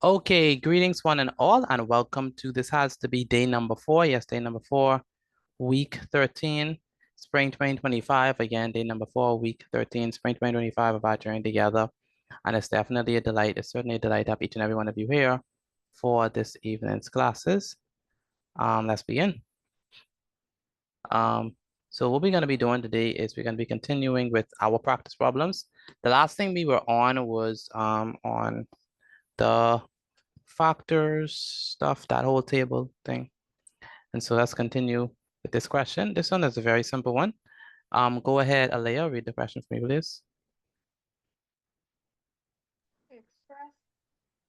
Okay, greetings one and all, and welcome to this has to be day number 4. Yes, day number 4, week 13, spring 2025. Again, day number 4, week 13, spring 2025 of our journey together. And it's definitely a delight. It's certainly a delight to have each and every one of you here for this evening's classes. Let's begin. So what we're going to be doing today is we're going to be continuing with our practice problems. The last thing we were on was on the factors stuff, that whole table thing. And so let's continue with this question. This one is a very simple one. Go ahead, Alea, read the question for me, please.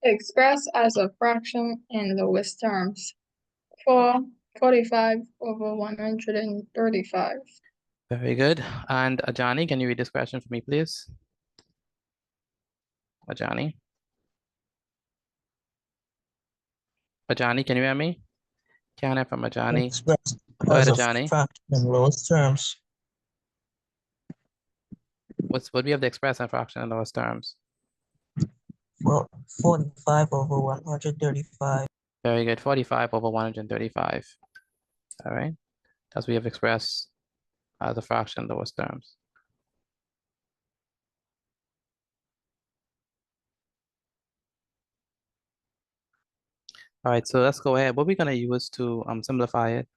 Express as a fraction in lowest terms. 45 over 135. Very good. And Ajani, can you read this question for me, please? Ajani? Ajani, can you hear me? Can't hear from Ajani. Expressed Go ahead, as a Ajani. fraction in lowest terms. What do we have to express in fraction in lowest terms? Well, 45 over 135. Very good. 45 over 135. All right. As we have expressed as a fraction in lowest terms. All right, so let's go ahead. What we're going to use to simplify it?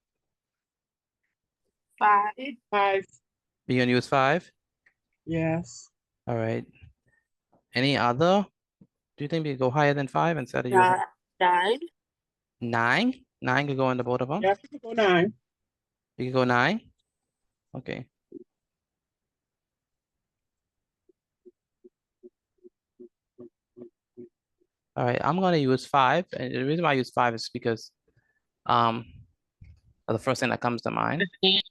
5. We're going to use 5? Yes. All right. Any other? Do you think we could go higher than 5 instead of using 9. 9? 9 could go in the both of them? Yeah, you can go 9. You could go 9? Okay. All right, I'm going to use 5. And the reason why I use 5 is because the first thing that comes to mind. 15.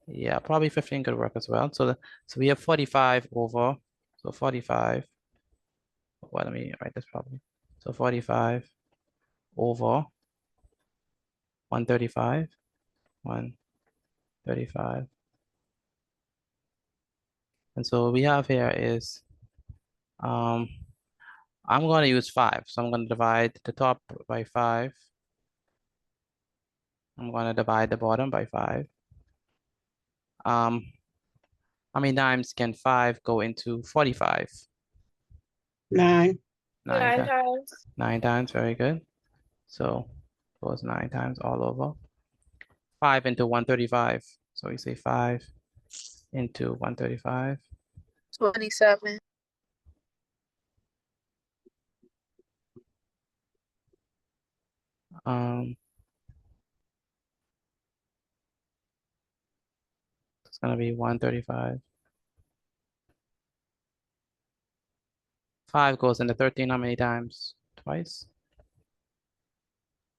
Yeah, probably 15 could work as well. So we have 45 over, so 45. Well, let me write this properly. So 45 over 135, 135. And so what we have here is, I'm going to use 5. So I'm going to divide the top by 5. I'm going to divide the bottom by 5. How many times can 5 go into 45? 9. 9 times. times. 9 times, very good. So goes 9 times all over. 5 into 135. So we say 5 into 135. 27. It's going to be 135. 5 goes into 13 how many times? Twice?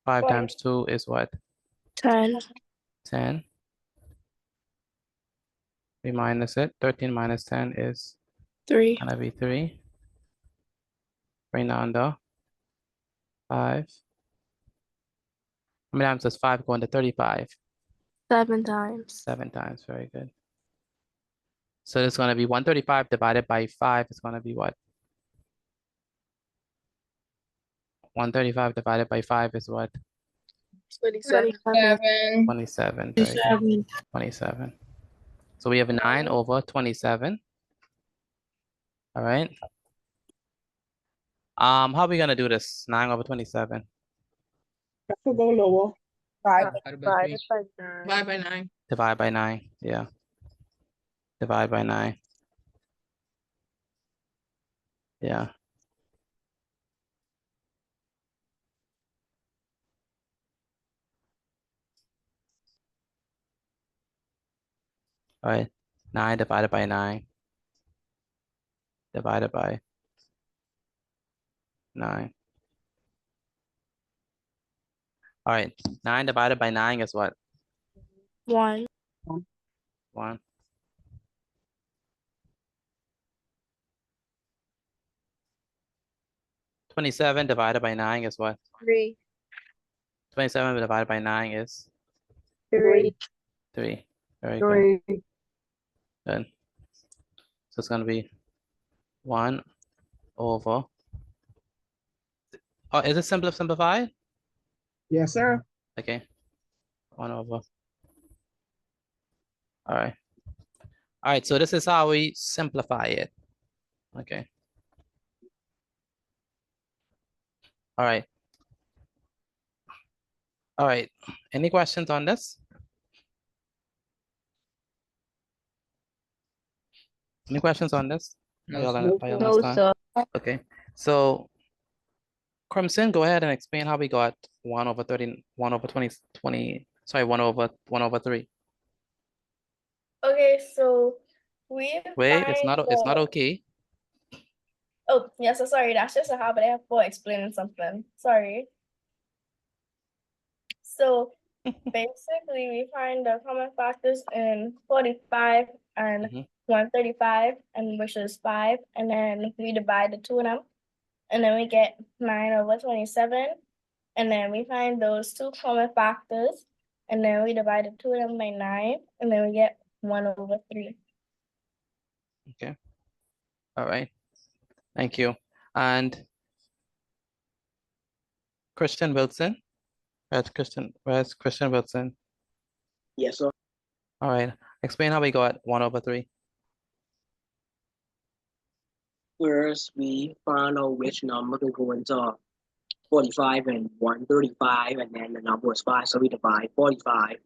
5 times 2 is what? 10. 10. We minus it. 13 minus 10 is 3. going to be 3. Bring down the 5. How many times does 5 go into 35? 7 times. 7 times, very good. So it's going to be 135 divided by 5 is going to be what? 135 divided by 5 is what? 27. 27, very good. 27. So we have 9 over 27. All right. How are we going to do this? 9 over 27. That could go lower. 5 by 9. Divide by 9. Yeah. Divide by 9. Yeah. All right. 9 divided by 9. Divided by 9. All right. 9 divided by 9 is what? 1. 1. $27 divided by 9 is what? 3. 27 divided by 9 is 3. 3. Very good. Good. So it's going to be 1 over Oh, is it simplified? Yes, sir. Okay. 1 over. All right. All right, so this is how we simplify it. Okay. All right. All right. Any questions on this? Any questions on this? Are y'all No, are y'all No, understand? sir. Okay. So Crimson, go ahead and explain how we got 1 over 30, 1 over 20, sorry, 1 over 3. Okay, so we Wait, find it's not the- okay. Oh, yeah, so sorry, that's just a habit I have for explaining something. Sorry. So basically, we find the common factors in 45 and Mhm. 135, and which is 5, and then we divide the two of them, and then we get 9 over 27, and then we find those two common factors, and then we divide the two of them by 9, and then we get 1 over 3. Okay. All right. Thank you. And Christian Wilson. Where's Christian Wilson? yes, sir. All right. Explain how we got 1 over 3. First, we find out which number can go into 45 and 135, and then the number is 5. So we divide 45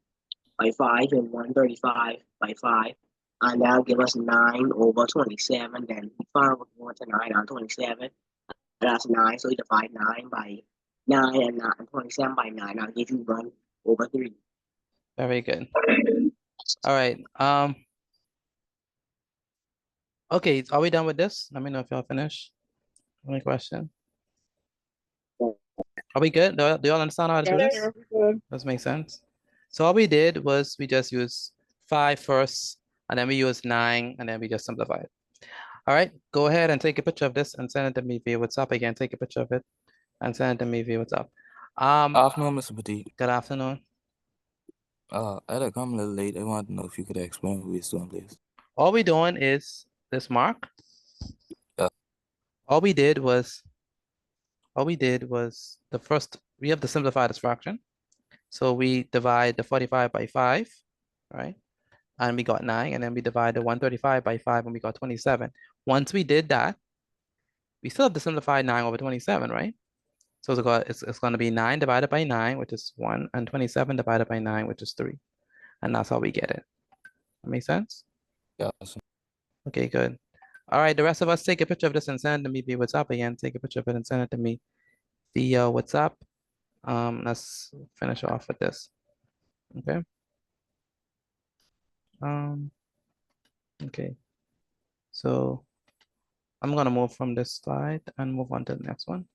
by 5 and 135 by 5. And that'll give us 9 over 27. Then we find out we're going to 9 on 27. That's 9. So we divide 9 by 9 and 27 by 9. I'll give you 1 over 3. Very good. All right. Okay, are we done with this? Let me know if y'all finished. Any question? Are we good? Do y'all understand how to do Yes. this? Good. Does make sense? So all we did was we just used 5 first, and then we used 9, and then we just simplified. All right, go ahead and take a picture of this and send it to me via WhatsApp. Again, take a picture of it and send it to me via WhatsApp. Afternoon, Mr. Petit. Good afternoon. I had to come a little late. I wanted to know if you could explain what we're doing, please. All we doing is this, Mark. Yeah. All we did was the first, we have to simplify this fraction. So we divide the 45 by 5, right? And we got 9, and then we divide the 135 by 5, and we got 27. Once we did that, we still have to simplify 9 over 27, right? So it's going to be 9 divided by 9, which is 1, and 27 divided by 9, which is 3. And that's how we get it. That make sense? Yeah. Okay, good. All right, the rest of us take a picture of this and send it to me via WhatsApp again. Take a picture of it and send it to me via WhatsApp. Let's finish off with this. Okay. Okay. So I'm gonna move from this slide and move on to the next one.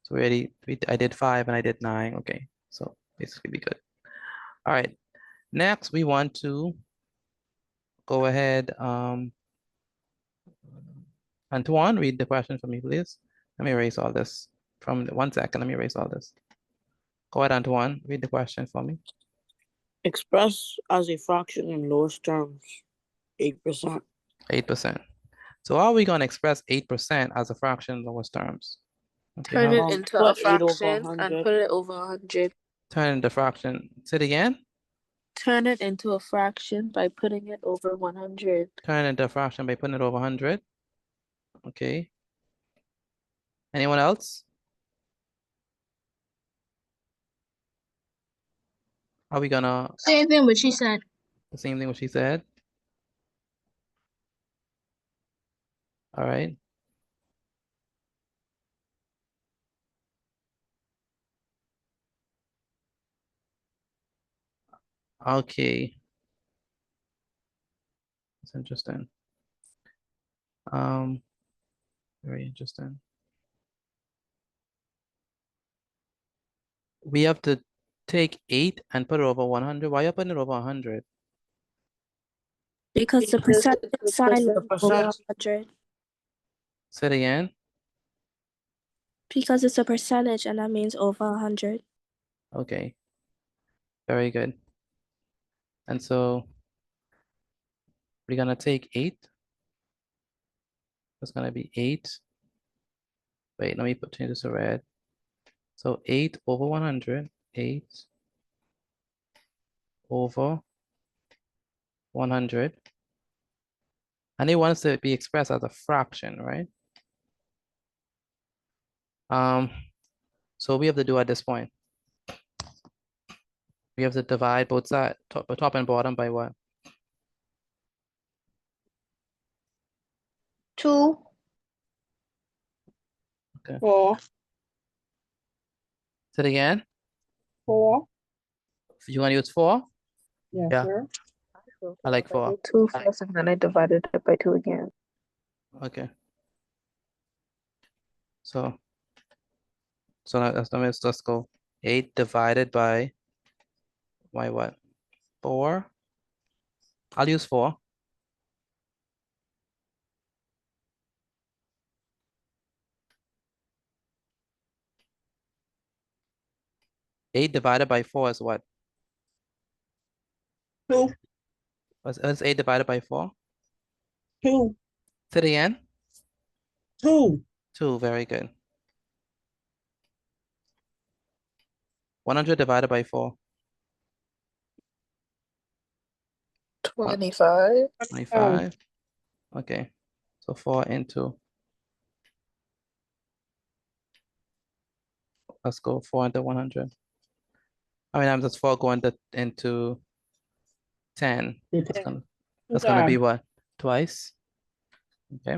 So I did 5 and I did 9. Okay, so basically be good. All right. Next, we want to go ahead. Antoine, read the question for me, please. Let me erase all this. From 1 second, let me erase all this. Go ahead, Antoine, read the question for me. Express as a fraction in lowest terms, 8%. 8%. So how are we gonna express 8% as a fraction in lowest terms? Okay, Turn how- it into a Put 8 over fraction and 100. put it over 100. turn the fraction. Say it again. Turn it into a fraction by putting it over 100. Turn into a fraction by putting it over 100. Okay. Anyone else? Are we gonna Same thing what she said. the same thing what she said? All right. Okay. That's interesting. Very interesting. We have to take 8 and put it over 100. Why are you putting it over 100? Because the percentage sign The was over percent. 100. Say it again. Because it's a percentage and that means over 100. Okay. Very good. And so we're gonna take 8. It's gonna be 8. Wait, let me change this to red. So 8 over 100, 8 over 100. And it wants to be expressed as a fraction, right? So we have to do at this point. We have to divide both sides, top and bottom, by what? 2. 4, Say it again. 4. You want to use 4? Yes, Yeah. sir. I like 4. 2 first, and then I divided it by 2 again. Okay. So let's go. 8 divided by what? 4. I'll use 4. Eight divided by 4 is what? 2, What's 8 divided by 4? 2, Say it again. 2. 2, very good. 100 divided by 4. 25. 25. Okay. So 4 into. Let's go 4 into 100. How many times does 4 go into 10? That's gonna be what? Twice. Okay.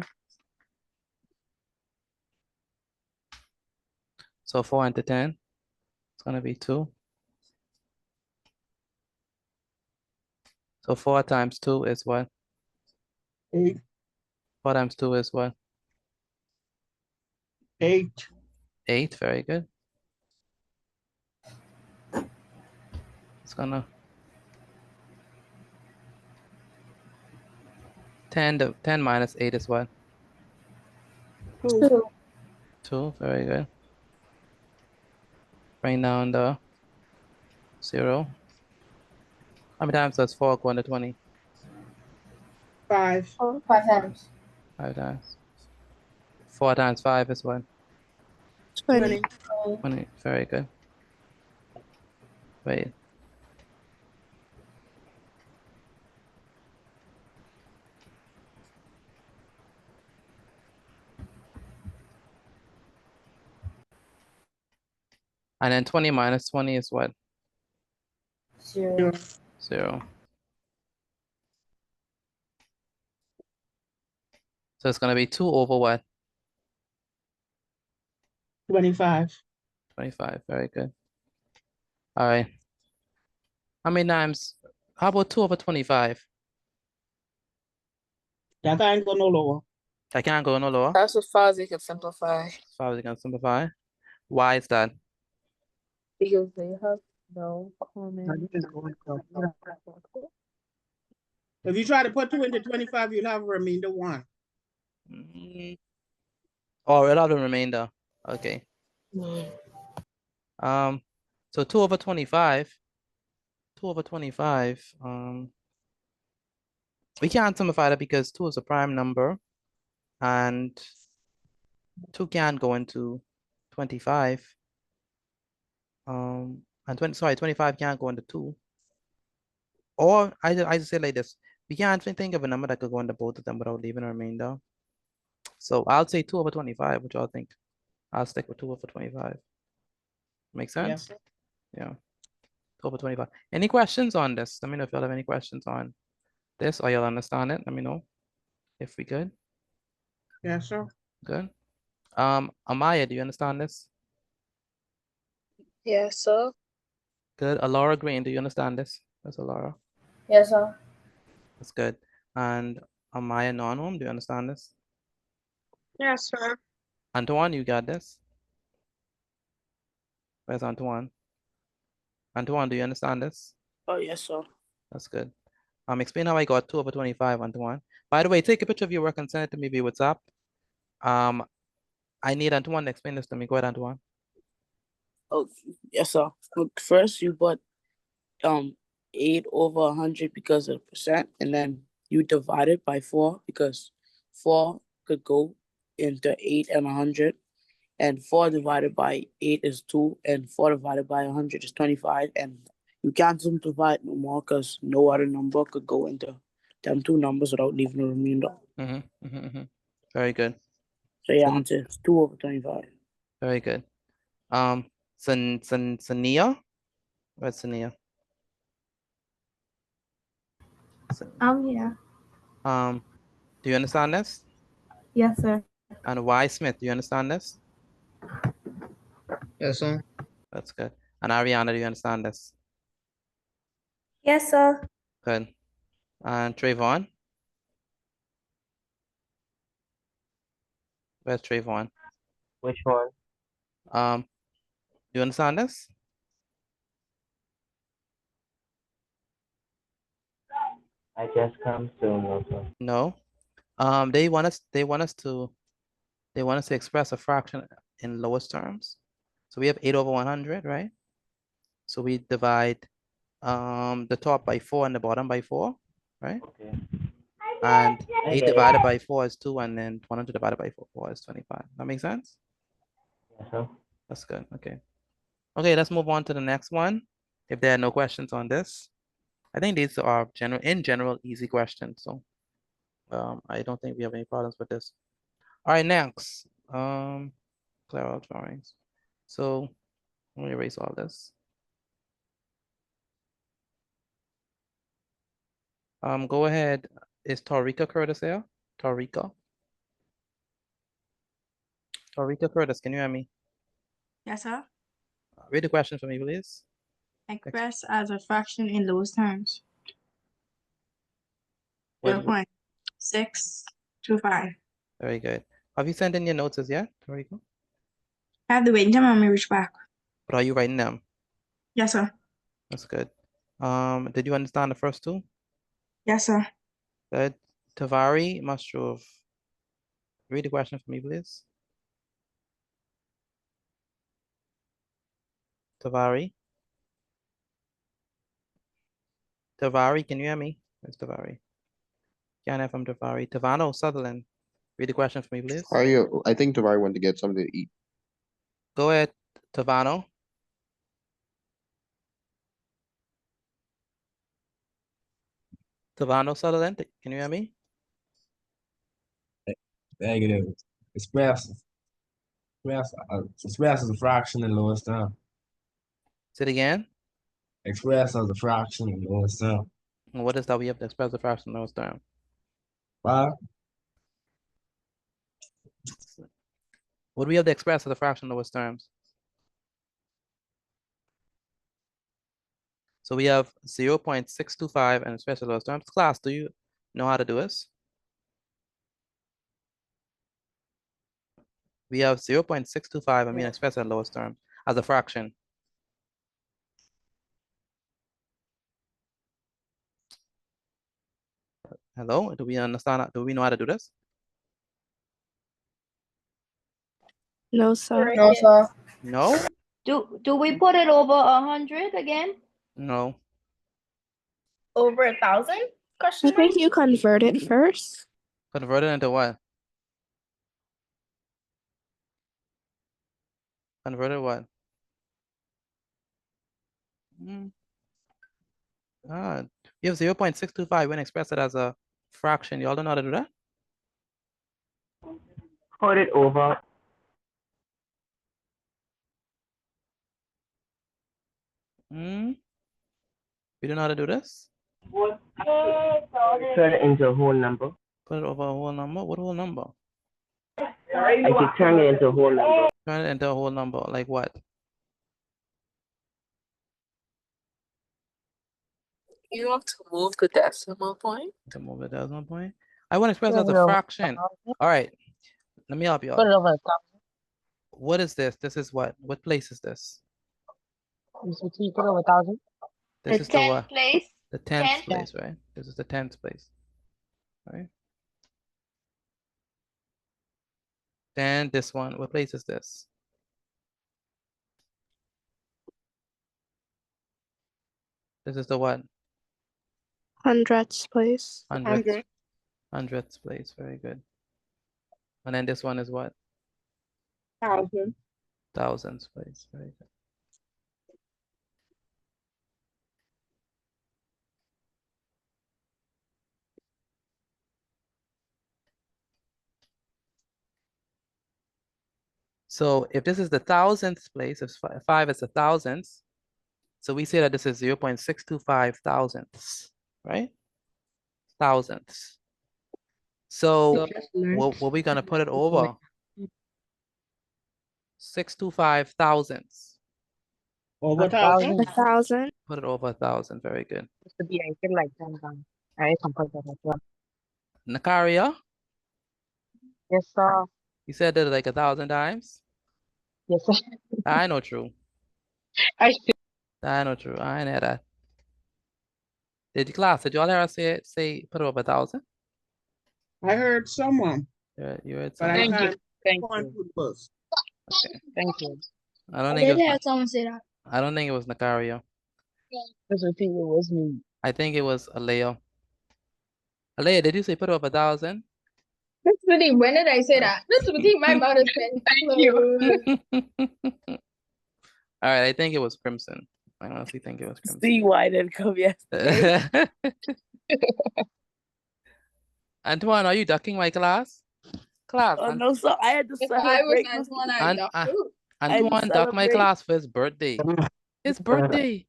So 4 into 10. It's gonna be 2. So 4 times 2 is what? 8, 4 times 2 is what? 8. 8, very good. It's gonna 10 minus 8 is what? 2. 2, very good. Bring down the 0. How many times does 4 go into 20? 5. 5 times. 5 times. 4 times 5 is what? 20. 20, very good. Wait. And then 20 minus 20 is what? 0. 0. So it's gonna be 2 over what? 25. 25, very good. All right. How many times? How about 2 over 25? That can't go no lower. I can't go no lower. That's as far as you can simplify. As far as you can simplify. Why is that? Because they have no common. If you try to put 2 into 25, you'll have a remainder 1. Oh, we'll have the remainder. Okay. So 2 over 25. 2 over 25. We can't simplify that because 2 is a prime number, and 2 can't go into 25. And 25 can't go into 2. Or I just say like this. We can't think of a number that could go into both of them without leaving a remainder. So I'll say 2 over 25, which y'all think. I'll stick with 2 over 25. Make sense? Yes. Yeah. 2 over 25. Any questions on this? Let me know if y'all have any questions on this or y'all understand it. Let me know if we good. Yes, sir. Good. Amaya, do you understand this? Yes, sir. Good. Alora Green, do you understand this? That's Alora. Yes, sir. That's good. And Amaya Nonhome, do you understand this? Yes, sir. Antoine, you got this? Where's Antoine? Antoine, do you understand this? Oh, yes, sir. That's good. Explain how I got 2 over 25, Antoine. By the way, take a picture of your work and send it to me via WhatsApp. I need Antoine to explain this to me. Go ahead, Antoine. Oh, yes, sir. Look, first you put 8 over 100 because of the percent, and then you divide it by 4 because 4 could go into 8 and 100, and 4 divided by 8 is 2, and 4 divided by 100 is 25, and you can't simplify it no more because no other number could go into them two numbers without leaving a remainder. Very good. So your San- answer is 2 over 25. Very good. Sania? Where's Sania? Yeah. Do you understand this? Yes, sir. And Y Smith, do you understand this? Yes, sir. That's good. And Ariana, do you understand this? Yes, sir. Good. And Trayvon? Where's Trayvon? Which one? Do you understand this? I just come soon, also. No. They want us to express a fraction in lowest terms. So we have 8 over 100, right? So we divide the top by 4 and the bottom by 4, right? Okay. And I 8 get it. divided by 4 is 2, and then 100 divided by 4 is 25. That makes sense? Yes, sir. That's good. Okay. Okay, let's move on to the next one. If there are no questions on this, I think these are in general easy questions. So I don't think we have any problems with this. All right, next. Clear out drawings. So let me erase all this. Go ahead. Is Tarika Curtis here? Tarika Curtis, can you hear me? Yes, sir. Read the question for me, please. Express as a fraction in lowest terms. What- 0.625. Very good. Have you sent in your notes as yet, Tarika? I have to wait until mommy reach back. But are you writing them? Yes, sir. That's good. Did you understand the first two? Yes, sir. Good. Tavari Mushroof. Read the question for me, please. Tavari. Tavari, can you hear me? Where's Tavari? Can't hear from Tavari. Tavano Sutherland. Read the question for me, please. I think Tavari went to get something to eat. Go ahead, Tavano. Tavano Sutherland, can you hear me? Negative. Express as a fraction in lowest term. Say it again. Express as a fraction in lowest term. And what is that we have to express the fraction in those terms? 5. What do we have to express as a fraction in those terms? So we have 0.625 and express in those terms. Class, do you know how to do this? We have 0.625 and we express it in lowest terms as a fraction. Hello, do we understand? Do we know how to do this? No, sir. No, sir. No? Do we put it over 100 again? No. Over 1,000? I Question mark? think you convert it first. Convert it into what? Converted what? You have 0.625 when expressed it as a fraction. You all don't know how to do that? Put it over. You don't know how to do this? Turn it into a whole number. Put it over a whole number? What whole number? I can turn it into a whole number. Turn it into a whole number. Like what? You have to move the decimal point. To move the decimal point. I want to express it as Put a it over fraction. All right. Let me help you Put out. it over 1,000. What is this? This is what? What place is this? You see, put it over 1,000. This The is the 10th what? place. The 10th 10th. place, right? This is the 10th place. Right? Then this one, what place is this? This is the what? Hundredths place. Hundredths place, very good. And then this one is what? thousand. Thousands, please. Very good. So if this is the thousandth place, if 5 is the thousandths, so we say that this is 0.625 thousandths, right? Thousandths. So what we gonna put it over? 625 thousandths. Over thousand. 1,000. Put it over 1,000. Very good. Nakaria, Yes, sir. you said that like 1,000 times. Yes, sir. I know true. I see. I know true. I ain't had that. Did you all hear us say put it over 1,000? I heard someone, You heard but I someone? can't Thank point you. who it was. Okay. Thank you. I don't I think it did was. have someone say that. I don't think it was Nakario. Mr. T, it was me. I think it was Aleo. Aleo, did you say put it over 1,000? Mr. D, when did I say that? Mr. D, my mouth has been Thank you. All right, I think it was Crimson. I honestly think it was Crimson. See why I didn't come yesterday. Antoine, are you ducking my class? Class. Oh no, so I had to If I was celebrate. Antoine, I'd duck too. Antoine duck my celebrate. class for his birthday. His birthday.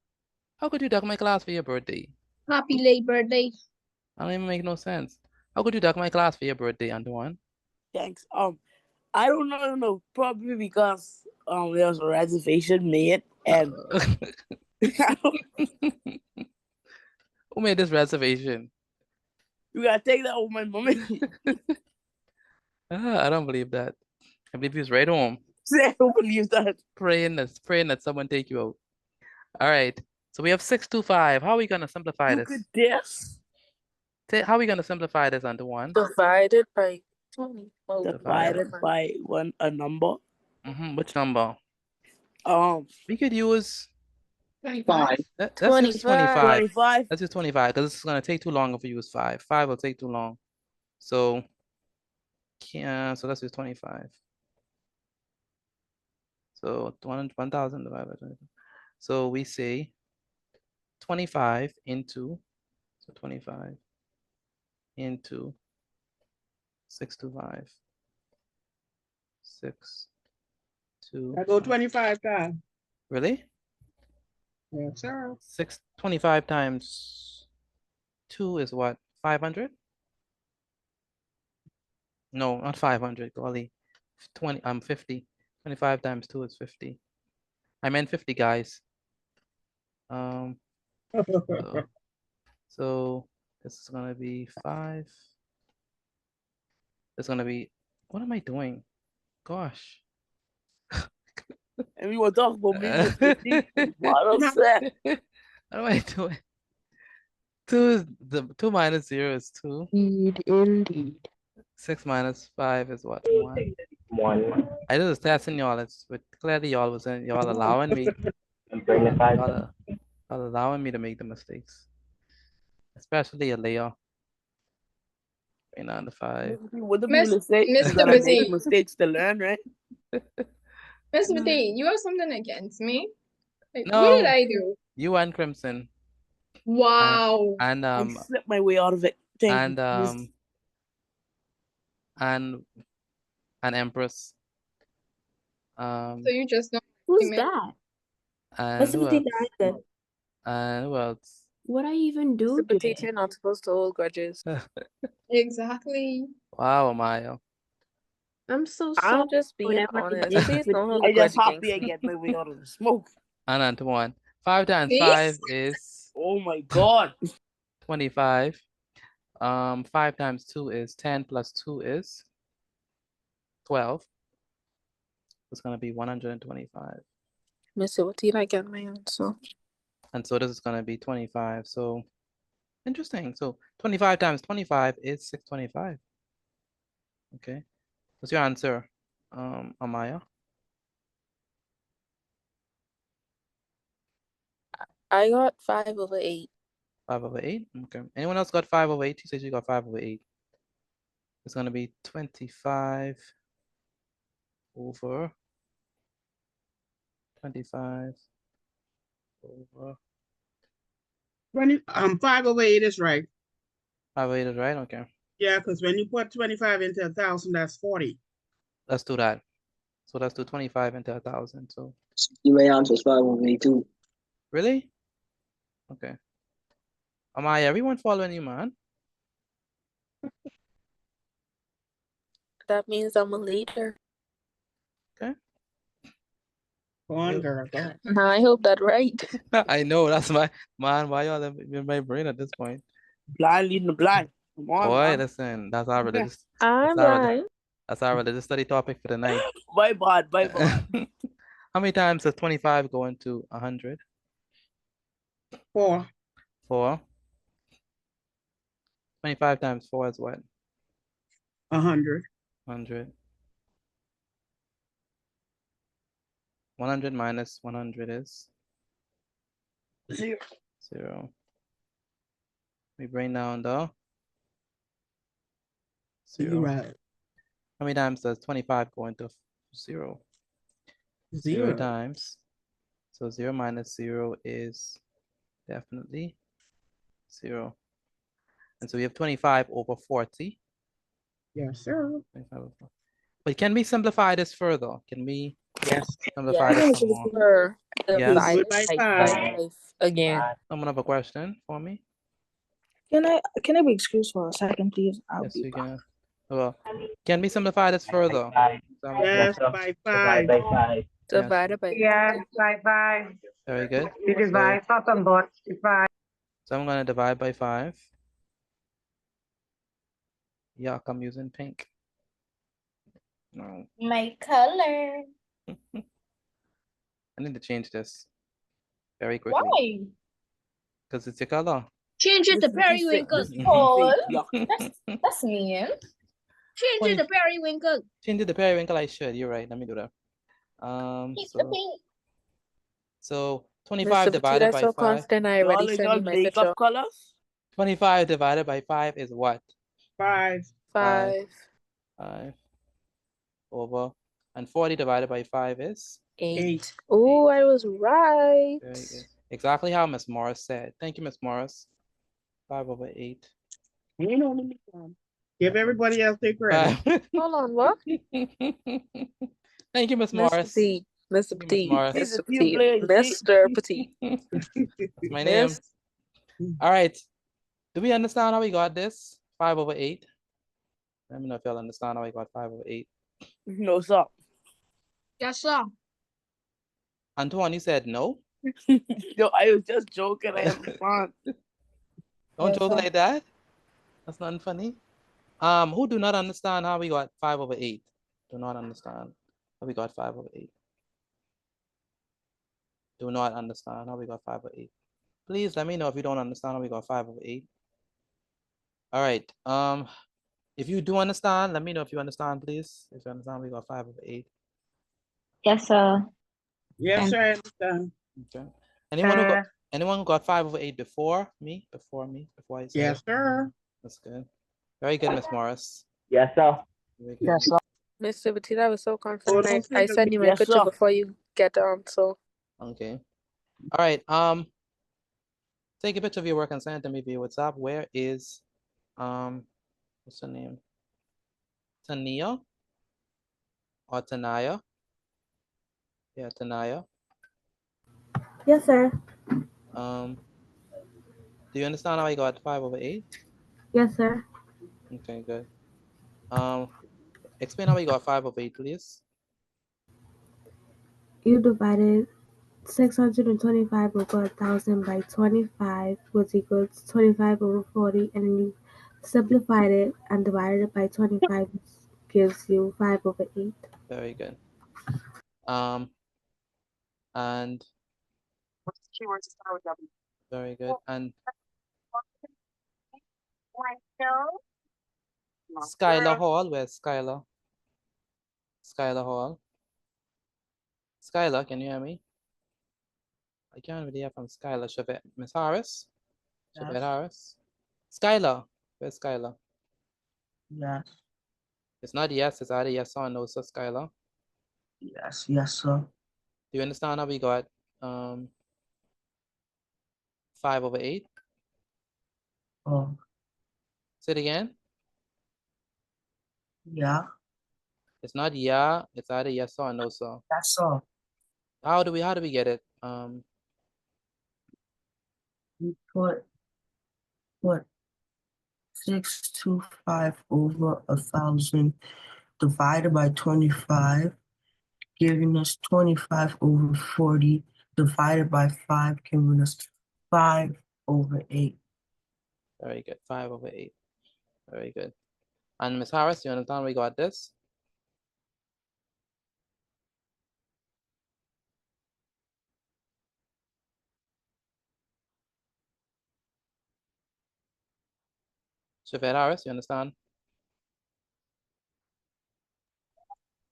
How could you duck my class for your birthday? Happy late birthday. I don't even make no sense. How could you duck my class for your birthday, Antoine? Thanks. I don't know. Probably because there was a reservation made and Who made this reservation? you gotta take that with my mommy. I don't believe that. I believe he was right home I don't believe that. praying that someone take you out. All right. So we have 625. How are we gonna simplify Look this? at this. How are we gonna simplify this, Antoine? Divided by 20. Oh, Divided by a number. Which number? We could use 5. let's use 25. 25. Let's use 25 because it's gonna take too long if we use 5. 5 will take too long. So so let's use 25. So 1,000 divided by 25. So we say 25 into 25 into 625. 6 2. I go 25 times. Really? Yes, sir. 625 times 2 is what? 500? No, not 500. Golly, 50. 25 times 2 is 50. I meant 50, guys. So this is gonna be 5. It's gonna be. What am I doing? Gosh. And we were talking about maybe 50. What else that? What am I doing? 2 minus 0 is 2. Indeed. 6 minus 5 is what? 1. 1. I just was testing y'all. But clearly y'all wasn't y'all allowing me. Bring the 5. Y'all allowing me to make the mistakes. Especially a Leo. Bring down the 5. What the Miss- people say? You Mr. gotta make Bazzi. mistakes to learn, right? Mr. D, you have something against me? Like, No. what did I do? You and Crimson. Wow. And I slipped my way out of it. Thank and you. and Empress. So you just know. Who's that? And What's who the thing else? I did? And who else? What I even do? Super today? teacher, not supposed to hold grudges. Exactly. Wow, Maya. I'm so sorry. I'm just being whenever I honest. did Please with don't hold I a grudge just happy I against me. get my way out of the smoke. And Antoine. 5 times See? 5 is Oh my god. 25. 5 times 2 is 10 plus 2 is 12. It's gonna be 125. Miss it, what did I get my answer? And so this is gonna be 25. So interesting. So 25 times 25 is 625. Okay. What's your answer, Amaya? I got 5/8. 5/8. Okay. Anyone else got 5/8? She says she got 5/8. It's gonna be 25 over 25 over 5/8 is right. 5/8 is right? Okay. Yeah, because when you put 25 into 1,000, that's 40. Let's do that. So let's do 25 into 1,000. So My answer is 5/8 too. really? Okay. Am I everyone following you, man? That means I'm a leader. Okay. Go on, girl. Go. Now I hope that right. I know that's my man. Why y'all in my brain at this point? Blind leading the blind. Come on, Boy, man. listen, that's our religious. I'm That's our, blind. that's our religious study topic for the night. Bye bad, bye bad. How many times does 25 go into 100? 4. 4. 25 times 4 is what? 100. 100. 100 minus 100 is 0. 0. We bring down the 0. Right. How many times does 25 go into 0? 0 0. times. So 0 minus 0 is definitely 0. And so we have 25 over 40. Yes, sir. 25 over 40. But can we simplify this further? Can we Yes. simplify Yeah, this some more? for Yes. divide By by 5. 5 again. Someone have a question for me? Can I be excused for a second, please? I'll Yes, be you back. can. Well, can we simplify this further? Yes, by 5. Divided by Yes, bye. Very good. You divide, divide. So I'm going to divide by 5. Yuck, I'm using pink. No, My color. I need to change this very quickly. Why? Because it's your color. Change it to periwinkle. Paul. That's mean. Change it to periwinkle. Change it to periwinkle, I should. You're right. Let me do that. Keep the pink. So 25 Mr. Petit, divided that's by so 5. constant. I Y'all already in sent your you my picture. makeup colors? 25 divided by 5 is what? 5. 5. 5 over. And 40 divided by 5 is? 8. Oh, I was right. Very good. Exactly how Miss Morris said. Thank you, Miss Morris. 5 over 8. You know me. Give everybody else their credit. Hold on, what? Thank you, Miss Mr. Morris. Petit. Mr. Thank you, Miss Petit. Morris. Mr. Petit. Mr. Petit. That's my name. Miss. All right. Do we understand how we got this? 5 over 8. Let me know if y'all understand how we got 5 over 8. No, sir. Yes, sir. Antoine, you said no? Yo, I was just joking. I understand. Don't Yes, joke sir. like that. That's nothing funny. Who do not understand how we got 5 over 8? Do not understand how we got 5 over 8. Do not understand how we got 5 over 8. Please let me know if you don't understand how we got 5 over 8. All right. If you do understand, let me know if you understand, please. If you understand, we got 5 over 8. Yes, sir. Yes, sir. I understand. Okay. Anyone who got 5 over 8 before me? Before I say Yes, it? sir. That's good. Very good, Miss Morris. Yes, sir. Very good. Yes, sir. Mr. Petit, I was so Oh, confident. don't say I that. sent you my Yes, picture sir. before you get on, so. Okay. All right. Take a picture of your work and send it to me via WhatsApp. Where is what's her name? Tania or Tanaya? Yeah, Tanaya. Yes, sir. Do you understand how I got 5 over 8? Yes, sir. Okay, good. Explain how we got 5 over 8, please. You divided 625 over 1,000 by 25, which equals 25 over 40, and then you simplified it and divided it by 25, which gives you 5 over 8. Very good. And very good. And Skylar Hall, where's Skylar? Skylar Hall. Skylar, can you hear me? I can't really hear from Skylar. Shabbat. Miss Harris? Shabbat Yes. Harris? Skylar, where's Skylar? Yes. It's not yes, it's either yes or no, so Skylar. Yes, sir. Do Do you understand how we got 5/8? Oh, Say it again. yeah, It's not yeah, it's either yes or no, sir. that's all. How do we get it? We put 625 over 1,000 divided by 25, giving us 25 over 40 divided by 5, giving us 5/8. Very good. 5/8. Very good. And Miss Harris, you understand we got this? Shafet Harris, you understand?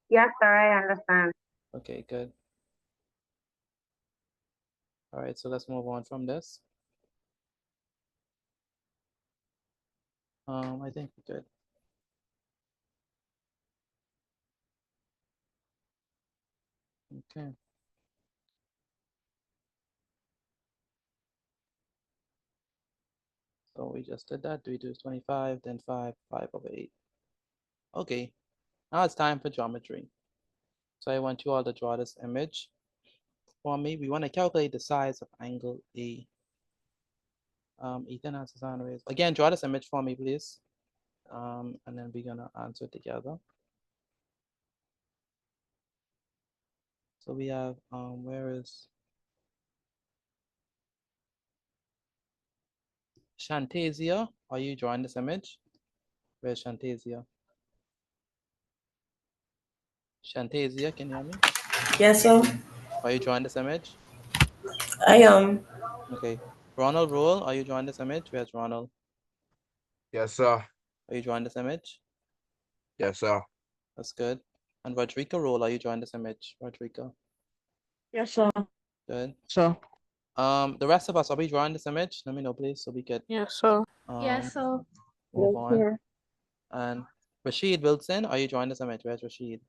Yes, sir, I understand. Okay, good. All right, so let's move on from this. I think we're good. Okay. So we just did that. 3 2 25, then 5, 5/8. Okay, now it's time for geometry. So I want you all to draw this image for me. We want to calculate the size of angle A. Ethan has his hand raised. Again, draw this image for me, please. And then we're gonna answer together. So we have, where is Shantasia? Are you drawing this image? Where's Shantasia? Shantasia, can you hear me? Yes, sir. Are you drawing this image? I am. Okay. Ronald Rule, are you drawing this image? Where's Ronald? Yes, sir. Are you drawing this image? Yes, sir. That's good. And Rodrigo Rule, are you drawing this image? Rodrigo. Yes, sir. Good. So, The rest of us, are we drawing this image? Let me know, please, so we could Yes, sir. move on. And Rashid Wilson, are you drawing this image? Where's Rashid?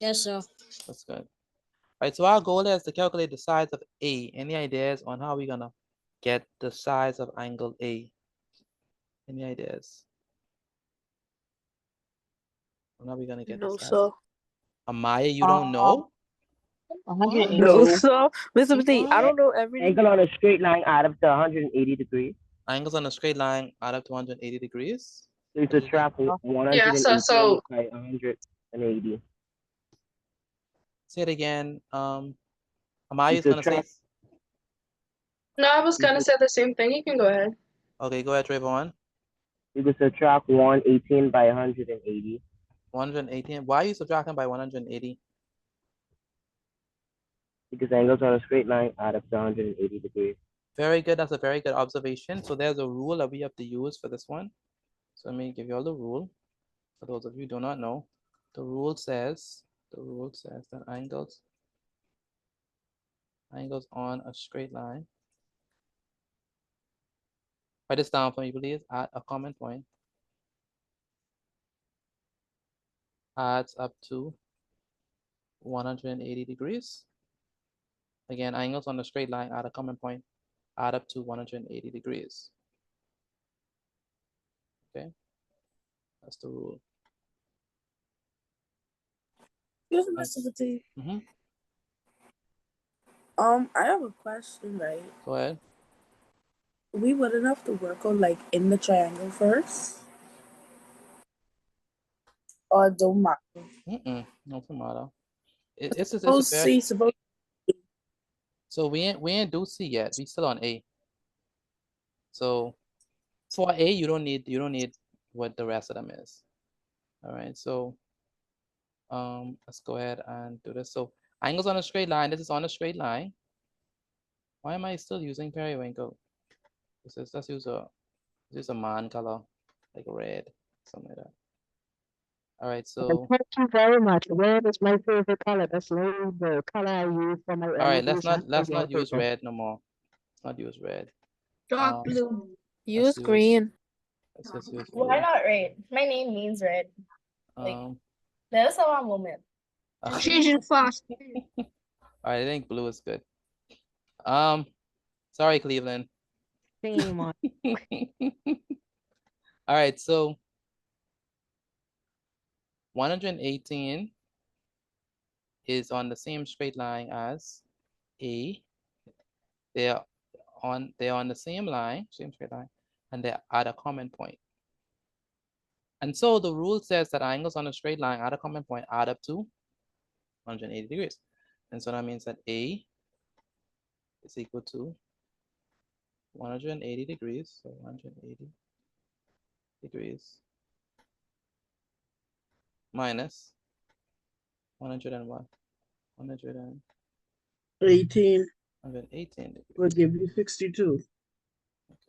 Yes, sir. That's good. All right, so our goal is to calculate the size of A. Any ideas on how we're gonna get the size of angle A? Any ideas? On how we're gonna get No, the size? sir. Amaya, you don't know? 180. No, sir. Mr. T, I What? don't know everything. Angle on a straight line add up to 180 degrees. Angles on a straight line add up to 180 degrees. So you subtract Yeah, 118 so by 180. Say it again. You Amaya's gonna say. subtract, no, I was gonna say the same thing. You can go ahead. Okay, go ahead, Trayvon. you can subtract 118 by 180. 118. Why are you subtracting by 180? Because angles on a straight line add up to 180 degrees. Very good. That's a very good observation. So there's a rule that we have to use for this one. So let me give you all the rule. For those of you who do not know, the rule says that angles on a straight line. Write this down for me, please. At a common point adds up to 180 degrees. Again, angles on a straight line at a common point add up to 180 degrees. Okay, that's the rule. Excuse me, Mr. T. Mm-hmm. I have a question, right? Go ahead. We wouldn't have to work on like in the triangle first, or don't matter. No matter. It's a Suppose very, C, suppose. so we ain't do C yet. We still on A. So for A, you don't need what the rest of them is. All right. So let's go ahead and do this. So angles on a straight line. This is on a straight line. Why am I still using periwinkle? Let's use a man color, like red, something like that. All right, so Thank you very much. Red is my favorite color. That's the color I use for my all right, let's elevation not use paper. red no more. Let's not use red. Dark blue. Use green. Let's use Why blue. not red? My name means red. There's a one moment. Change it fast. All right, I think blue is good. Sorry, Cleveland. Same on. All right, so 118 is on the same straight line as A. They're on the same line, same straight line, and they're at a common point. And so the rule says that angles on a straight line at a common point add up to 180 degrees. And so that means that A is equal to 180 degrees. So 180 degrees minus 101. 18 118 degrees. will give you 62.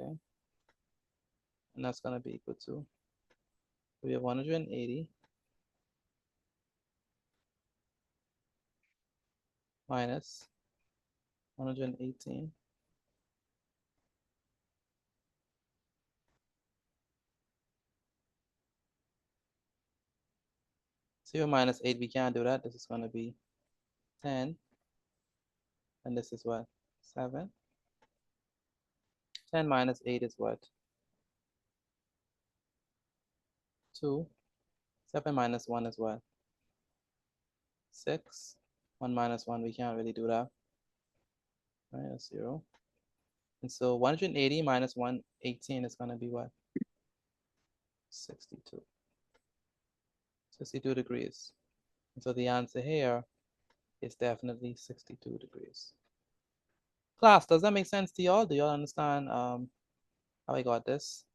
Okay. And that's going to be equal to, we have 180 minus 118. 0 minus 8, we can't do that. This is going to be 10. And this is what? 7. 10 minus 8 is what? 2. 7 minus 1 is what? 6. 1 minus 1, we can't really do that. Right, that's 0. And so 180 minus 118 is going to be what? 62. 62 degrees. And so the answer here is definitely 62 degrees. Class, does that make sense to y'all? Do y'all understand how I got this?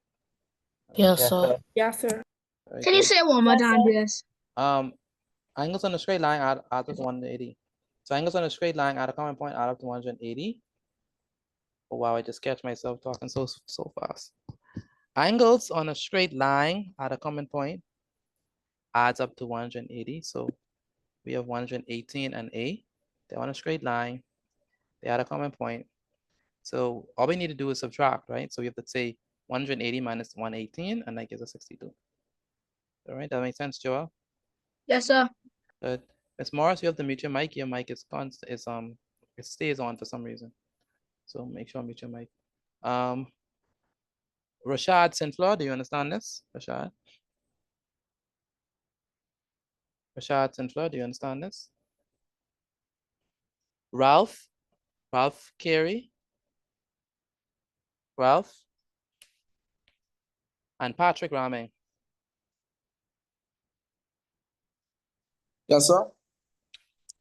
Yes, sir. Yes, sir. Very Can you good. say it one more time, please? Angles on a straight line add up to 180. So angles on a straight line at a common point add up to 180. Oh wow, I just catch myself talking so fast. Angles on a straight line at a common point adds up to 180. So we have 118 and A. They're on a straight line. They had a common point. So all we need to do is subtract, right? So we have to say 180 minus 118, and that gives us 62. All right, that makes sense, Joel? Yes, sir. Good. Ms. Morris, you have to mute your mic. Your mic is it stays on for some reason. So make sure mute your mic. Rashad Sinflor, do you understand this? Rashad? Rashad Sinflor, do you understand this? Ralph Carey? Ralph? And Patrick Raming. Yes, sir.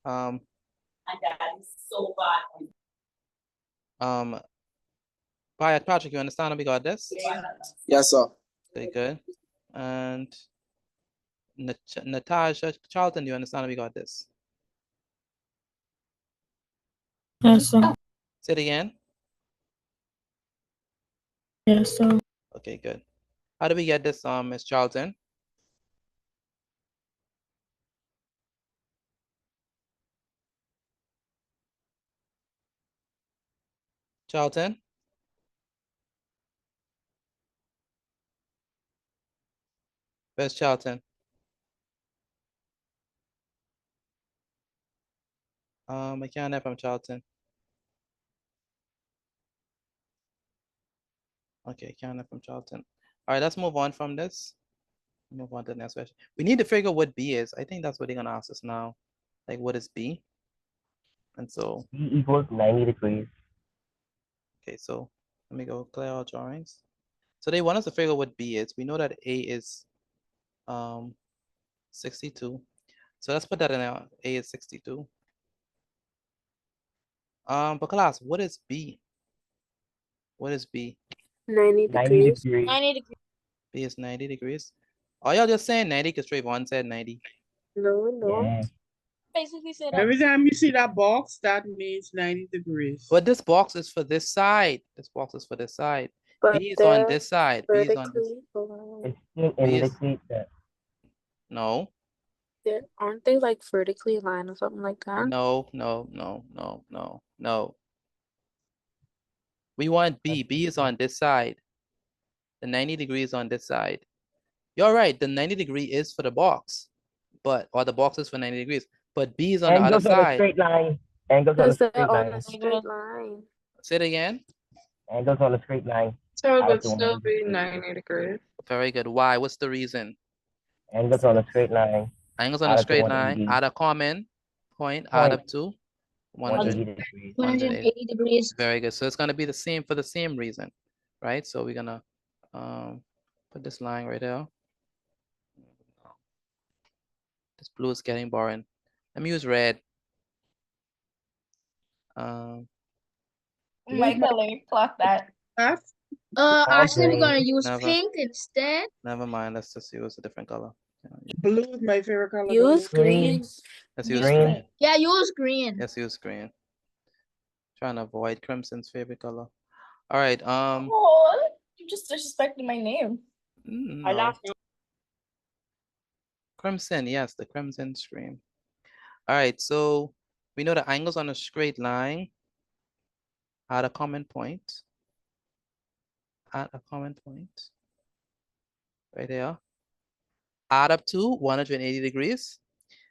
My dad is so bad. Patrick, you understand how we got this? Yes, sir. Very good. And Natasha Charlton, do you understand how we got this? Yes, sir. Say it again. Yes, sir. Okay, good. How do we get this, Ms. Charlton? Charlton? Where's Charlton? I can't hear from Charlton. Okay, can't hear from Charlton. All right, let's move on from this. Move on to the next question. We need to figure what B is. I think that's what they're gonna ask us now. Like, what is B? And so B equals 90 degrees. okay, so let me go clear our drawings. So they want us to figure what B is. We know that A is 62. So let's put that in there. A is 62. But class, what is B? What is B? 90 degrees. 90 degrees. B is 90 degrees. Are y'all just saying 90 because Trayvon said 90? No. Yeah. Basically said Every time you see that box, that means 90 degrees. But this box is for this side. This box is for this side. But B is on they're this side. B is on this. vertically aligned. It still B is- indicates that. No, Aren't they like vertically aligned or something like that? no. We want B. B is on this side. The 90 degrees on this side. You're right. The 90 degree is for the box, or the box is for 90 degrees. but B is on the other Angles on a side. straight line. Angles on a Because they're straight on line. a straight line. Say it again. Angles on a straight line. So it Add would up to still 180 be degrees. 90 degrees. Very good. Why? What's the reason? Angles on a straight line. Angles on Add a up to straight line. 180. Add a common point. Add up to 100. 180 degrees. 180 degrees. Very good. So it's going to be the same for the same reason, right? So we're going to put this line right there. This blue is getting boring. Let me use red. My color, clock that. Actually, we're gonna use pink instead. Never mind. Let's just use a different color. Blue is my favorite color. Use Green. green. Let's use Green. green. Yeah, use green. Let's use green. Trying to avoid crimson's favorite color. All right. Oh, you just disrespected my name. No. I laughed. Crimson, yes, the crimson stream. All right, so we know the angles on a straight line at a common point. At a common point. Right there. Add up to 180 degrees.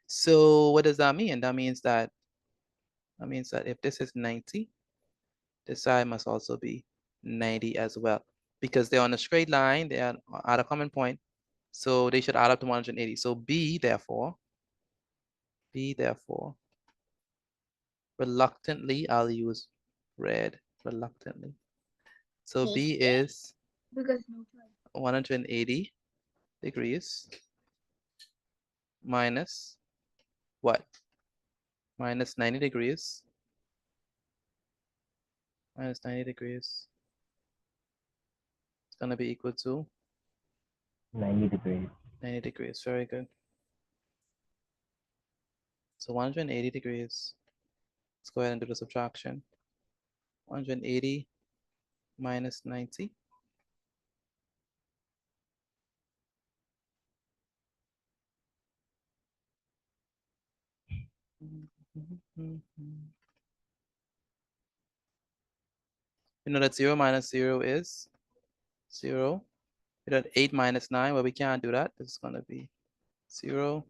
So what does that mean? That means that if this is 90, this side must also be 90 as well. Because they're on a straight line, they are at a common point. So they should add up to 180. So B, therefore, reluctantly, I'll use red, reluctantly. So B is 180 degrees minus what? Minus 90 degrees. Minus 90 degrees. It's going to be equal to 90 degrees. 90 degrees. Very good. So 180 degrees. Let's go ahead and do the subtraction. 180 minus 90. You know that 0 minus 0 is 0. You know that 8 minus 9, well, we can't do that. This is going to be 0.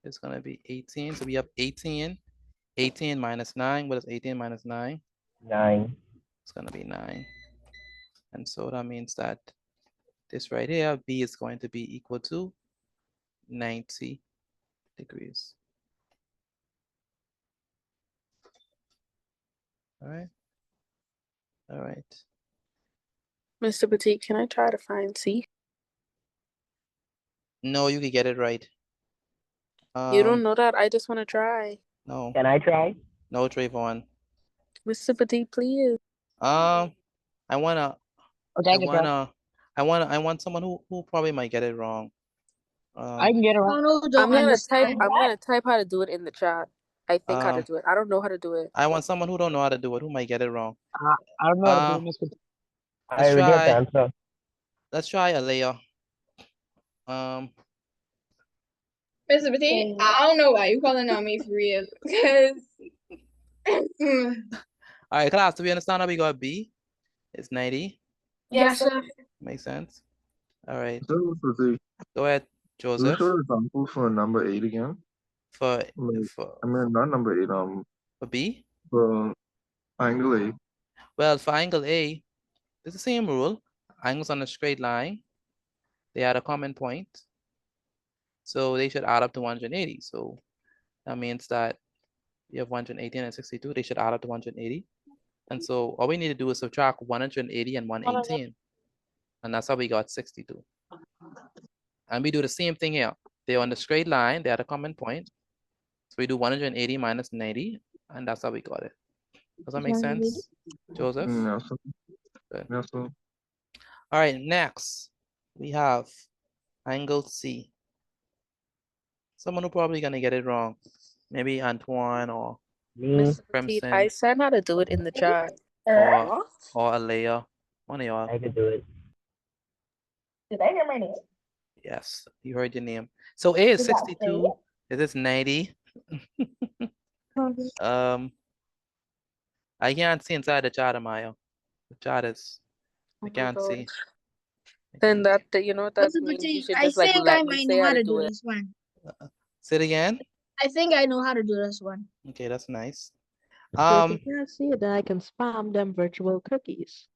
It's going to be 18. So we have 18. 18 minus 9. What is 18 minus 9? 9. It's going to be 9. And so that means that this right here, B is going to be equal to 90 degrees. All right. All right. Mr. Petit, can I try to find C? No, you could get it right. You don't know that? I just want to try. No. Can I try? No, Trayvon. Mr. Petit, please. I want someone who probably might get it wrong. I can get around. I'm gonna type how to do it in the chat. I think how to do it. I don't know how to do it. I want someone who don't know how to do it, who might get it wrong. I don't know how to do this. I already have the answer. Let's try Alea. Mr. Petit, I don't know why you calling on me for real. Because all right, class, do we understand how we got B? It's 90. Yes, sir. Makes sense. All right. So, Go ahead, can you Joseph. show the example for number 8 again? For not number 8, for B? for angle A. Well, for angle A, it's the same rule. Angles on a straight line, they add a common point. So they should add up to 180. So that means that you have 118 and 62. They should add up to 180. And so all we need to do is subtract 180 and 118. And that's how we got 62. And we do the same thing here. They're on the straight line. They had a common point. So we do 180 minus 90. And that's how we got it. Does that make sense, Joseph? Yes, sir. Good. Yes, sir. All right, next we have angle C. Someone who probably gonna get it wrong. Maybe Antoine or Mr. Petit, Crimson I said how to do it in the chat. or Alea. One of y'all. I can do it. Did I hear my name? Yes, you heard your name. So A is Did that say 62. Is this 90? I can't see inside the chat, Amaya. The chat is I can't see. Then that you know what that means. You should just like let me say how to do it. Say it again. I think I know how to do this one. Okay, that's nice. So if you can't see it, then I can spam them virtual cookies.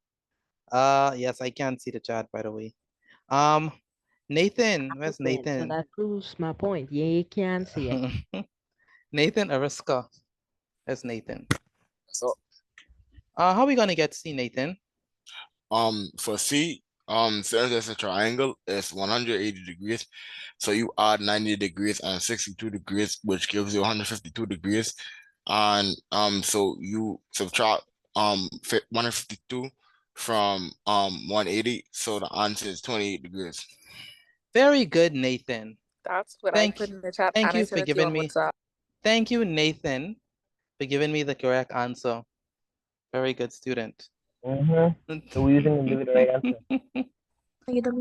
Yes, I can't see the chat, by the way. Nathan, where's So Nathan? that proves my point. Yeah, you can't see it. Nathan Ariska. That's Nathan. So How are we gonna get C, Nathan? for C, since it's a triangle, it's 180 degrees. So you add 90 degrees and 62 degrees, which gives you 152 degrees. And so you subtract 152 from 180. So the answer is 28 degrees. Very good, Nathan. That's what Thank I put in the chat Thank and I you sent for it to you giving on me. WhatsApp. Thank you, Nathan, for giving me the correct answer. Very good student. So we're using the right answer.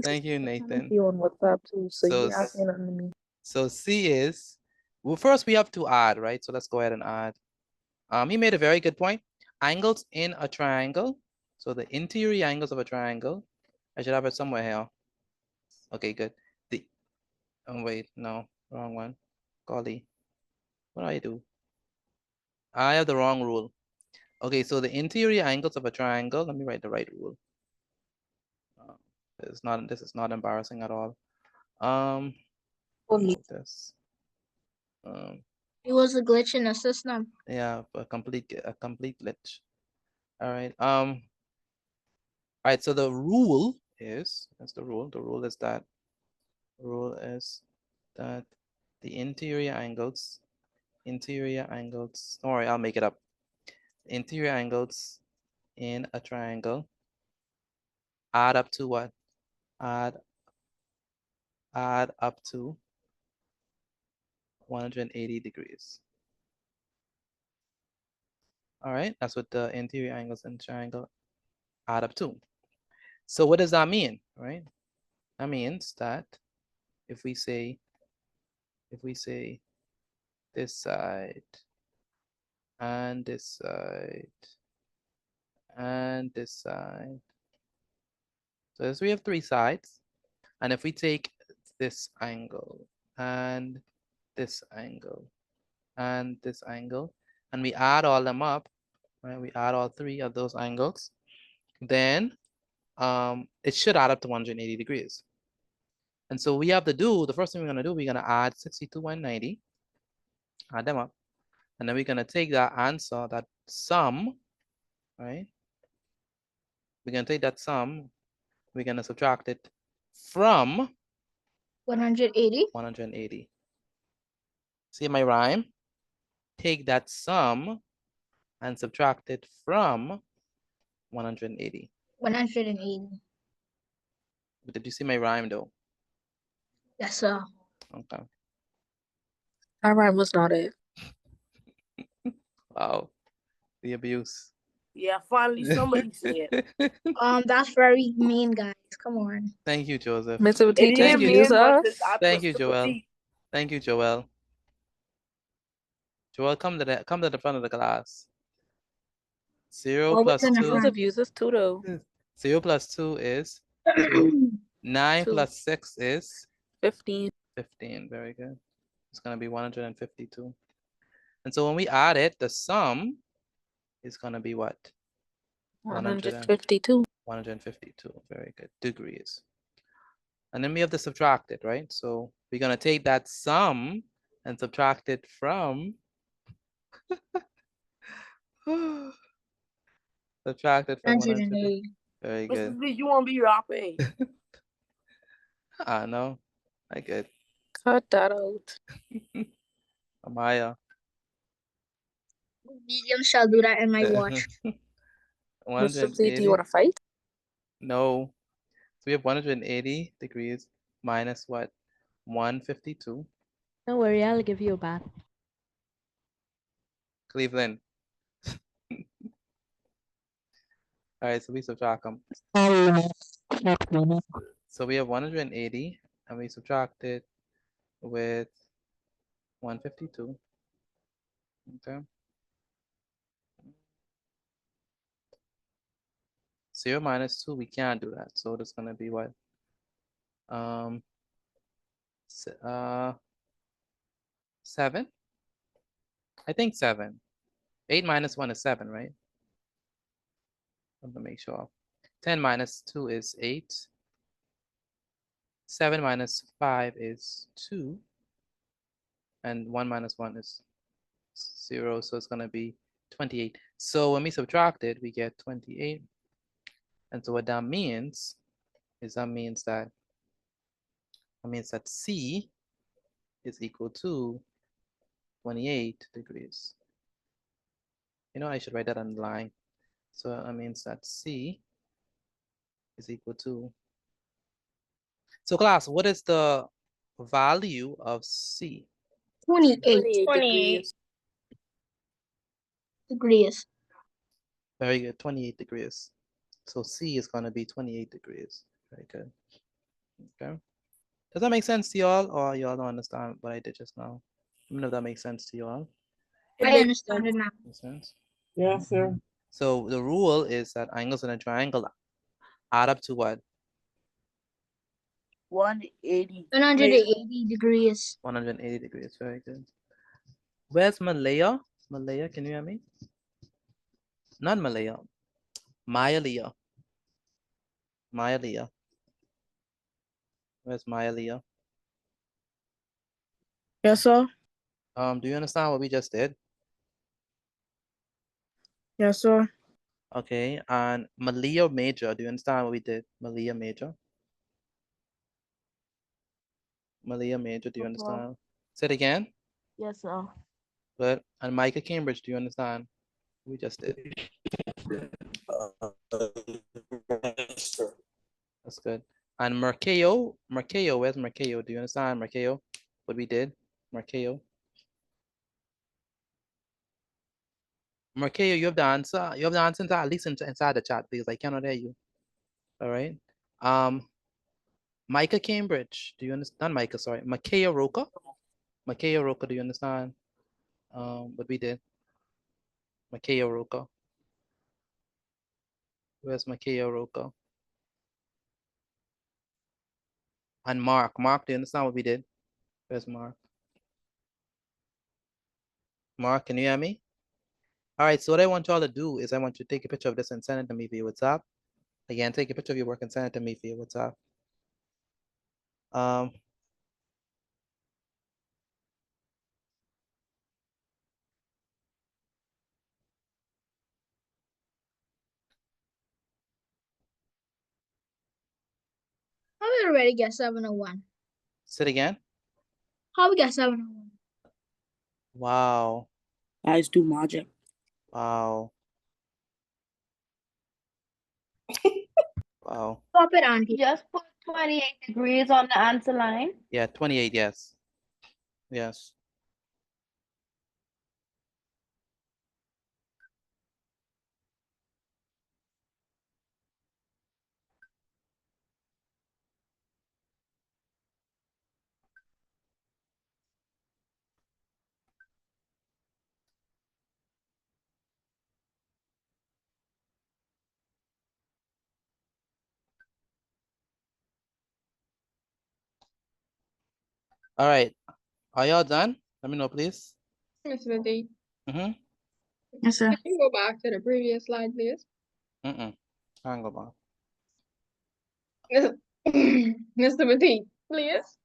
Thank you, Nathan. You on WhatsApp too, so So you ask me nothing to me. So C is, well, first we have to add, right? So let's go ahead and add. He made a very good point. Angles in a triangle. So the interior angles of a triangle. I should have it somewhere here. Okay, good. Oh wait, no, wrong one. Golly, what do I do? I have the wrong rule. Okay, so the interior angles of a triangle. Let me write the right rule. This is not embarrassing at all. This. It was a glitch in the system. Yeah, a complete glitch. All right. All right. So the rule is, that's the rule. The rule is that the interior angles. All right, I'll make it up. Interior angles in a triangle add up to what? Add up to 180 degrees. All right, that's what the interior angles in triangle add up to. So what does that mean, right? That means that if we say this side and this side and this side, so as we have three sides, and if we take this angle and this angle and this angle, and we add all them up, right? We add all three of those angles, then it should add up to 180 degrees. And so we have to do, the first thing we're gonna do, we're gonna add 62 and 90, add them up, and then we're gonna take that answer, that sum, right? We're gonna take that sum, we're gonna subtract it from 180. 180. See my rhyme? Take that sum and subtract it from 180. 180. Did you see my rhyme though? Yes, sir. Okay. That rhyme was not it. Wow. The abuse. Yeah, finally somebody said. That's very mean, guys. Come on. Thank you, Joseph. Mr. It Teacher, ain't you, mean, but Jesus. Thank you, I Joel. believe. Thank you, Joel. Joel, come to the front of the class. 0 plus 2. Joseph uses too though. 0 plus 2 is 2. 9 2. plus 6 is 15. 15. Very good. It's going to be 152. And so when we add it, the sum is going to be what? 152. 152. Very good. Degrees. And then we have to subtract it, right? So we're going to take that sum and subtract it from subtract it from 150. Very good. Mr. Please, you won't be rapping. I know. I get. Cut that out. Amaya. Medium shall do that in my watch. Mr. Please, do you want to fight? No. So we have 180 degrees minus what? 152. Don't worry, I'll give you a bath. Cleveland. All right, so we subtract them. So we have 180 and we subtract it with 152. Okay. 0 minus 2, we can't do that. So it's gonna be what? 7. I think 7. 8 minus 1 is 7, right? Let me make sure. 10 minus 2 is 8. 7 minus 5 is 2. And 1 minus 1 is 0, so it's going to be 28. So when we subtract it, we get 28. And so what that means is that means that C is equal to 28 degrees. You know, I should write that on the line. So that means that C is equal to. So class, what is the value of C? 28 degrees. Very good, 28 degrees. So C is going to be 28 degrees. Very good. Okay. Does that make sense to y'all, or y'all don't understand what I did just now? Let me know if that makes sense to y'all. I understand it now. Makes sense? Yes, sir. So the rule is that angles in a triangle add up to what? 180. 180 degrees. 180 degrees. Very good. Where's Malaya? Malaya, can you hear me? Not Malaya. Maya. Maya. Where's Maya? Yes, sir. Do you understand what we just did? Yes, sir. Okay, and Malia Major, do you understand what we did? Malia Major? Malia Major, do you Yes, sir. understand? Say it again. Yes, sir. Good. And Micah Cambridge, do you understand? We just did. That's good. And Merceo, where's Merceo? Do you understand Merceo? What we did? Merceo. Merceo, you have the answer. You have the answer at least inside the chat, please. I cannot hear you. All right. Micah Cambridge, do you understand? Not Micah, sorry. Makaya Roca. Makaya Roca, do you understand what we did? Makaya Roca. Where's Makaya Roca? And Mark, do you understand what we did? Where's Mark? Mark, can you hear me? All right, so what I want y'all to do is I want you to take a picture of this and send it to me via WhatsApp. Again, take a picture of your work and send it to me via WhatsApp. How we already get 701? Say it again. How we get 701? Wow. Guys, do magic. Wow. Wow. Stop it, Auntie. Just put 28 degrees on the answer line. Yeah, 28, yes. Yes. All right. Are y'all done? Let me know, please. Mr. D, Mm-hmm. Yes, sir. can you go back to the previous slide, please? I can't go back. Mr. Petit, please.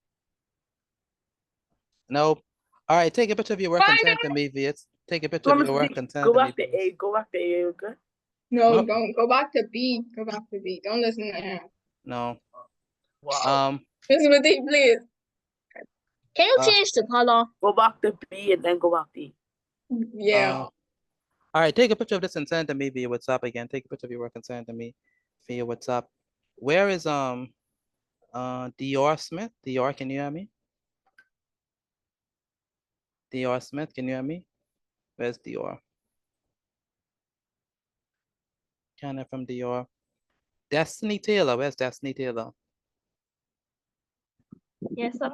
Nope. All right, take a picture of your work and send it to me via. Take a picture of your work and send it Go to me. back to A. Go back to A, okay? No, Nope. don't go back to B. Go back to B. Don't listen to him. No. Wow. Mr. Petit, please. Can you change the color? Go back to B and then go back to E. Yeah. All right, take a picture of this and send it to me via WhatsApp again. Take a picture of your work and send it to me via WhatsApp. Where is Dior Smith? Dior, can you hear me? Dior Smith, can you hear me? Where's Dior? Can't hear from Dior. Destiny Taylor, where's Destiny Taylor? Yes, sir.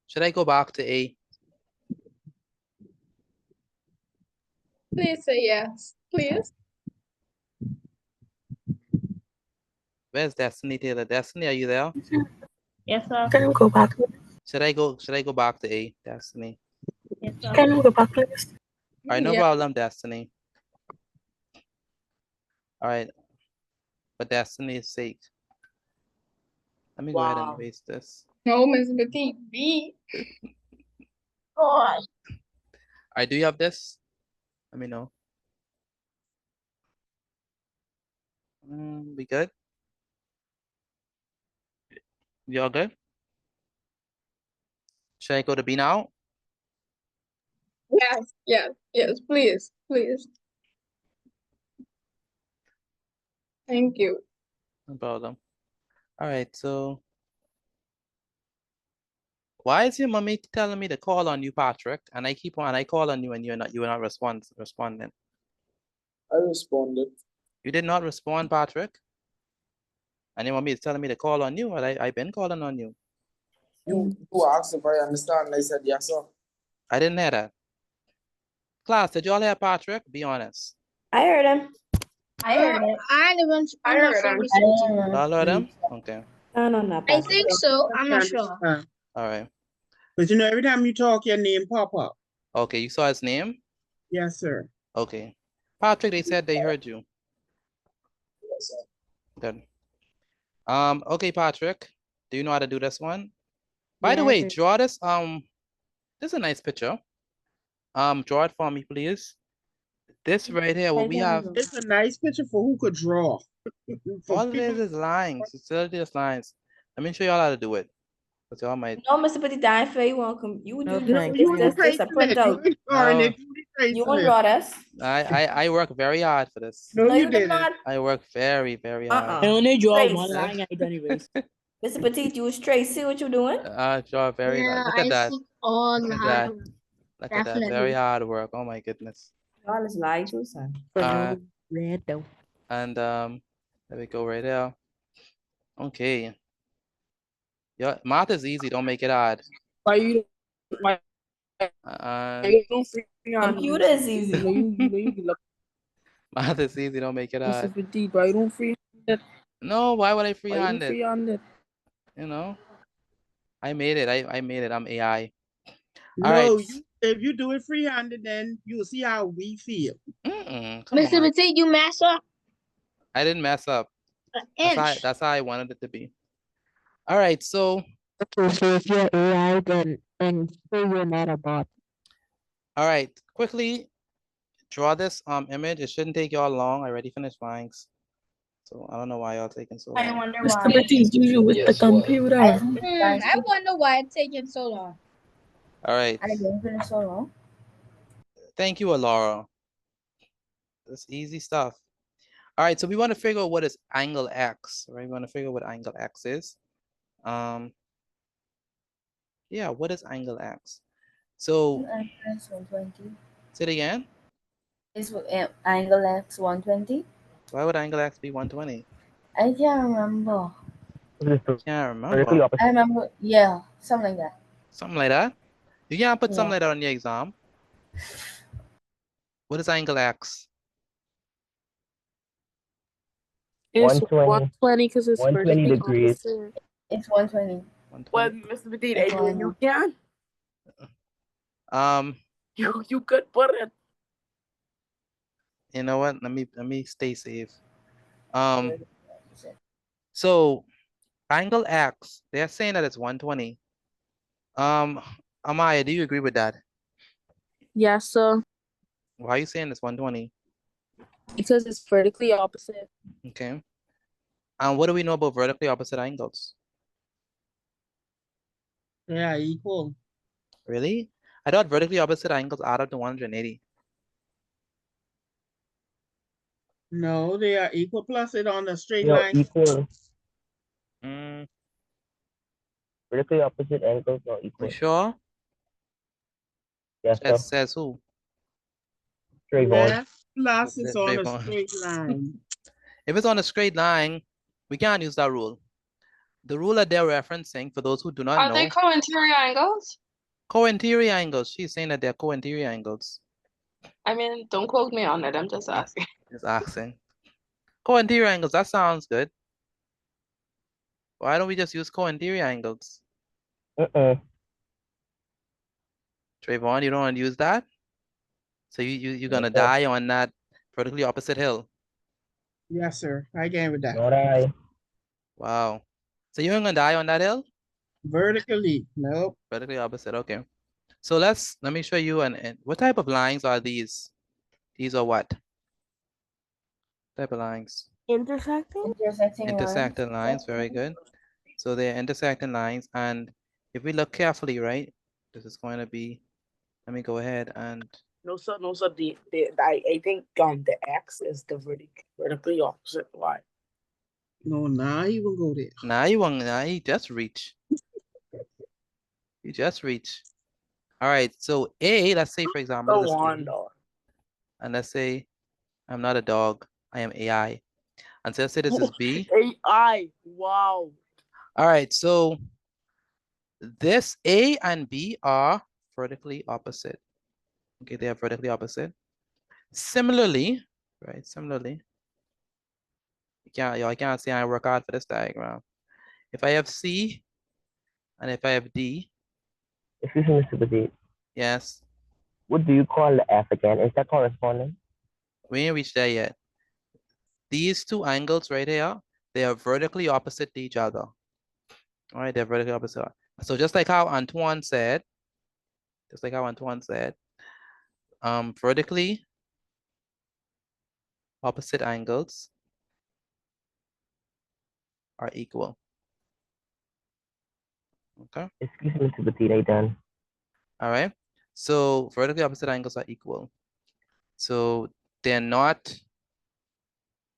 Should I go back to A? Please say yes. Please. Where's Destiny Taylor? Destiny, are you there? Yes, sir. Can we go back? Should I go back to A, Destiny? Yes, sir. Can we go back, please? right, no Yeah. problem, Destiny. All right, for Destiny's sake. Let me go ahead and Wow. erase this. No, Miss Petite, B. God. All right, do you have this? Let me know. We good? You all good? Should I go to B now? Yes, yes, yes, please, please. Thank you. No problem. All right, so why is your mommy telling me to call on you, Patrick? And I call on you and you're not responding. I responded. You did not respond, Patrick. And your mommy is telling me to call on you, and I've been calling on you. You asked if I understand, and I said yes, sir. I didn't hear that. Class, did y'all hear Patrick? Be honest. I heard him. I heard it. I'm not sure. Y'all heard him? Okay. No, no, no. I think so. I'm not sure. All right. But you know, every time you talk, your name pop up. Okay, you saw his name? Yes, sir. Okay. Patrick, they said they heard you. Yes, sir. Good. Okay, Patrick, do you know how to do this one? By the Yeah, I way, do. draw this. This is a nice picture. Draw it for me, please. This right here, what we have, It's a nice picture for who could draw. For all it is lines. It's still just lines. Let me show y'all how to do it. Because y'all might. No, Mr. Petit, I feel you welcome. You do You this a tracing it. printout. You drawing No, it. You tracing won't it. draw this. I work very hard for this. No, No, you you did didn't. not. I work very, very hard. I only draw Straight. one line, I done erase. Mr. Petit, you straight. See what you're doing? I draw very hard. Look at that. Look at that. Look at that. Very hard work. Oh my goodness. All is light too, son. Red though. And there we go right there. Okay. Yeah, math is easy. Don't make it hard. Why you don't freehand? Computer is easy. Math is easy. Don't make it hard. Mr. Petit, why you don't freehand it? No, why would I Why you freehand don't it? freehand it? You know, I made it. I made it. I'm AI. No, All right. if you do it free-handed, then you'll see how we feel. Come Mr. on. Petit, you mess up I didn't mess up. an inch. That's how I wanted it to be. All right. So, Okay, so if you're AI, then say you're not a bot. all right. Quickly draw this image. It shouldn't take y'all long. I already finished mine. So I don't know why y'all taking so I long. wonder Mr. why. Petit, you with the computer. I wonder why it's taking so long. All right. I didn't finish so long. Thank you, Laura. That's easy stuff. All right, so we want to figure out what is angle X, right? We want to figure out what angle X is. Yeah, what is angle X? So, 120. say it again. Is angle X 120? Why would angle X be 120? I can't remember. Can't remember. I remember, yeah, something like that. Something like that? You can't put something Yeah. like that on your exam. What is angle X? It's 120 120 because it's 120 vertically degrees. opposite. It's 120. Well, Mr. Petit, you can. You could put it. You know what? Let me stay safe. So angle X, they're saying that it's 120. Amaya, do you agree with that? Yes, sir. Why are you saying it's 120? Because it's vertically opposite. Okay. And what do we know about vertically opposite angles? Yeah, equal. Really? I thought vertically opposite angles add up to 180. No, they are equal plus it on a straight No, line. equal. Mm, Vertically opposite angles are equal. you sure? Yes, sir. Says who? Trayvon. Left plus is Says on a Trayvon. straight line. If it's on a straight line, we can't use that rule. The rule that they're referencing, for those who do not Are know, they co-interior angles? co-interior angles. She's saying that they're co-interior angles. I mean, don't quote me on it. I'm just asking. Just asking. Co-interior angles, that sounds good. Why don't we just use co-interior angles? Uh-uh. Trayvon, you don't want to use that? So you're gonna die on that vertically opposite hill. Yes, sir. I gave it that. Not I. Wow. So you're gonna die on that hill? Vertically, nope. Vertically opposite, okay. So let me show you and what type of lines are these? These are what? Type of lines? Intersecting? Intersecting lines, very good. So they're intersecting lines, and if we look carefully, right, this is going to be, let me go ahead and, No, sir. No, sir. I think the X is the vertically opposite Y. No, now you will go there. now you just reach. You just reach. All right, so A, let's say for example, this Go on, A, dog. and let's say I'm not a dog, I am AI. And so let's say this is B. AI. Wow. All right, so this A and B are vertically opposite. Okay, they are vertically opposite. Similarly, right? Similarly, y'all can't see I work hard for this diagram. If I have C and if I have D, Excuse me, Mr. Petit. yes, What do you call the F again? Is that corresponding? we ain't reached there yet. These two angles right here, they are vertically opposite to each other. All right, they're vertically opposite. So just like how Antoine said, vertically opposite angles are equal. Okay. Excuse me, Mr. Petit, I done. All right. So vertically opposite angles are equal. So they're not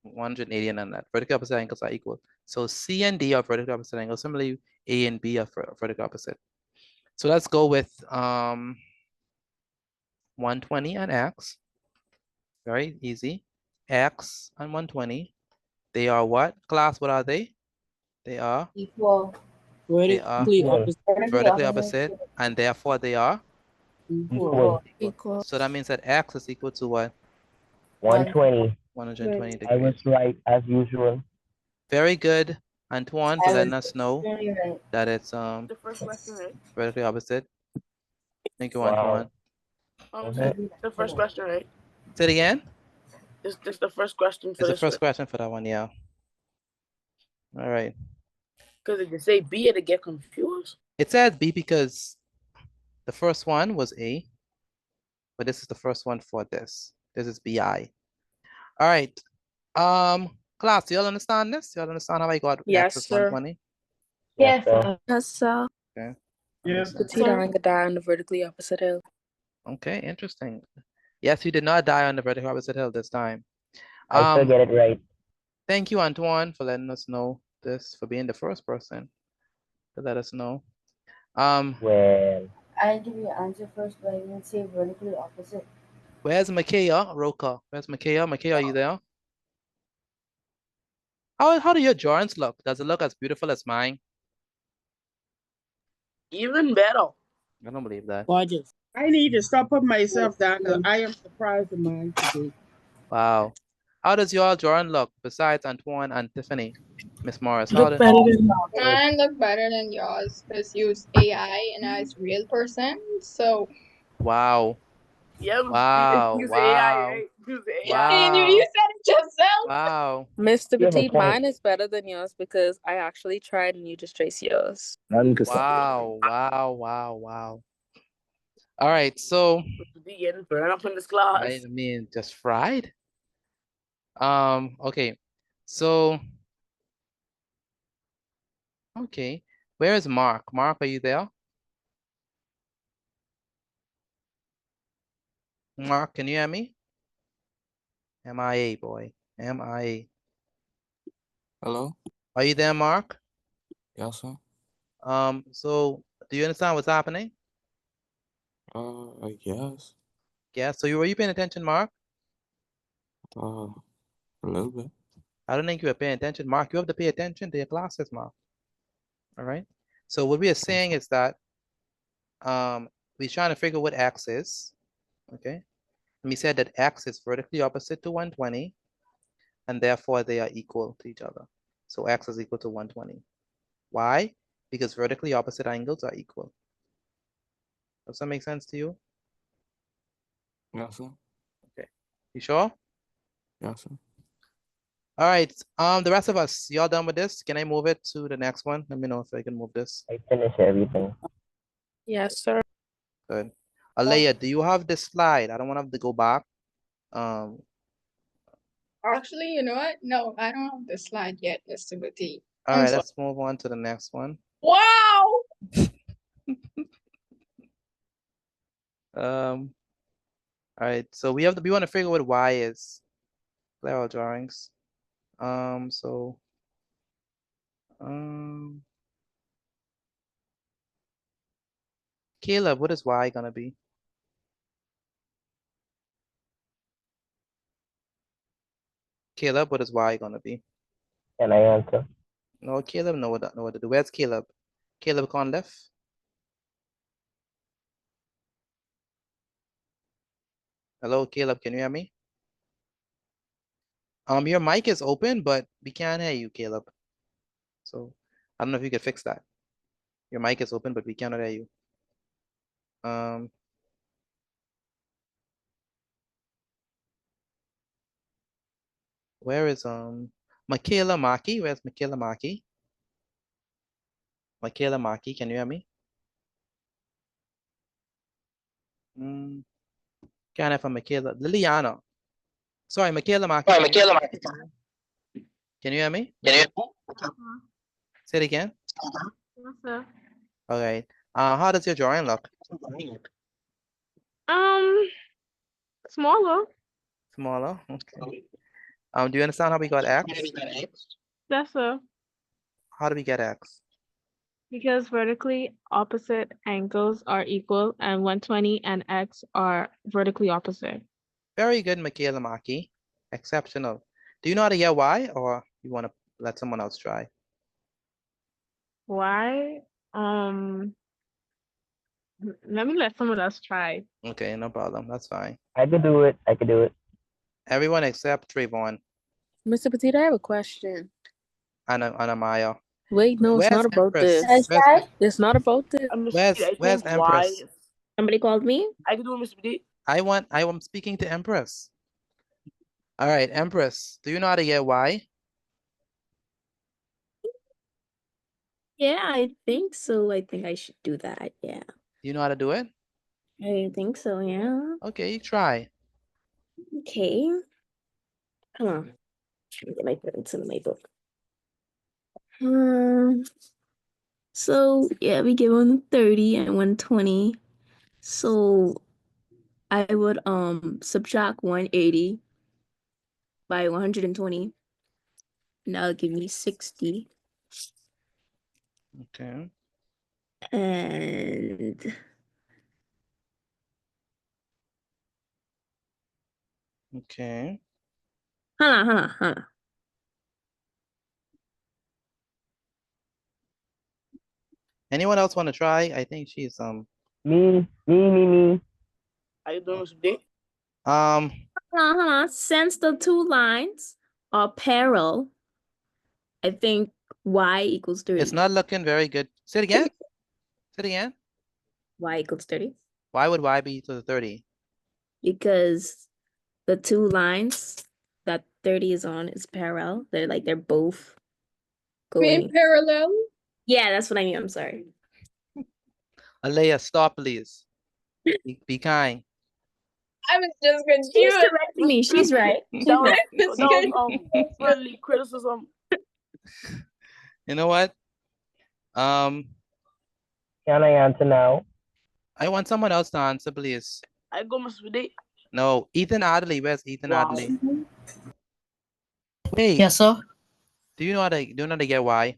180 and that. Vertically opposite angles are equal. So C and D are vertically opposite angles. Similarly, A and B are vertically opposite. So let's go with 120 and X. Very easy. X and 120. They are what? Class, what are they? They are Equal. Vertically opposite. vertically opposite, and therefore they are Equal. Equal. so that means that X is equal to what? 120. 120 I was degrees. right as usual. Very good, Antoine, for letting us know Very right. that it's The first question, right? vertically opposite. Thank you, Wow. Antoine. The first question, right? Say it again. This the first question for It's the this first question for that one, yeah. All right. Because if you say B, it'll get confused. It says B because the first one was A, but this is the first one for this. This is BI. All right. Class, do y'all understand this? Y'all understand how I got Yes, X is sir. 120? Yes, Yes, sir. Okay. Yes, Petite Aranga die on the vertically opposite hill. Okay, interesting. Yes, you did not die on the vertical opposite hill this time. I still get it right. Thank you, Antoine, for letting us know this, for being the first person to let us know. Well, I give you answer first, but I didn't say vertically opposite. Where's Makaya? Roka. Where's Makaya? Makaya, are you there? How do your drawings look? Does it look as beautiful as mine? Even better. I don't believe that. Gorgeous. I need to stop putting myself down. 'Cause I am surprised in mine today. Wow. How does your drawing look besides Antoine and Tiffany? Miss Morris, how Look does better than mine look better than yours because you use AI and I use real person. So wow. Yeah, Wow. use Wow. AI, right? Use AI. and you Wow. said it yourself. Wow. Mr. You have a Petite, point. mine is better than yours because I actually tried and you just trace yours. Wow. Wow. Wow. Wow. All right. So Getting burned up in this class. I mean, just fried. Okay. So okay. Where is Mark? Mark, are you there? Mark, can you hear me? MIA, boy. MIA. Hello? Are you there, Mark? Yes, sir. So do you understand what's happening? I guess. Yeah, so were you paying attention, Mark? A little bit. I don't think you were paying attention. Mark, you have to pay attention to your classes, Mark. All right. So what we are saying is that we're trying to figure what X is. Okay. And we said that X is vertically opposite to 120, and therefore they are equal to each other. So X is equal to 120. Why? Because vertically opposite angles are equal. Does that make sense to you? Yes, sir. Okay. You sure? Yes, sir. All right. The rest of us, y'all done with this? Can I move it to the next one? Let me know if I can move this. I finished everything. Yes, sir. Good. Alea, do you have this slide? I don't want to have to go back. Um, Actually, you know what? No, I don't have the slide yet, Mr. Bati. all I'm right, sorry. let's move on to the next one. Wow! All right, so we want to figure out what y is. Clear our drawings. So Caleb, what is y gonna be? Caleb, what is y gonna be? Can I answer? No, Caleb, know what to do. Where's Caleb? Caleb on left. Hello, Caleb, can you hear me? Your mic is open, but we can't hear you, Caleb. So I don't know if you could fix that. Your mic is open, but we cannot hear you. Where is Michaela Maki? Where's Michaela Maki? Michaela Maki, can you hear me? Can't hear from Michaela. Liliana. Sorry, Michaela Maki. Sorry, Michaela Maki. Can you hear me? Can you? Say it again. Yes, sir. All right. How does your drawing look? Smaller. Smaller. Okay. Do you understand how we got X? Yes, sir. How do we get X? Because vertically opposite angles are equal and 120 and X are vertically opposite. Very good, Michaela Maki. Exceptional. Do you know how to get Y, or you want to let someone else try? Why? Let me let someone else try. Okay, no problem. That's fine. I could do it. I could do it. Everyone except Trayvon Mr. Petit, I have a question. and Anamaya. Wait, no, it's Where's not about Empress? this. Where's, It's not about this. where's Empress? Somebody called me? I can do it, Mr. B. I'm speaking to Empress. All right, Empress, do you know how to get Y? Yeah, I think so. I think I should do that. Yeah. Do you know how to do it? I think so. Yeah. Okay, try. Okay. Come on. Trying to get my parents in my book. So yeah, we give 130 and 120. So I would subtract 180 by 120. And that'll give me 60. Okay. And Okay. hold on. Anyone else want to try? I think she's Me. Are you doing, Mr. B? um Hold on. Since the two lines are parallel, I think y equals 30. it's not looking very good. Say it again. Say it again. Y equals 30. Why would Y be equal to 30? Because the two lines that 30 is on is parallel. They're both Being going. parallel? Yeah, that's what I mean. I'm sorry. Alea, stop, please. Be kind. I was just She's confused. correcting me. She's right. She's right. That was friendly criticism. You know what? Can I answer now? I want someone else to answer, please. I go, Mr. B. No, Ethan Adley. Where's Ethan Wow. Adley? Wait. Yes, sir. Do you know how to get Y?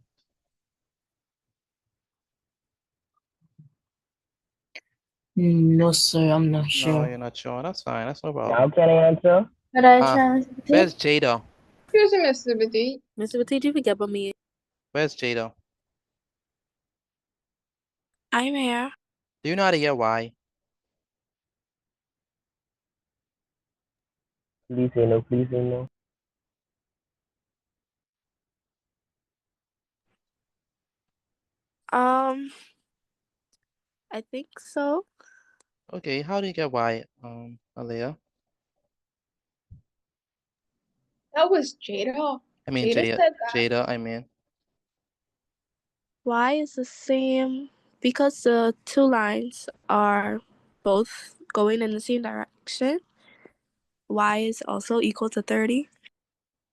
No, sir. I'm not No, sure. you're not sure. That's fine. That's no problem. Now can I answer? Could I try? Where's Jada? Excuse me, Mr. Bati. Mr. Petit, you forget about me. Where's Jada? I'm here. Do you know how to get Y? Please say no. Please say no. I think so. Okay, how do you get Y? Alea. That was Jada. I mean, Jada Jada, said that. Jada, I mean. Y is the same because the two lines are both going in the same direction. Y is also equal to 30.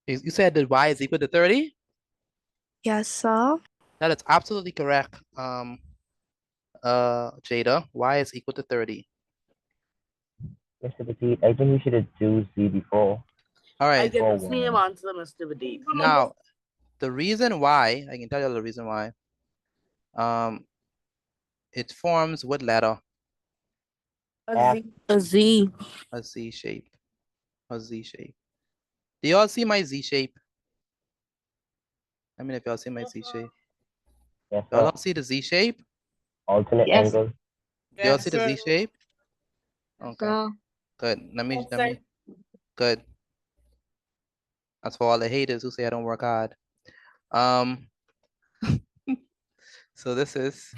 You said that Y is equal to 30? Yes, sir. That is absolutely correct. Jada, Y is equal to 30. Mr. Petit, I think you should have do Z before. All I right. get the Before same Y. answer, Mr. Badee. Now, the reason why, I can tell you the reason why. It forms what letter? A Z. A Z shape. A Z shape. Do y'all see my Z shape? I mean, if y'all see my Z shape. Yes, Y'all sir. don't see the Z shape? Alternate Yes. angle. Do y'all see the Z shape? Okay. So, Good. Good. That's for all the haters who say I don't work hard. So this is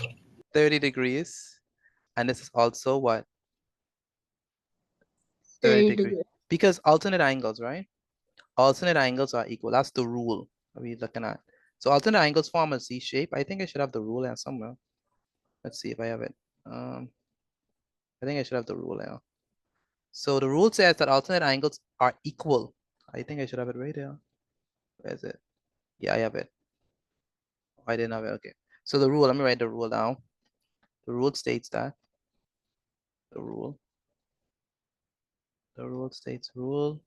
30 degrees. And this is also what? 30 degrees. Because alternate angles, right? Alternate angles are equal. That's the rule we're looking at. So alternate angles form a Z shape. I think I should have the rule here somewhere. Let's see if I have it. I think I should have the rule here. So the rule says that alternate angles are equal. I think I should have it right here. Where is it? Yeah, I have it. Oh, I didn't have it. Okay. So the rule, let me write the rule down. The rule states that the rule states rule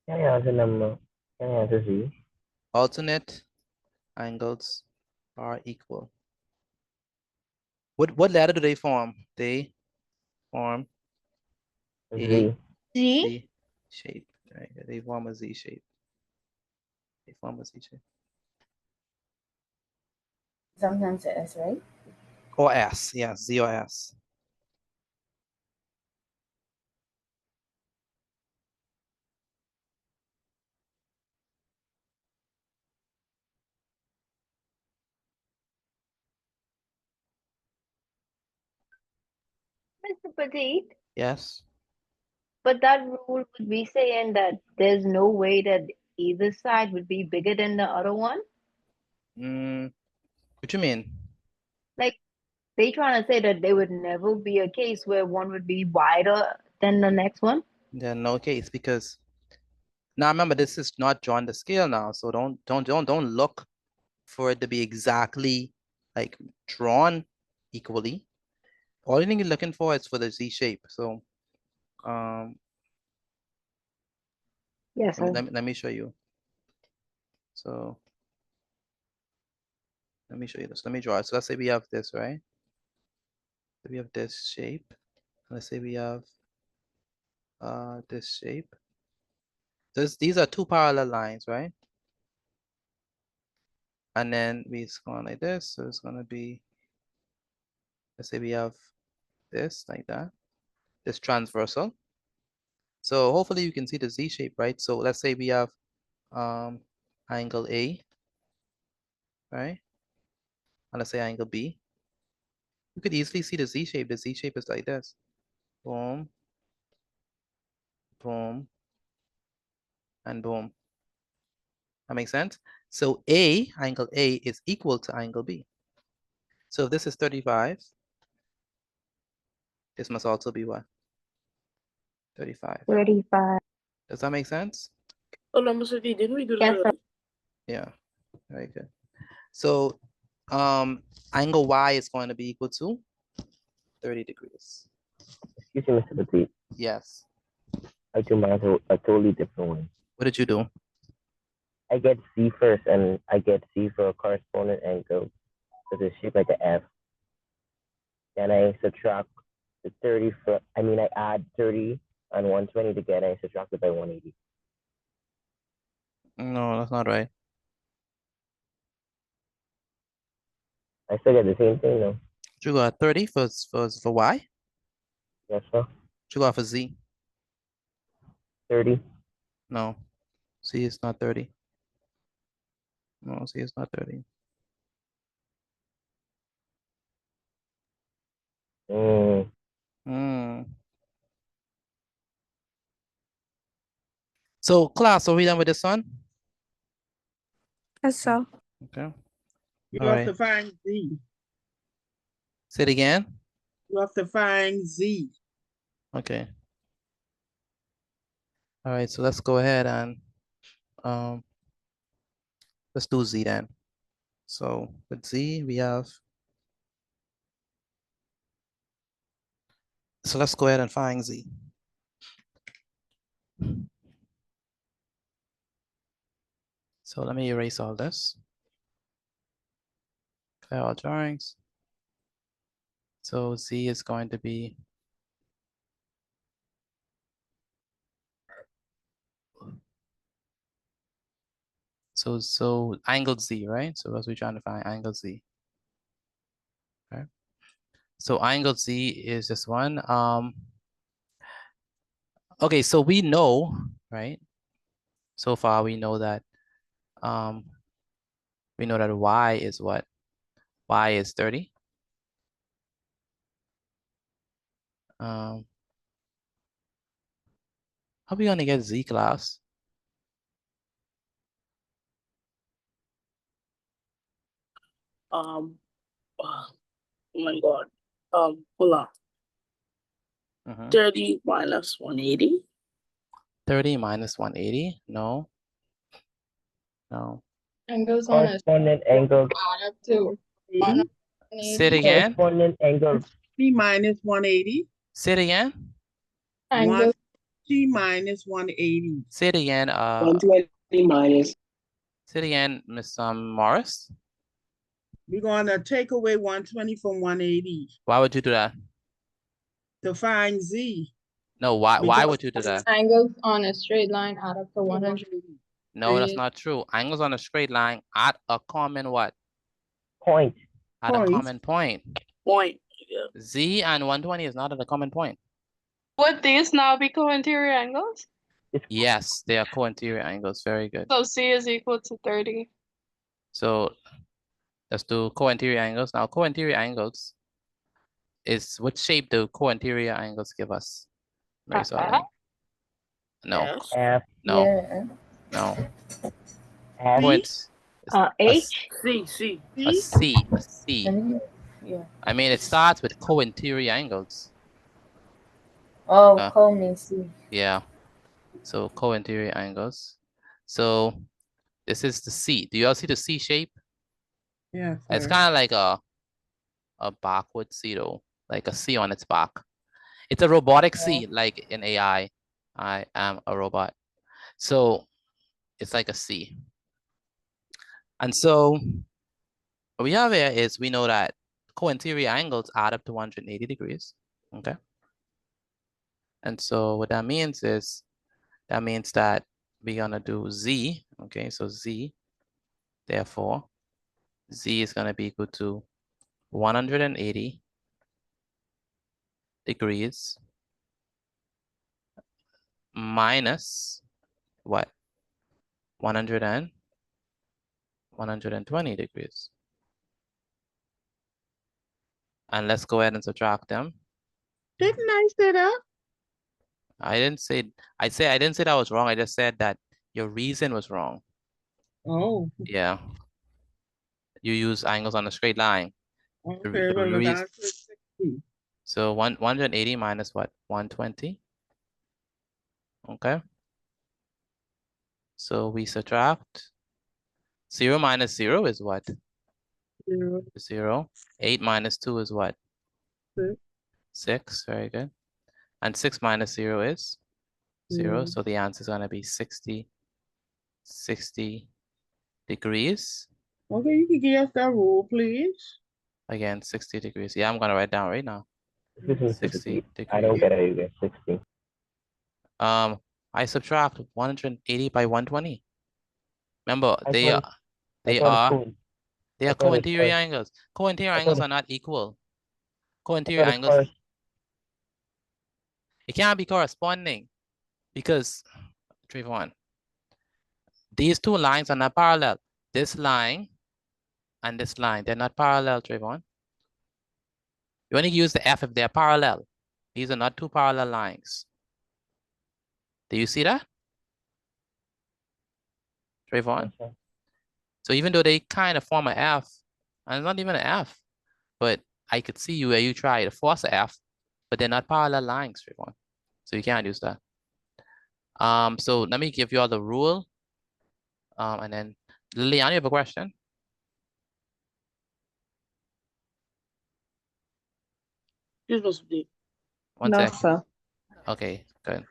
Can I answer number? Can I answer Z? alternate angles are equal. What letter do they form? They form a Z. Z shape. Right? They form a Z shape. They form a Z shape. sometimes it's right. Or S, yeah, Z or S. Mr. Petit, Yes. but that rule would be saying that there's no way that either side would be bigger than the other one. What you mean? Like they trying to say that there would never be a case where one would be wider than the next one. Yeah, no case because now remember this is not drawn to scale now, so don't look for it to be exactly like drawn equally. All you need looking for is for the Z shape. So Yes, sir. let me show you. So let me show you this. Let me draw it. So let's say we have this, right? So we have this shape. Let's say we have this shape. These are two parallel lines, right? And then it's going like this. So it's going to be, let's say we have this like that, this transversal. So hopefully you can see the Z shape, right? So let's say we have angle A, right? And let's say angle B. You could easily see the Z shape. The Z shape is like this. Boom, boom, and boom. That makes sense? So angle A is equal to angle B. So if this is 35, this must also be what? 35. 35. Does that make sense? Oh, no, Mr. D, didn't we do Yes, that? sir. Yeah, very good. So angle Y is going to be equal to 30 degrees. Excuse me, Mr. Petit. Yes. I do mine a totally different way. What did you do? I get Z first, and I get Z for a corresponding angle. So it's shaped like an F. Then I subtract the 30 I add 30 and 120 together. I subtract it by 180. No, that's not right. I still get the same thing though. You got 30 for Y? Yes, sir. You got for Z? 30. No. Z is not 30. No, Z is not 30. Mm. So class, are we done with this one? Yes, so. Okay. You All have right. to find Z. Say it again. You have to find Z. Okay. All right, so let's go ahead and let's do Z then. So with Z, we have, so let's go ahead and find Z. So let me erase all this. Clear all drawings. So Z is going to be so angle Z, right? So as we're trying to find angle Z. Okay. So angle Z is this one. Okay, so we know, right? So far we know that Y is what? Y is 30. How are we gonna get Z, class? Oh my God. Hold on. 30 minus 180. 30 minus 180? No. No. Angles on a Correspondent angles. add up to 180. Say it again. Correspondent angles. T minus 180. Say it again. Angles. T minus 180. Say it again. 120 minus. Say it again, Miss Morris. We're gonna take away 120 from 180 Why would you do that? to find Z. No, why would you do that? Angles on a straight line add up to 100. No, that's not true. Angles on a straight line at a common what? Point. At a common point. Point. Yeah. Z and 120 is not at a common point. Would these now be co-interior angles? Yes, they are co-interior angles. Very good. So C is equal to 30. So let's do co-interior angles. Now, co-interior angles is what shape do co-interior angles give us? Very sorry. No. F. No. Yeah. No. F. Points. H. C. A C. A C. Yeah. I mean, it starts with co-interior angles. Oh, co means C. Yeah. So co-interior angles. So this is the C. Do you all see the C shape? Yeah. It's kind of like a backward C though, like a C on its back. It's a robotic C, like in AI. I am a robot. So it's like a C. And so what we have here is we know that co-interior angles add up to 180 degrees. Okay. And so what that means is, that means that we're gonna do Z. Okay, so Z, therefore, Z is gonna be equal to 180 degrees minus what? 120 degrees. And let's go ahead and subtract them. Didn't I say that? I didn't say that was wrong. I just said that your reason was wrong. Oh. Yeah. You use angles on a straight line. Okay, well, the answer is 60. So 180 minus what? 120. Okay. So we subtract 0 minus 0 is what? 0. 8 minus 2 is what? 6. Very good. And 6 minus 0 is 0. So the answer is going to be 60 degrees. Okay, you can give us that rule, please. Again, 60 degrees. Yeah, I'm going to write down right now. 60 degrees. I don't get it either. 60. I subtract 180 by 120. Remember, they are co-interior angles. Co-interior angles are not equal. Co-interior angles. It can't be corresponding because, Trayvon, these two lines are not parallel. This line and this line, they're not parallel, Trayvon. You only use the F if they're parallel. These are not two parallel lines. Do you see that? Trayvon? Yes, sir. So even though they kind of form an F, and it's not even an F, but I could see you where you try to force a F, but they're not parallel lines, Trayvon. So you can't use that. So let me give you all the rule. And then Lilian, you have a question? You're supposed to be. One No, sec. sir. Okay, good.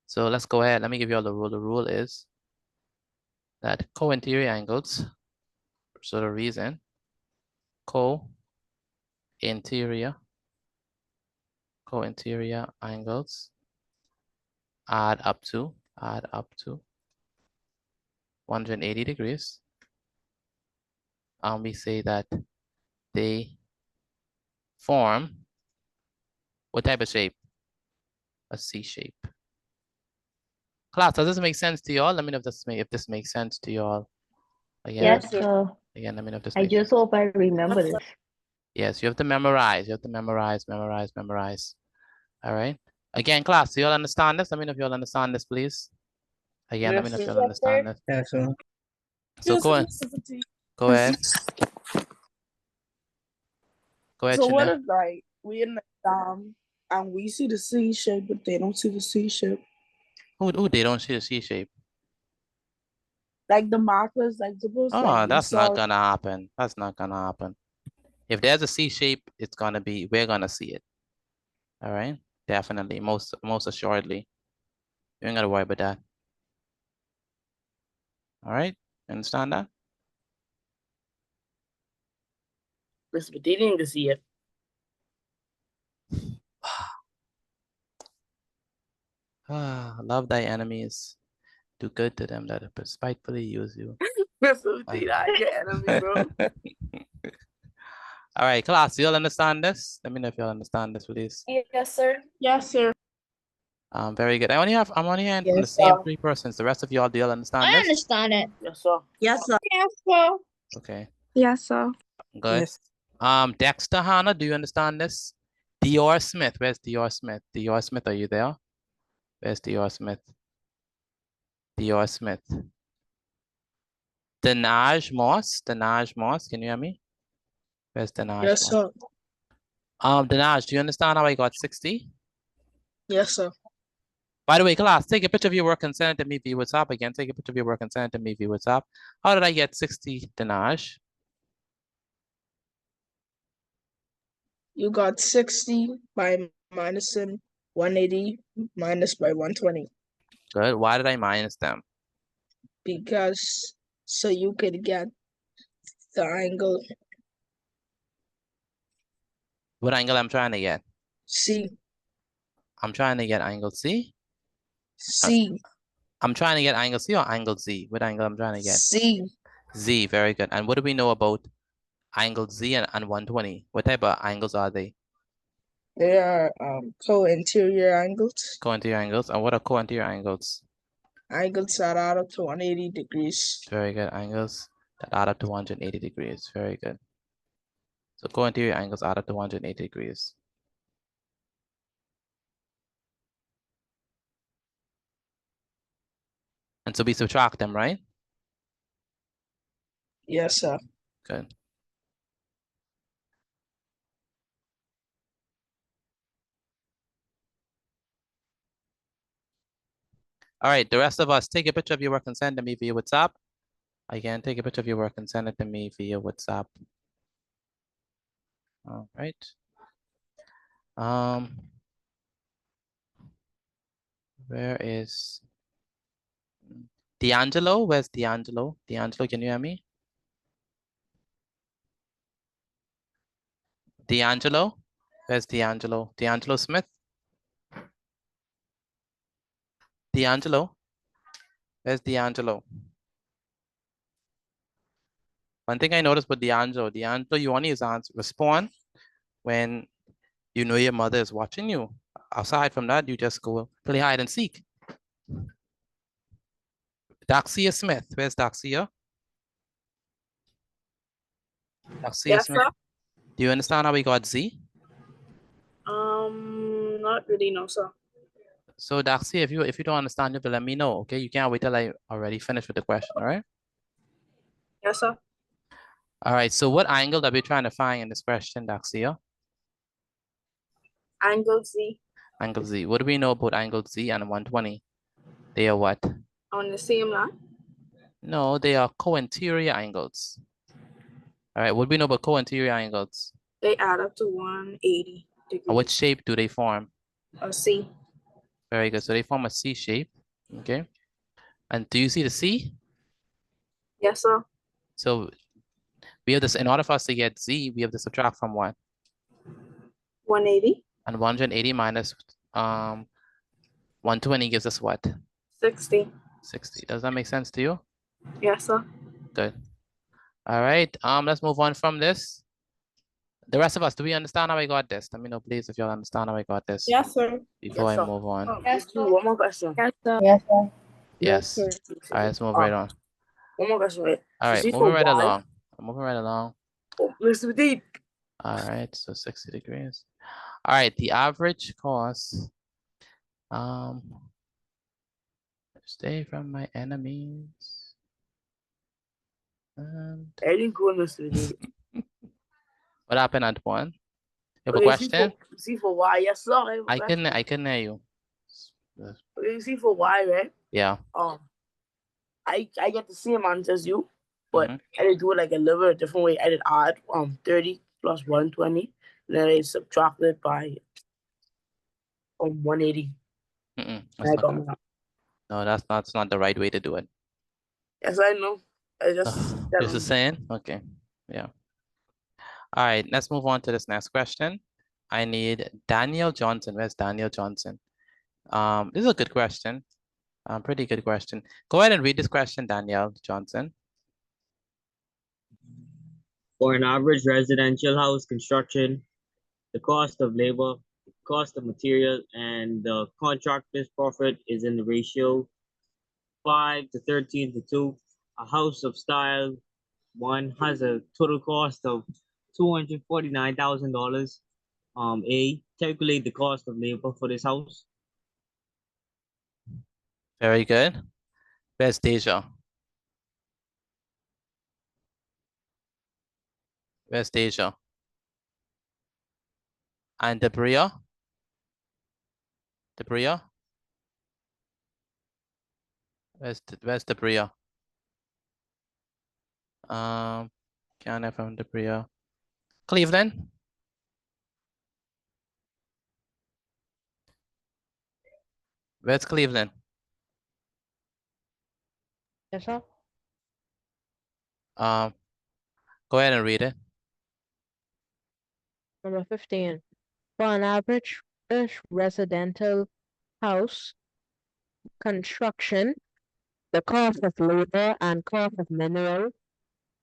So let's go ahead. Let me give you all the rule. The rule is that co-interior angles, so the reason, co-interior angles add up to 180 degrees. We say that they form what type of shape? A C shape. Class, does this make sense to y'all? Let me know if this makes sense to y'all. Again, Yes, sir. again, let me know if this I makes just sense. hope I remember this. Yes, you have to memorize. You have to memorize. All right. Again, class, do y'all understand this? Let me know if y'all understand this, please. Again, let me know if y'all understand this. Yes, sir. So go ahead. Go ahead. Go ahead, So what Chanel. if like we in the and we see the C shape, but they don't see the C shape? Who they don't see the C shape? Like the markers, like suppose like Oh, we that's saw not gonna happen. That's not gonna happen. If there's a C shape, it's gonna be, we're gonna see it. All right, definitely, most assuredly. You ain't gotta worry about that. All right, understand that? Listen, but they didn't even see it. Love thy enemies. Do good to them that spitefully use you. Listen, I your enemy, bro. All right, class, you all understand this? Let me know if you all understand this, please. Yes, sir. Yes, sir. Very good. I'm only hearing from the Yes, same sir. 3 persons. The rest of y'all, do y'all understand I this? understand it. Yes, sir. Yes, sir. Yes, sir. Okay, Yes, sir. good. Yes. Dexter Hannah, do you understand this? Dior Smith, where's Dior Smith? Dior Smith, are you there? Where's Dior Smith? Dior Smith. Denaj Moss, can you hear me? Where's Denaj Yes, Moss? sir. Denaj, do you understand how I got 60? Yes, sir. By the way, class, take a picture of your work and send it to me via WhatsApp. Again, take a picture of your work and send it to me via WhatsApp. How did I get 60, Denaj? You got 60 by minusing 180 minus by 120 Good. Why did I minus them? because so you could get the angle What angle I'm trying to get? C. I'm trying to get angle C. C. I'm trying to get angle C or angle Z? What angle I'm trying to get? C. Z, very good. And what do we know about angle Z and 120? What type of angles are they? They are co-interior angles. Co-interior angles. And what are co-interior angles? Angles that add up to 180 degrees. Very good. Angles that add up to 180 degrees. Very good. So co-interior angles add up to 180 degrees. And so we subtract them, right? Yes, sir. Good. All right, the rest of us, take a picture of your work and send it to me via WhatsApp. Again, take a picture of your work and send it to me via WhatsApp. All right. Where is D'Angelo? Where's D'Angelo? D'Angelo, can you hear me? D'Angelo? Where's D'Angelo? D'Angelo Smith? D'Angelo? Where's D'Angelo? One thing I noticed with D'Angelo, you only respond when you know your mother is watching you. Aside from that, you just go play hide and seek. Daxia Smith, where's Daxia? Daxia Yes, Smith. sir. Do you understand how we got Z? Not really, no, sir. So Daxi, if you don't understand, you have to let me know, okay? You can't wait till I already finished with the question, all right? Yes, sir. All right, so what angle are we trying to find in this question, Daxia? Angle Z Angle Z. What do we know about angle Z and 120? They are what? on the same line. No, they are co-interior angles. All right, what do we know about co-interior angles? They add up to 180 And degrees. what shape do they form? A C. Very good. So they form a C shape, okay? And do you see the C? Yes, sir. So we have this, in order for us to get Z, we have to subtract from what? 180. And 180 minus 120 gives us what? 60. 60. Does that make sense to you? Yes, sir. Good. All right, let's move on from this. The rest of us, do we understand how I got this? Let me know, please, if y'all understand how I got this. Yes, sir. Before Yes, I sir. move on. One more question. Yes, sir. Yes, sir. Yes. sir. All right, let's move right on. One more question, right? All So right, see moving for right Y, along. I'm moving right along. oh, Mr. Deep. All right, so 60 degrees. All right, the average cost. Stay from my enemies. And I didn't go, Mr. Deep. what happened, Antoine? You have a Okay, question? see for Y, yes, sir. I have a I question. couldn't hear you. Okay, see for Y, right? Yeah. I get the same answer as you, but Mhm. I did do it like a little bit different way. I did add 30 plus 120, then I subtracted by 180. Mm-mm, And I that's got not, my no, that's not the right way to do it. Yes, I know. I just This is saying? Okay. Yeah. All right, let's move on to this next question. I need Daniel Johnson. Where's Daniel Johnson? This is a good question. Pretty good question. Go ahead and read this question, Danielle Johnson. For an average residential house construction, the cost of labor, the cost of material, and the contractor's profit is in the ratio 5 to 13 to 2. A house of style 1 has a total cost of $249,000. A, calculate the cost of labor for this house. Very good. Where's Deja? Where's Deja? And Debria? Debria? Where's Debria? Can't I find Debria? Cleveland? Where's Cleveland? Yes, sir. Go ahead and read it. Number 15. For an average residential house construction, the cost of labor and cost of mineral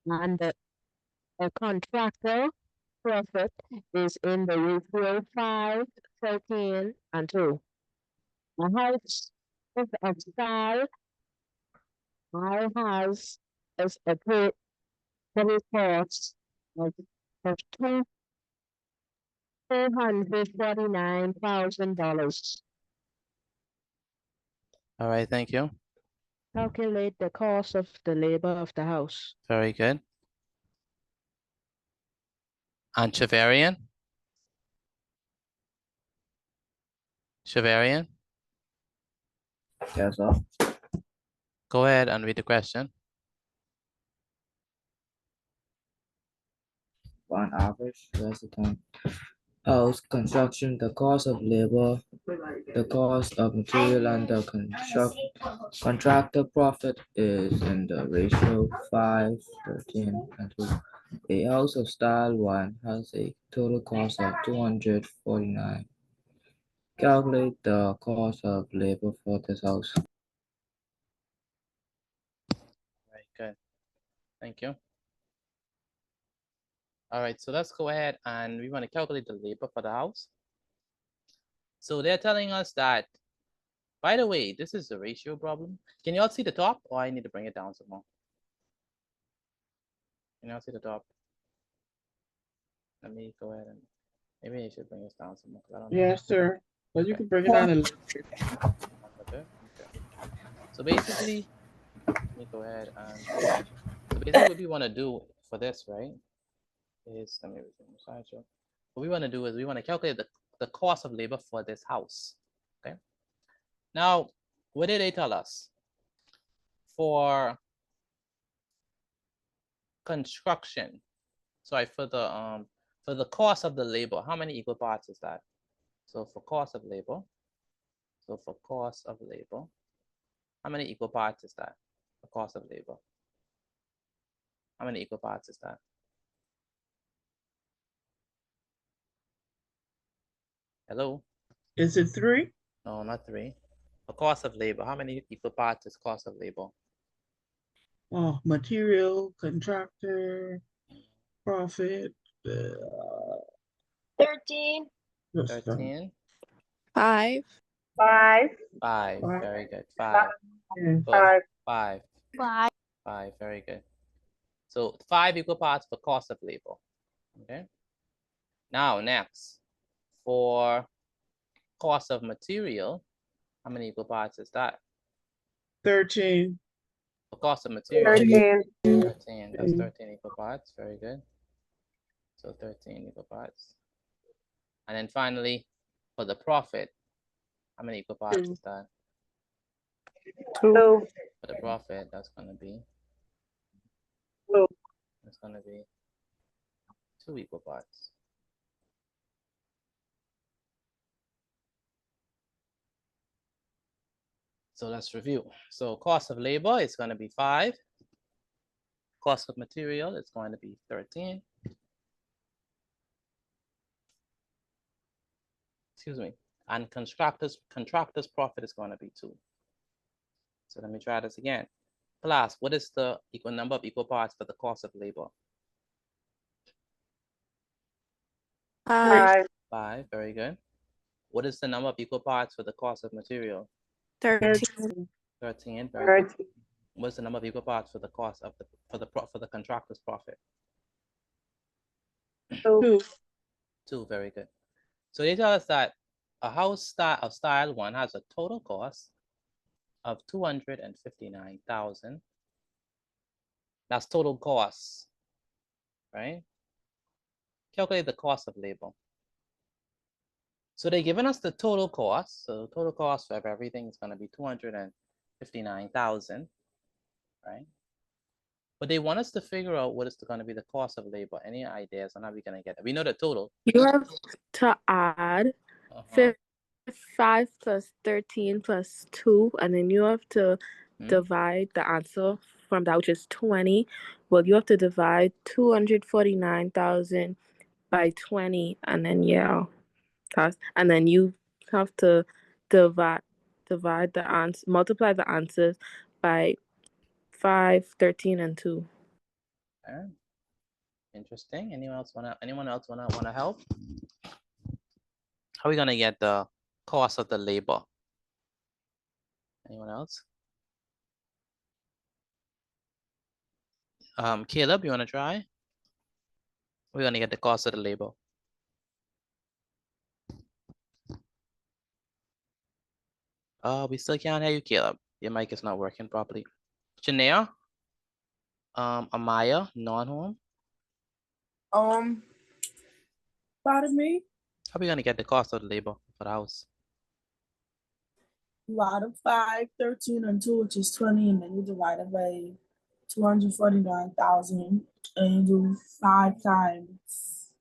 and the contractor profit is in the ratio 5, 13, and 2. A house of style I has is a total cost of $449,000. All right, thank you. Calculate the cost of the labor of the house. Very good. And Chavarian? Chavarian? Yes, sir. Go ahead and read the question. For an average resident house construction, the cost of labor, the cost of material, and the contractor profit is in the ratio 5, 13, and 2. A house of style 1 has a total cost of $249. Calculate the cost of labor for this house. Very good. Thank you. All right, so let's go ahead and we want to calculate the labor for the house. So they're telling us that, by the way, this is a ratio problem. Can you all see the top, or I need to bring it down some more? Can you all see the top? Let me go ahead and maybe I should bring this down some more. 'Cause I don't know. Yes, sir. But you can break it down a little bit. Okay. So basically, let me go ahead and so basically what we want to do for this, right, is let me resume the slideshow. What we want to do is we want to calculate the cost of labor for this house. Okay. Now, what did they tell us? For construction, sorry, for the cost of the labor, how many equal parts is that? So for cost of labor, how many equal parts is that? The cost of labor. How many equal parts is that? Hello? Is it 3? No, not 3. The cost of labor. How many equal parts is cost of labor? Oh, material, contractor, profit. 13. 13. 5. 5. 5. Very good. 5. Good. 5. 5. 5. 5. Very good. So 5 equal parts for cost of labor. Okay. Now next, for cost of material, how many equal parts is that? 13. For cost of material. 13. That's 13 equal parts. Very good. So 13 equal parts. And then finally, for the profit, how many equal parts is that? 2. For the profit, that's going to be 2 equal parts. So let's review. So cost of labor is going to be 5. Cost of material is going to be 13. Excuse me. And contractors profit is going to be 2. So let me try this again. Class, what is the equal number of equal parts for the cost of labor? 5. 5, very good. What is the number of equal parts for the cost of material? 13. 13, very good. What's the number of equal parts for the cost of for the contractor's profit? 2. 2, very good. So they tell us that a house of style 1 has a total cost of 259,000. That's total cost, right? Calculate the cost of labor. So they're giving us the total cost. So total cost for everything is going to be 259,000, right? But they want us to figure out what is going to be the cost of labor. Any ideas on how we're going to get it? We know the total. You have to add 5 plus 13 plus 2, and then you have to divide the answer from that, which is 20. Well, you have to divide 249,000 by 20, and then and then you have to divide the answer, multiply the answers by 5, 13, and 2. Okay. Interesting. Anyone else wanna help? How are we gonna get the cost of the labor? Anyone else? Caleb, you wanna try? We're gonna get the cost of the labor. We still can't hear you, Caleb. Your mic is not working properly. Janelle? Amaya, non-home? Pardon me? How are we gonna get the cost of the labor for the house? You add up 5, 13, and 2, which is 20, and then you divide it by 249,000, and you do 5 times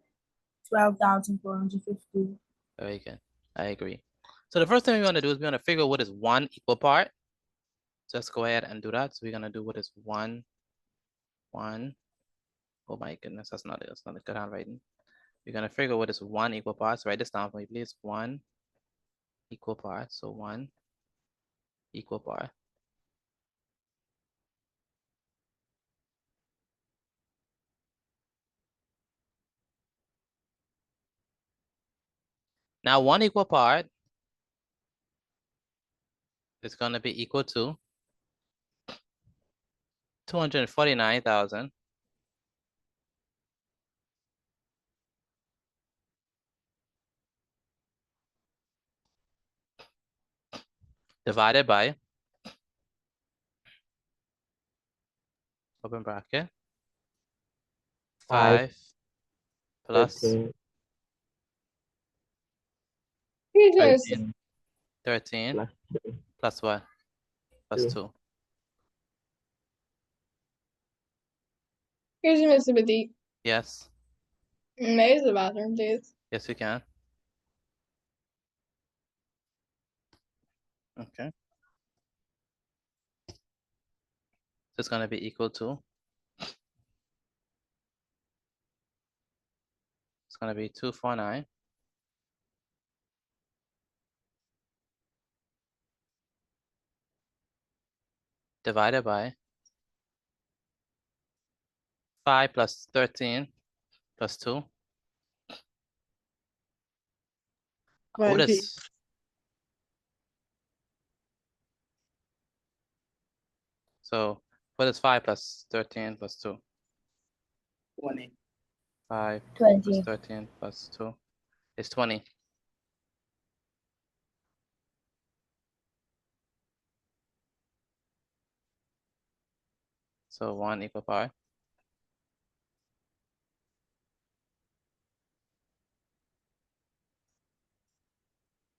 12,450. Very good. I agree. So the first thing we want to do is we want to figure out what is 1 equal part. Just go ahead and do that. So we're gonna do what is 1. Oh my goodness, that's not it. That's not a good handwriting. We're gonna figure out what is 1 equal part. So write this down for me, please. 1 equal part. So 1 equal part. Now 1 equal part is gonna be equal to 249,000 divided by, open bracket, 5 plus 13 Jesus. 13 plus 2. plus what? Plus 2. Here's Miss Timothy. Yes. May I use the bathroom, please? Yes, we can. Okay. So it's going to be equal to, it's going to be 249 divided by 5 plus 13 plus 2. What 20. is, so what is 5 plus 13 plus 2? 20. 5 plus 20. 13 plus 2 is 20. So 1 equal pi.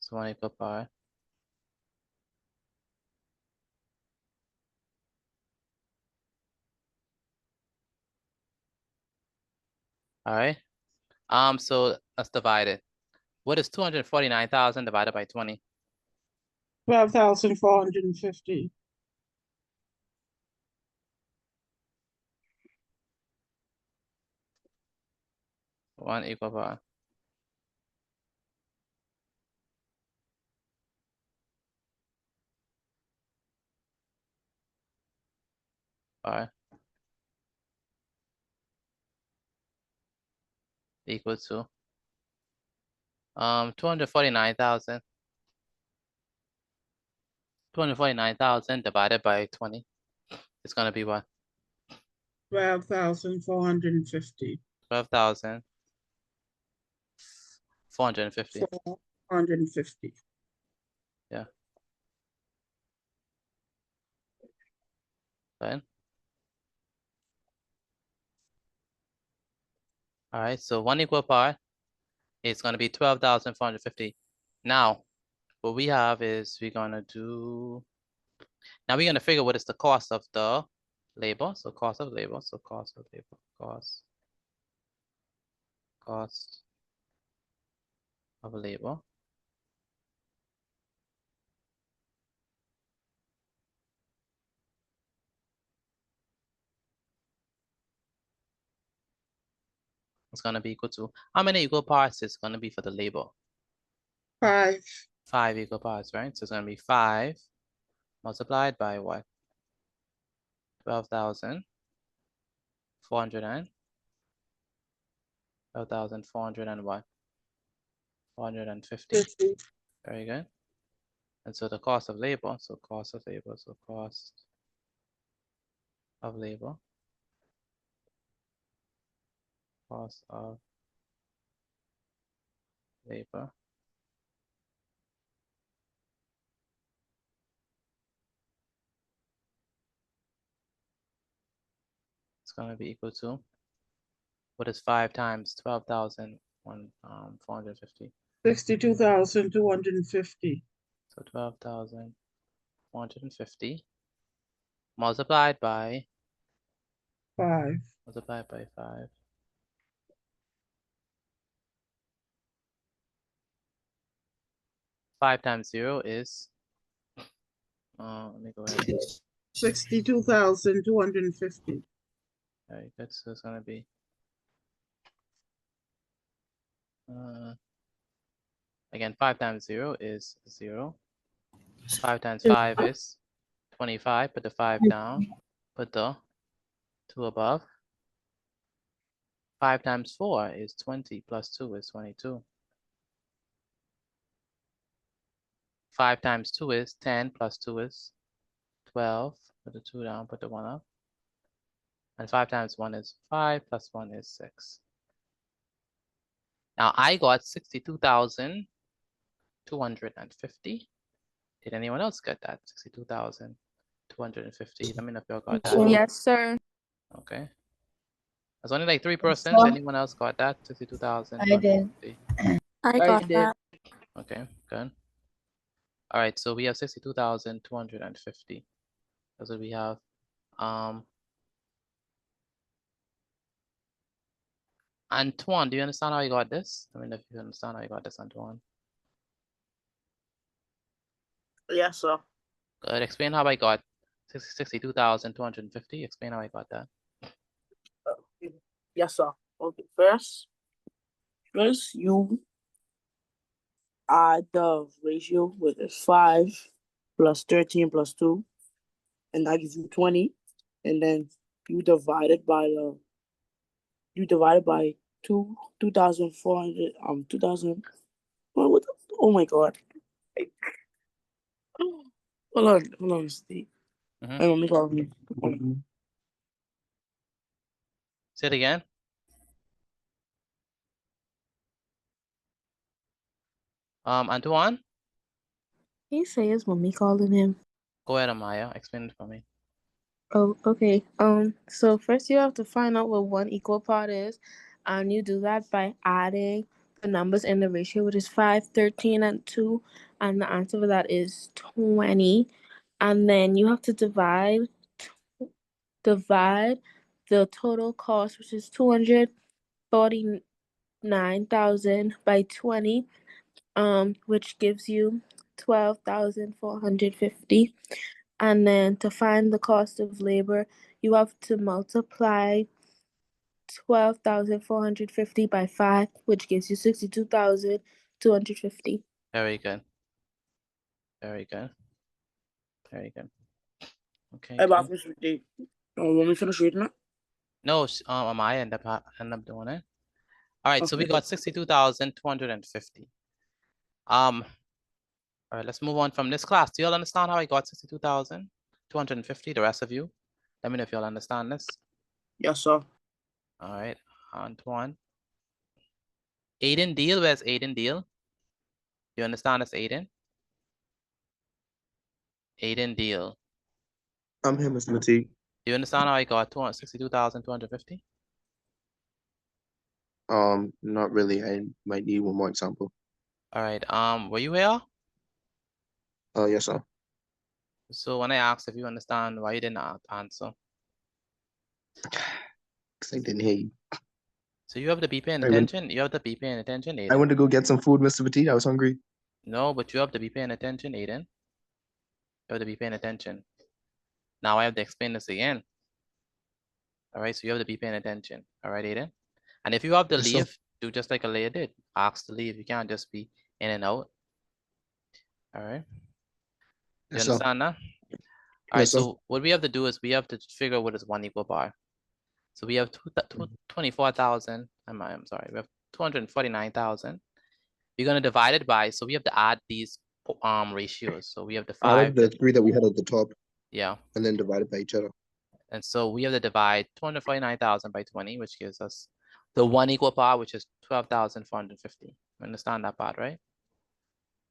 So 1 equal pi. All right. So let's divide it. What is 249,000 divided by 20? 12,450. One equal pi. Pi equal to 249,000. 249,000 divided by 20. It's gonna be what? 12,450. 12,450. 450. Yeah. Fine. All right, so 1 equal pi is gonna be 12,450. Now, what we have is we're gonna do, now we're gonna figure what is the cost of the labor. So cost of labor, so cost of labor, cost of labor. It's gonna be equal to, how many equal parts is gonna be for the labor? 5. 5 equal parts, right? So it's gonna be 5 multiplied by what? 12,400 and 12,400 and what? 450. 50. Very good. And so the cost of labor, so cost of labor, so cost of labor, cost of labor is gonna be equal to, what is 5 times 12,450? 62,250. So 12,450 multiplied by 5. multiplied by 5. 5 times 0 is, let me go ahead. 62,250. Very good. So it's gonna be again, 5 times 0 is 0. 5 times 5 is 25. Put the 5 down. Put the 2 above. 5 times 4 is 20 plus 2 is 22. 5 times 2 is 10 plus 2 is 12. Put the 2 down. Put the 1 up. And 5 times 1 is 5 plus 1 is 6. Now I got 62,250 Did anyone else get that? 62,250. Let me know if y'all got that. Yes, sir. Okay. There's only like 3%. sir. Anyone else got that? 62,000. I did. I got that. Okay, good. All right, so we have 62,250. That's what we have. Antoine, do you understand how you got this? I mean, if you understand how you got this, Antoine. Yes, sir. Good. Explain how I got 62,250. Explain how I got that. Yes, sir. Okay, first you add the ratio with 5 plus 13 plus 2, and that gives you 20. And then you divide it by 2,400, 2,000. Oh my God. Hold on, Steve. Mhm. Hang on, let me call me. Say it again. Antoine, He say his mommy calling him. go ahead, Amaya. Explain it for me. Oh, okay. So first you have to find out what one equal part is, and you do that by adding the numbers in the ratio, which is 5, 13, and 2, and the answer for that is 20. And then you have to divide the total cost, which is 249,000 by 20, which gives you 12,450. And then to find the cost of labor, you have to multiply 12,450 by 5, which gives you 62,250. Very good. Very good. Very good. Okay. Hey, Cool. Bob, let me finish reading it. No, Amaya end up doing it. All right, so we Okay. got 62,250. All right, let's move on from this class. Do you all understand how I got 62,250? The rest of you, let me know if you all understand this. Yes, sir. All right, Antoine. Aiden Deal, where's Aiden Deal? You understand this, Aiden? Aiden Deal. I'm here, Mr. Mateague. Do you understand how I got 62,250? Not really. I might need one more example. All right, were you here? Yes, sir. So when I asked if you understand, why you didn't answer? Because I didn't hear you. So you have to be paying I went- attention. You have to be paying attention, Aiden. I went to go get some food, Mr. Mateague. I was hungry. No, but you have to be paying attention, Aiden. You have to be paying attention. Now I have to explain this again. All right, so you have to be paying attention. All right, Aiden. And if you have to Yes, sir. leave, do just like Alea did. Ask to leave. You can't just be in and out. All right. You Yes, sir. understand now? All right, Yes, sir. so what we have to do is we have to figure out what is one equal bar. So we have 24,000. I'm sorry, we have 249,000. We're gonna divide it by, so we have to add these ratios. So we have the Out 5. of the 3 that we had at the top, Yeah. and then divided by each other. And so we have to divide 249,000 by 20, which gives us the one equal part, which is 12,450. You understand that part, right?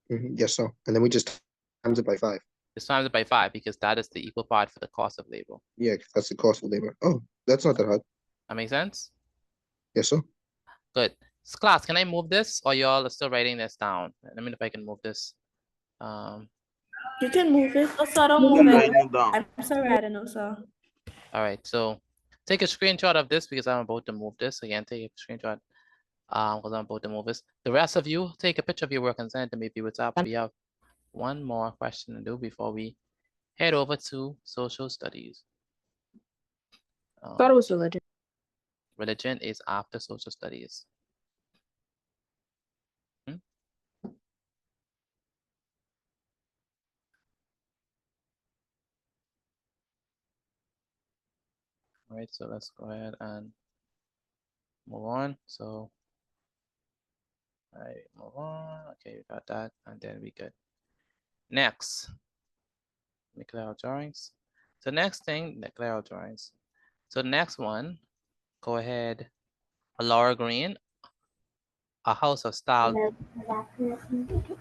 Yes, sir. And then we just times it by 5. Just times it by 5 because that is the equal part for the cost of labor. Yeah, 'cause that's the cost of labor. Oh, that's not that hard. That makes sense? Yes, sir. Good. So class, can I move this or y'all are still writing this down? Let me know if I can move this. You can move it. Oh, sir, don't move it. I'm sorry, I don't know, sir. All right, so take a screenshot of this because I'm about to move this. Again, take a screenshot because I'm about to move this. The rest of you, take a picture of your work and send it to me via WhatsApp. We have one more question to do before we head over to social studies. Thought it was religion. Religion is after social studies. All right, so let's go ahead and move on. So, all right, move on. Okay, we got that, and then we good. Next, let me clear out drawings. So next thing, clear out drawings. So next one, go ahead, Laura Green. A house of style.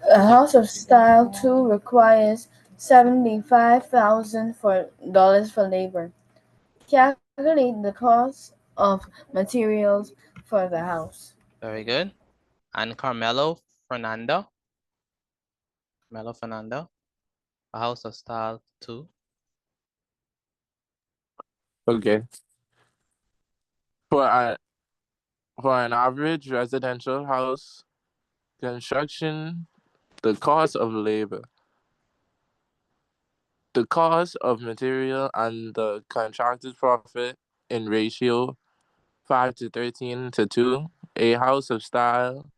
A house of style 2 requires $75,000 for labor. Calculate the cost of materials for the house. Very good. And Carmelo Fernando. Carmelo Fernando. A house of style 2. Okay. For an average residential house construction, the cost of labor, the cost of material, and the contractor's profit in ratio 5 to 13 to 2, a house of style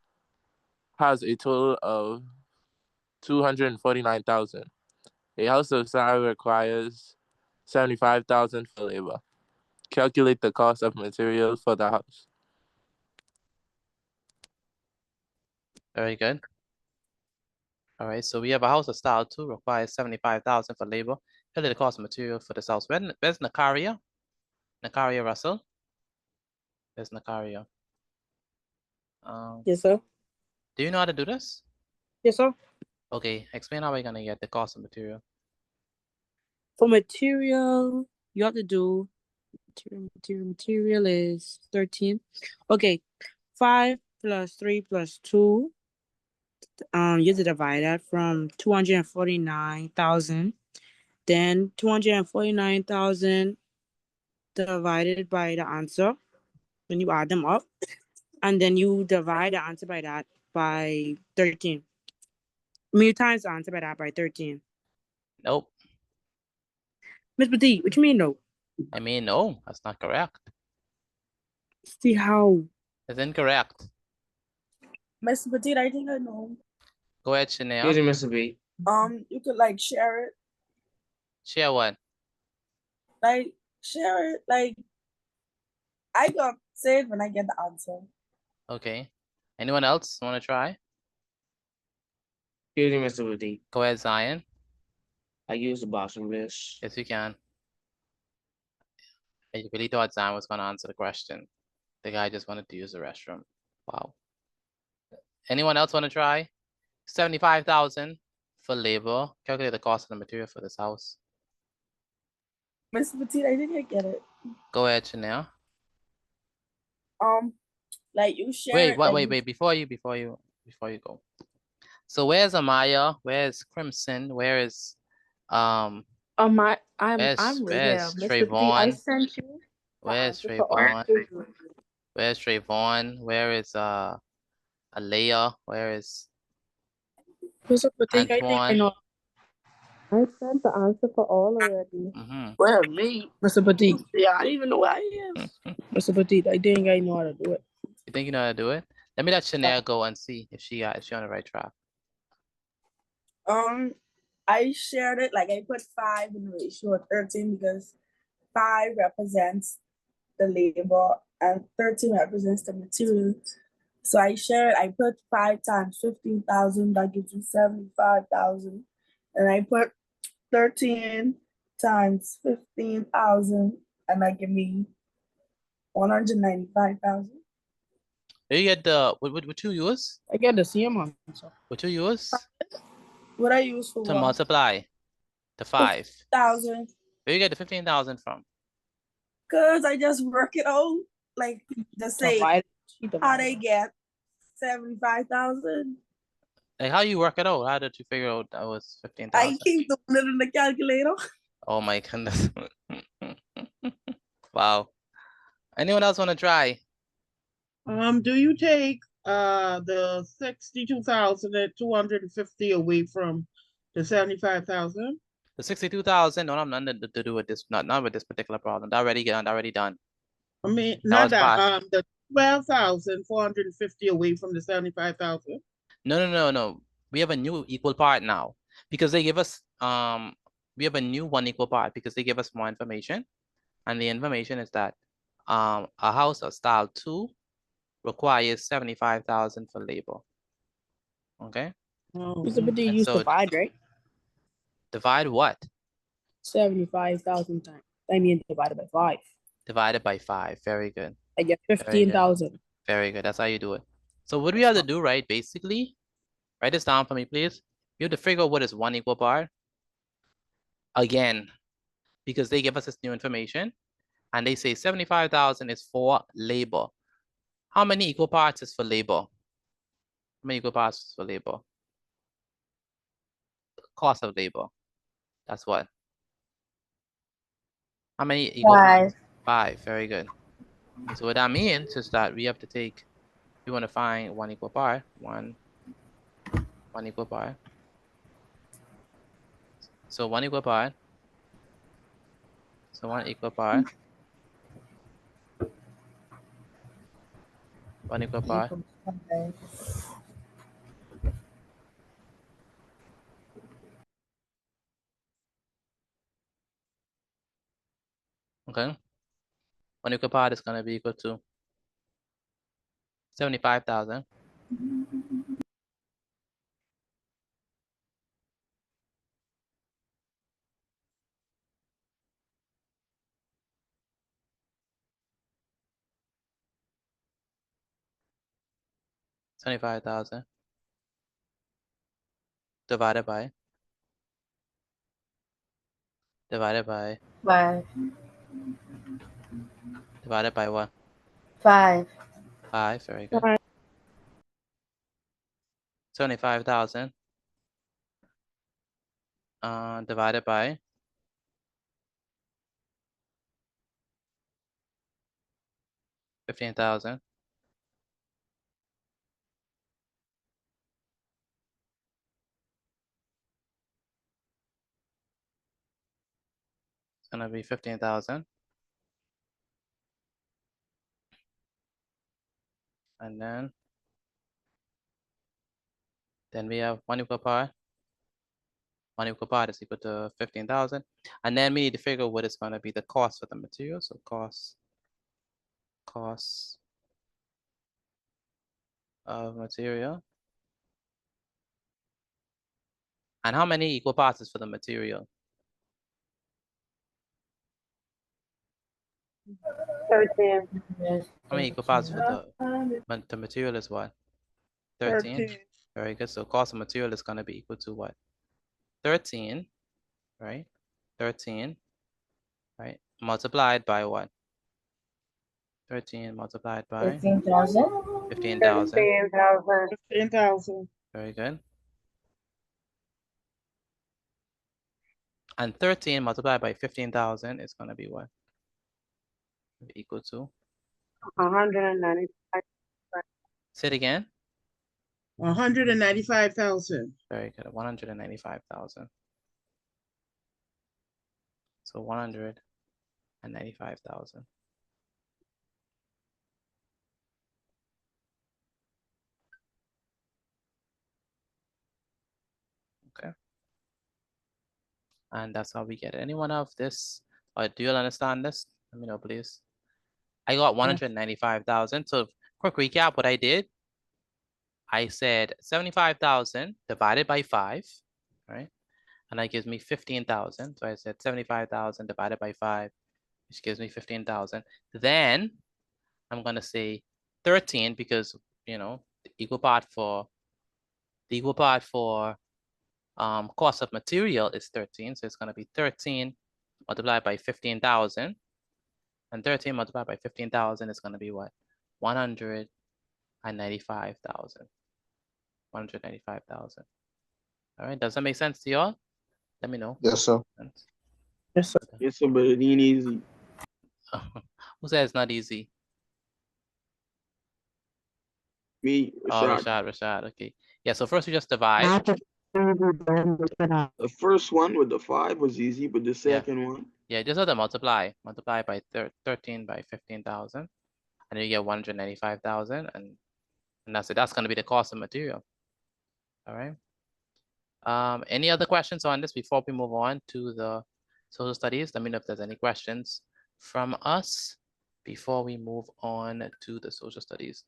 has a total of 249,000. A house of style requires 75,000 for labor. Calculate the cost of materials for the house. Very good. All right, so we have a house of style 2 requires 75,000 for labor. Calculate the cost of material for this house. Where's Nakaria? Nakaria Russell? There's Nakaria. Yes, sir. Do you know how to do this? Yes, sir. Okay, explain how we're gonna get the cost of material. For material, you have to do material is 13. Okay, 5 plus 3 plus 2. You have to divide that from 249,000. Then 249,000 divided by the answer. When you add them up, and then you divide the answer by that by 13. You times the answer by that by 13. Nope. Miss Petit, what you mean no? I mean, no, that's not correct. See how? It's incorrect. Miss Petit, I think I know. Go ahead, Chanel. Excuse me, Mr. B. You could like share it. Share what? Like share it. Like I got say it when I get the answer. Okay. Anyone else want to try? Excuse me, Mr. Petit. Go ahead, Zion. I use the Boston list. Yes, you can. I really thought Zion was going to answer the question. The guy just wanted to use the restroom. Wow. Anyone else want to try? 75,000 for labor. Calculate the cost of the material for this house. Miss Petit, I think I get it. Go ahead, Chanel. Like you share Wait, it. wait. Before you go. So where's Amaya? Where's Crimson? Where is I'm right here. where's Mr. B, I Trayvon? sent you. Where's answer for all Trayvon? children. Where's Trayvon? Where is Alea? Where is Mr. Petit, I think I Antoine? know. I sent the answer for all already. Where me? Mr. Petit. Yeah, I don't even know where I am. Mr. Petit, I think I know how to do it. You think you know how to do it? Let me let Chanel go and see if she on the right track. I shared it, like I put 5 in the ratio of 13 because 5 represents the labor and 13 represents the material. So I shared, I put 5 times 15,000, that gives you 75,000. And I put 13 times 15,000, and that give me 195,000. You get the what you use? I get the same answer. What you use? What I use for To what? multiply the 5. 1,000. Where you get the 15,000 from? Cause I just work it out, like just say how they get 75,000. Like how you work it out? How did you figure out that was 15,000? I keep doing it in the calculator. Oh my goodness. Wow. Anyone else want to try? Do you take the 62,250 away from the 75,000? The 62,000 don't have nothing to do with this, not with this particular problem. That already done. I mean, That not was that. fast. The 12,450 away from the 75,000. No. We have a new equal part now because they give us we have a new one equal part because they give us more information, and the information is that a house of style 2 requires 75,000 for labor. Okay. Mr. Petit, And use so divide, right? divide what? 75,000 times. I mean, divided by 5. Divided by 5. Very good. I get Very good. 15,000. Very good. That's how you do it. So what we have to do, right, basically, write this down for me, please. You have to figure out what is one equal part. Again, because they give us this new information and they say 75,000 is for labor. How many equal parts is for labor? How many equal parts is for labor? Cost of labor. That's what? How many equal parts? 5. Very good. So what that means is that we have to take, we want to find one equal part, one equal part. So one equal part. So one equal part. One equal part. Okay. One equal part is going to be equal to 75,000. $75,000 divided by 5. divided by what? 5. 5. Very good. 75,000 divided by 15,000. It's gonna be 15,000. And then we have one equal part. One equal part is equal to 15,000. And then we need to figure what is gonna be the cost for the material. So cost of material. And how many equal parts is for the material? 13. How many equal parts for the material is what? 13. 13. Very good. So cost of material is going to be equal to what? 13, right? 13, right? Multiplied by what? 13 multiplied by 15,000. 15,000. 15,000. Very good. And 13 multiplied by 15,000 is going to be what? Equal to? 195. Say it again. 195,000. Very good. 195,000. So 195,000. Okay. And that's how we get it. Anyone of this? Or do you understand this? Let me know, please. I got 195,000. So quick recap, what I did. I said 75,000 divided by 5, right? And that gives me 15,000. So I said 75,000 divided by 5, which gives me 15,000. Then I'm going to say 13 because, you know, the equal part for cost of material is 13. So it's going to be 13 multiplied by 15,000. And 13 multiplied by 15,000 is going to be what? 195,000. 195,000. All right, does that make sense to y'all? Let me know. Yes, sir. Yes, sir. Yes, sir, but it ain't easy. Who said it's not easy? Me, Rashad. Rashad. Okay. Yeah, so first we just divide. The first one with the 5 was easy, but the second one. Yeah, just have to multiply. Multiply by 13 by 15,000. And then you get 195,000. And that's it. That's going to be the cost of material. All right. Any other questions on this before we move on to the social studies? Let me know if there's any questions from us before we move on to the social studies.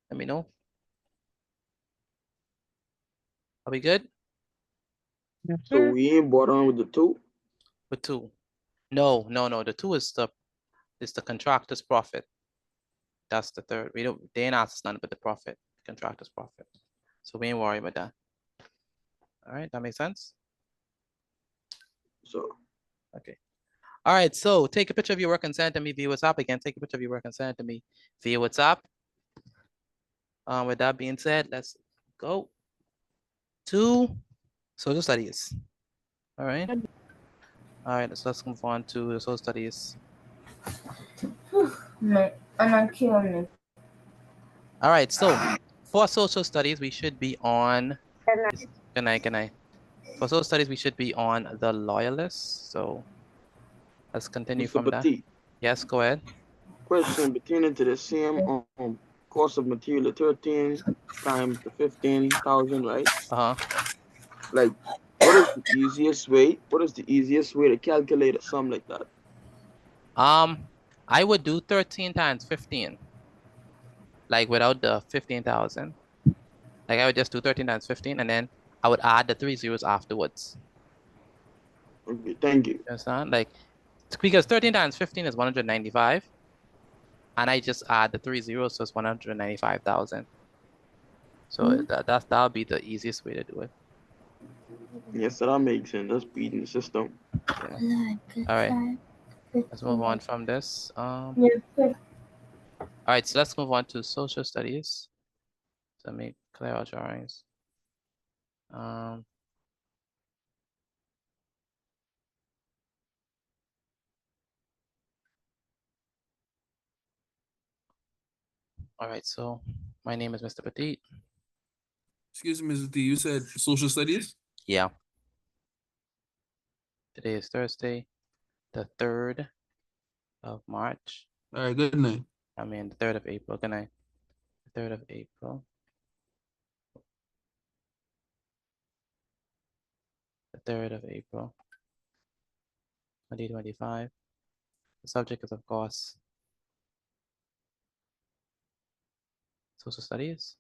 Let me know. Are we good? So we ain't bought on with the 2? With 2. No. The 2 is the contractor's profit. that's the third. They ain't asked us none but the profit, contractor's profit. So we ain't worry about that. All right, that makes sense? So, okay. All right, so take a picture of your work and send it to me via WhatsApp. Again, take a picture of your work and send it to me via WhatsApp. With that being said, let's go to social studies. All right. All right, so let's move on to the social studies. All right, so for social studies, we should be on. Good night, good night. For social studies, we should be on the loyalists. So let's continue Mr. from that. Petit, Yes, go ahead. question pertaining to the same cost of material 13 times the 15,000, right? Like, what is the easiest way? What is the easiest way to calculate a sum like that? I would do 13 times 15, like without the 15,000. Like I would just do 13 times 15, and then I would add the 3 zeros afterwards. Okay, thank you. You understand? Like, because 13 times 15 is 195, and I just add the 3 zeros, so it's 195,000. So that'll be the easiest way to do it. Yes, that makes sense. That's beating the system. Yeah. All right. Let's move on from this. All right, so let's move on to social studies. So let me clear our drawings. All right, so my name is Mr. Petit. Excuse me, Mr. T, you said social studies? Yeah. Today is Thursday, the 3rd of March. All right, good night. I mean, the 3rd of April. Good night. The 3rd of April. The 3rd of April, 2025. The subject is, of course, social studies.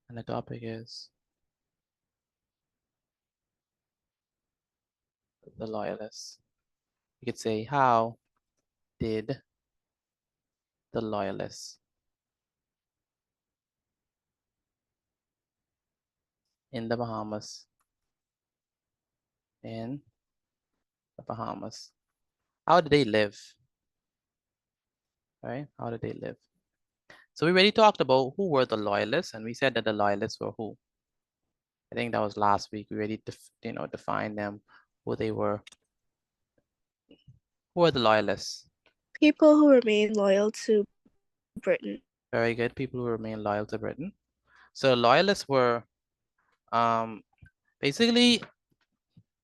And the topic is the loyalists. You could say, how did the loyalists in the Bahamas, how did they live? Right? How did they live? So we already talked about who were the loyalists, and we said that the loyalists were who? I think that was last week. We already defined them, who they were. Who are the loyalists? People who remain loyal to Britain. Very good. People who remain loyal to Britain. So loyalists were basically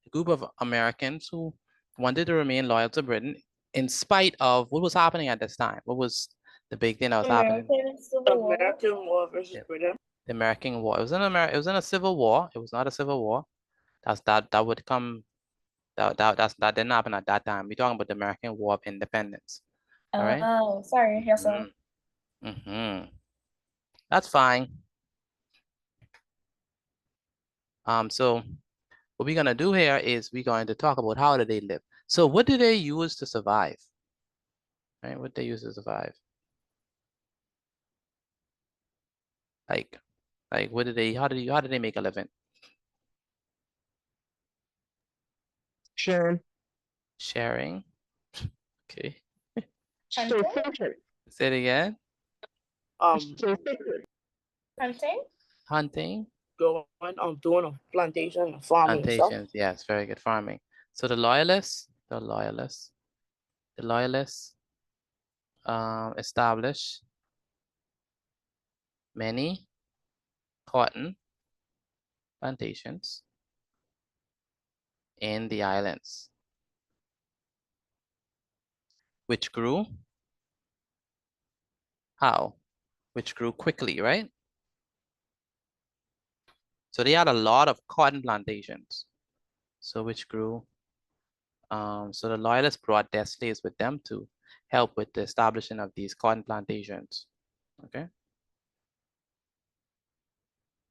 a group of Americans who wanted to remain loyal to Britain in spite of what was happening at this time. What was the big thing that was happening? American War versus Britain. The American War. It was in a civil war. It was not a civil war. That would come. That didn't happen at that time. We're talking about the American War of Independence. All right. Oh, sorry. Yes, sir. That's fine. So what we're gonna do here is we're going to talk about how did they live. So what did they use to survive? Right? What they use to survive? Like what did they? How did they make a living? Sharing. Okay. Say it again. Hunting. Hunting. Doing a plantation and farming and stuff. Plantations. Yes, very good. Farming. So the loyalists established many cotton plantations in the islands, which grew How? Which grew quickly, right? So they had a lot of cotton plantations. So which grew, so the loyalists brought their slaves with them to help with the establishment of these cotton plantations, okay?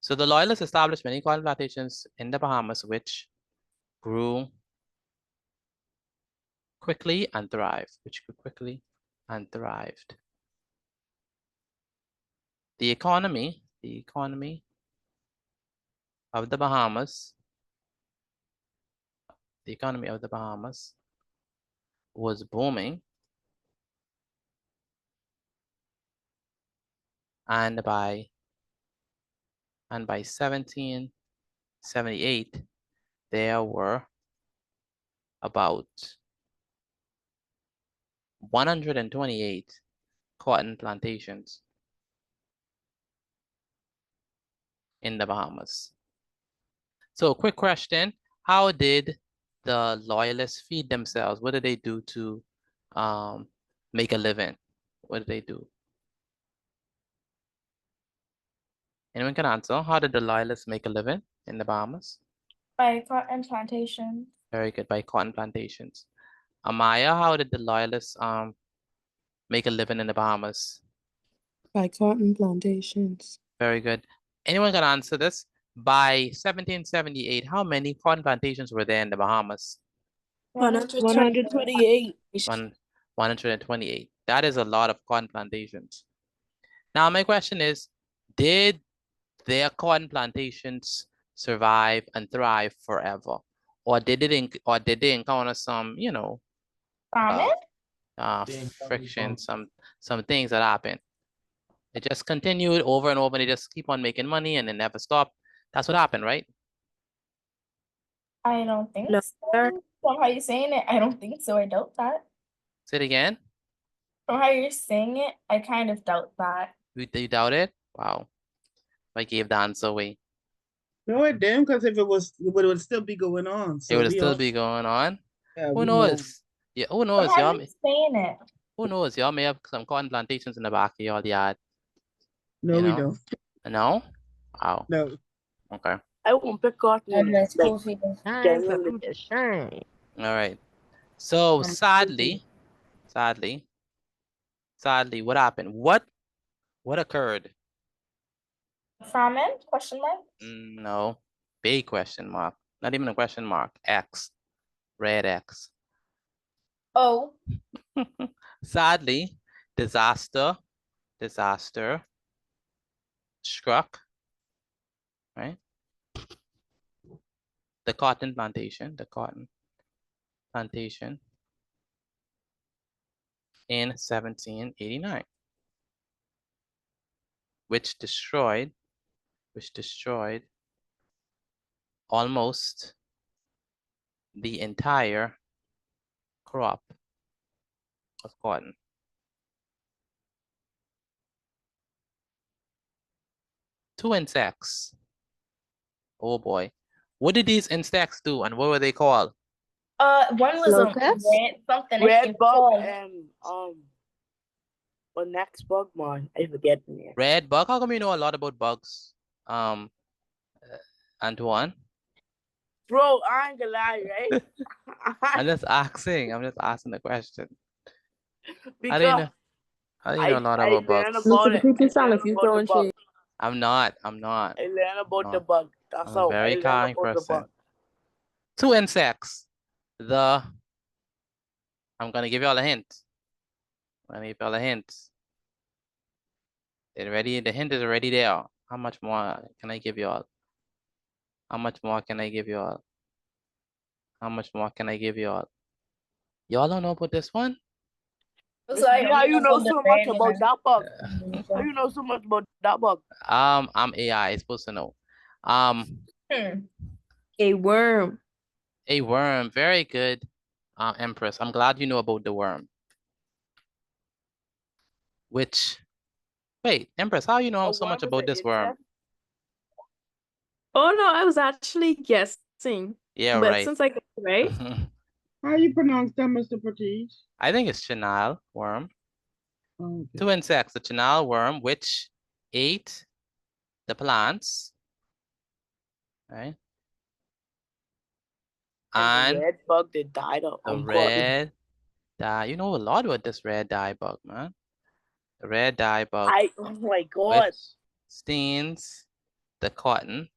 So the loyalists established many cotton plantations in the Bahamas, which grew quickly and thrived, The economy of the Bahamas, was booming, and by 1778, there were about 128 cotton plantations in the Bahamas. So quick question, how did the loyalists feed themselves? What did they do to make a living? What did they do? Anyone can answer. How did the loyalists make a living in the Bahamas? By cotton plantation. Very good, by cotton plantations. Amaya, how did the loyalists make a living in the Bahamas? By cotton plantations. Very good. Anyone can answer this? By 1778, how many cotton plantations were there in the Bahamas? 128. 128. That is a lot of cotton plantations. Now, my question is, did their cotton plantations survive and thrive forever? Or did they encounter some, you know, friction, some things that happened? It just continued over and over, and they just keep on making money and it never stopped. That's what happened, right? I don't think No, so. From how you're saying it, I don't think so. I doubt that. Say it again. From how you're saying it, I kind of doubt that. You doubt it? Wow. I gave the answer away. No, it didn't, because if it was, it would still be going on. It would still be going on. Yeah, Who we knows? Yeah, who knows? From how Y'all, you're saying it. who knows? Y'all may have some cotton plantations in the back of your yard. No, you we know? don't. No? Wow. No. Okay. I won't pick cotton. Unless Like, Kofi is genuinely. All right. So sadly, what happened? What occurred? Famine? Question mark? No, big question mark. Not even a question mark. X, red X. Oh. Sadly, disaster struck, right? The cotton plantation in 1789, which destroyed almost the entire crop of cotton. Two insects. Oh boy. What did these insects do and what were they called? One was a red something. Red bug and what next bug, man? I forget the name. Red bug. How come you know a lot about bugs? Antoine? Bro, I ain't gonna lie, right? I'm just asking the question. Because How do you know a lot about bugs? I'm not. I learned about the bug. That's I'm how a very I learned kind about the person. bug. Two insects. I'm gonna give you all a hint. They're ready. The hint is already there. How much more can I give you all? Y'all don't know about this one? How you know so much about that bug? How you know so much about that bug? I'm AI. It's supposed to know. A worm. A worm. Very good, Empress. I'm glad you know about the worm. Wait, Empress, how you know so much about this worm? Oh no, I was actually guessing. Yeah, but right. Since I got it right. How you pronounce that, Mr. Patish? I think it's chenille worm. Two insects, the chenal worm, which ate the plants, right? And the And red bug that died of the cotton. red dye. You know a lot about this red dye bug, man. The red dye bug, Oh my God. which stains the cotton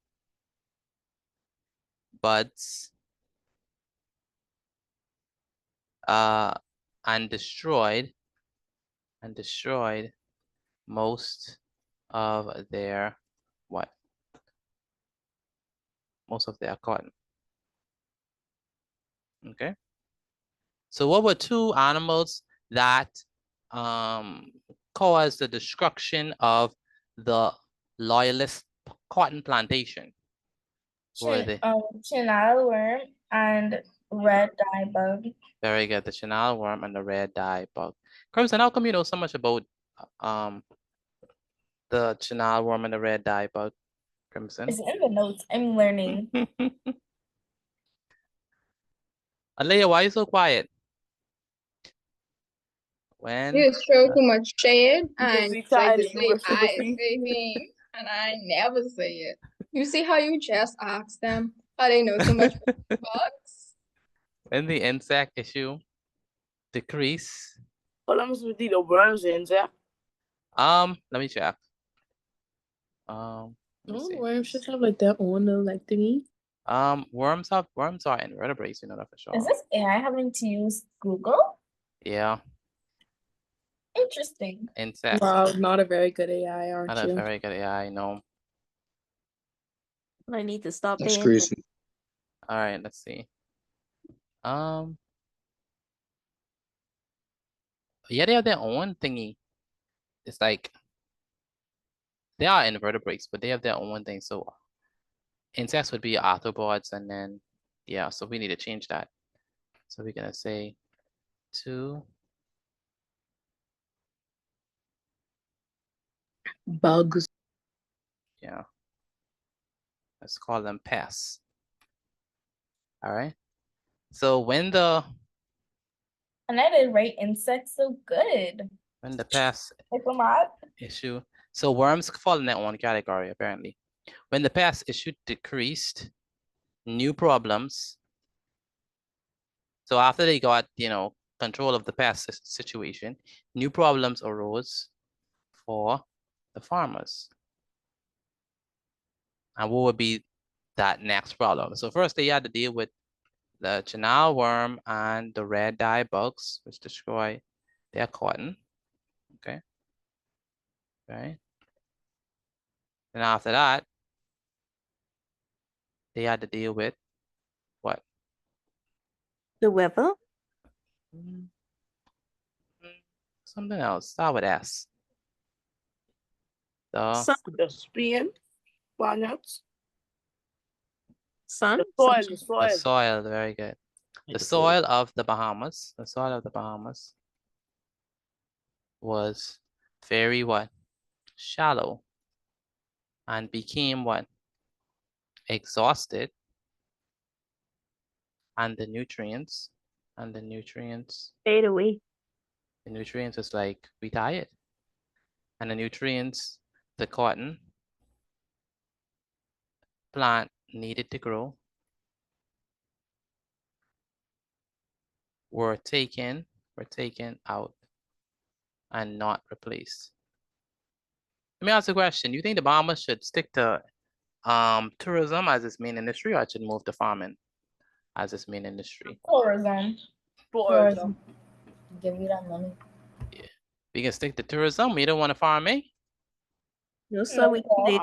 buds and destroyed most of their what? Most of their cotton. Okay. So what were two animals that caused the destruction of the loyalist cotton plantation? What were they? Chenal worm and red dye bug. Very good. The chenal worm and the red dye bug. Crimson, how come you know so much about the chenal worm and the red dye bug, Crimson? It's in the notes. I'm learning. Alea, why are you so quiet? When You show too much shade Because and we like tried to it, you say were I Timothy. say things and I never say it. You see how you just ask them how they know so much about bugs? when the insect issue decrease, Hold on, Mr. The worms in there. let me check. Let me Oh, see. worms should have like their own little like thingy. Worms are invertebrates, you know that for sure. Is this AI having to use Google? Yeah, Interesting. insects. Wow, not a very good AI, aren't Not a you? very good AI, no. I need to stop That's paying. crazy. All right, let's see. Yeah, they have their own thingy. It's like they are invertebrates, but they have their own thing. So insects would be arthropods, and then yeah, so we need to change that. So we're gonna say two Bugs. yeah. Let's call them pests. All right. So when the And I didn't rate insects so good. pest If I'm not. issue, so worms fall in that one category apparently. When the pest issue decreased, new problems. So after they got, control of the pest situation, new problems arose for the farmers. And what would be that next problem? So first they had to deal with the chenal worm and the red dye bugs, which destroy their cotton. Okay. Right. And after that, they had to deal with what? The weather? Something else. Start with S. The Spain, planets. Sun? The soil, very good. The soil of the Bahamas, was very what? Shallow. And became what? Exhausted. And the nutrients fade away. The nutrients is like retired. And the nutrients, the cotton plant needed to grow, were taken out and not replaced. Let me ask you a question. You think the Bahamas should stick to tourism as its main industry, or it should move to farming as its main industry? Tourism. Give you that money. We can stick to tourism. We don't want to farm, eh? No, sir, we Why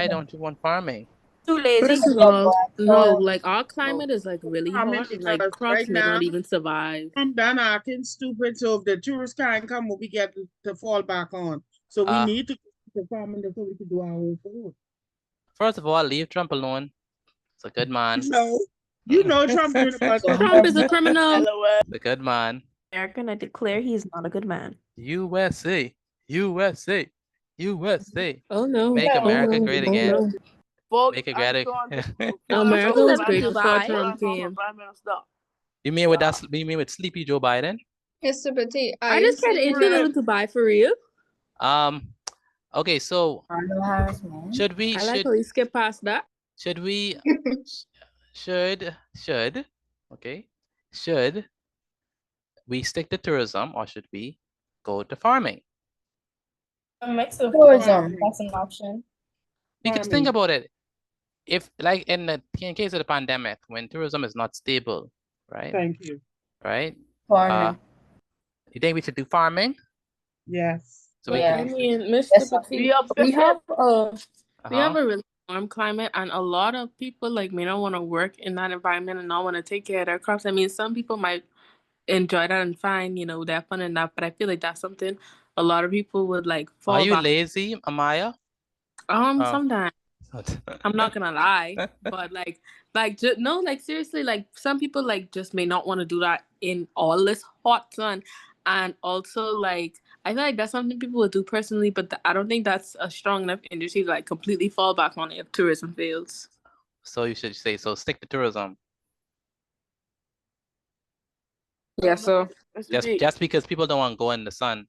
don't you want farming? Too lazy. First of all, no, like our climate is like really I mean, hot. Like because crops right may now, not even survive. I'm done acting stupid. So if the tourists can't come, we get to fall back on. So we need to farming so we can do our own food. First of all, leave Trump alone. It's a good man. No, Trump doing about Trump is a criminal. The good man. They're gonna declare he's not a good man. USA. Oh no. Make America great again. No. Make it great. America was great before Trump came. You mean with Sleepy Joe Biden? Mr. Petit, I you just get saying into that Dubai for real. Okay, so Carnal harassment. should we I like how we skip past that. should we should okay should we stick to tourism or should we go to farming? A mix of Tourism. that's an option. Because think about it, if like in case of the pandemic, when tourism is not stable, right? Thank you. Right? Farming. You think we should do farming? Yes. So we Yeah. I can, mean, Mr. Yes, Petit, we have a really warm climate, and a lot of people like may not want to work in that environment and not want to take care of their crops. I mean, some people might enjoy that and find, you know, that fun in that, but I feel like that's something a lot of people would like fall are you back. lazy, Amaya? Sometimes. I'm not gonna lie, but like seriously, like some people like just may not want to do that in all this hot sun, and also like I feel like that's something people would do personally, but I don't think that's a strong enough industry to like completely fall back on it if tourism fails. So you should say, so stick to tourism. Yeah, so Just because people don't want to go in the sun.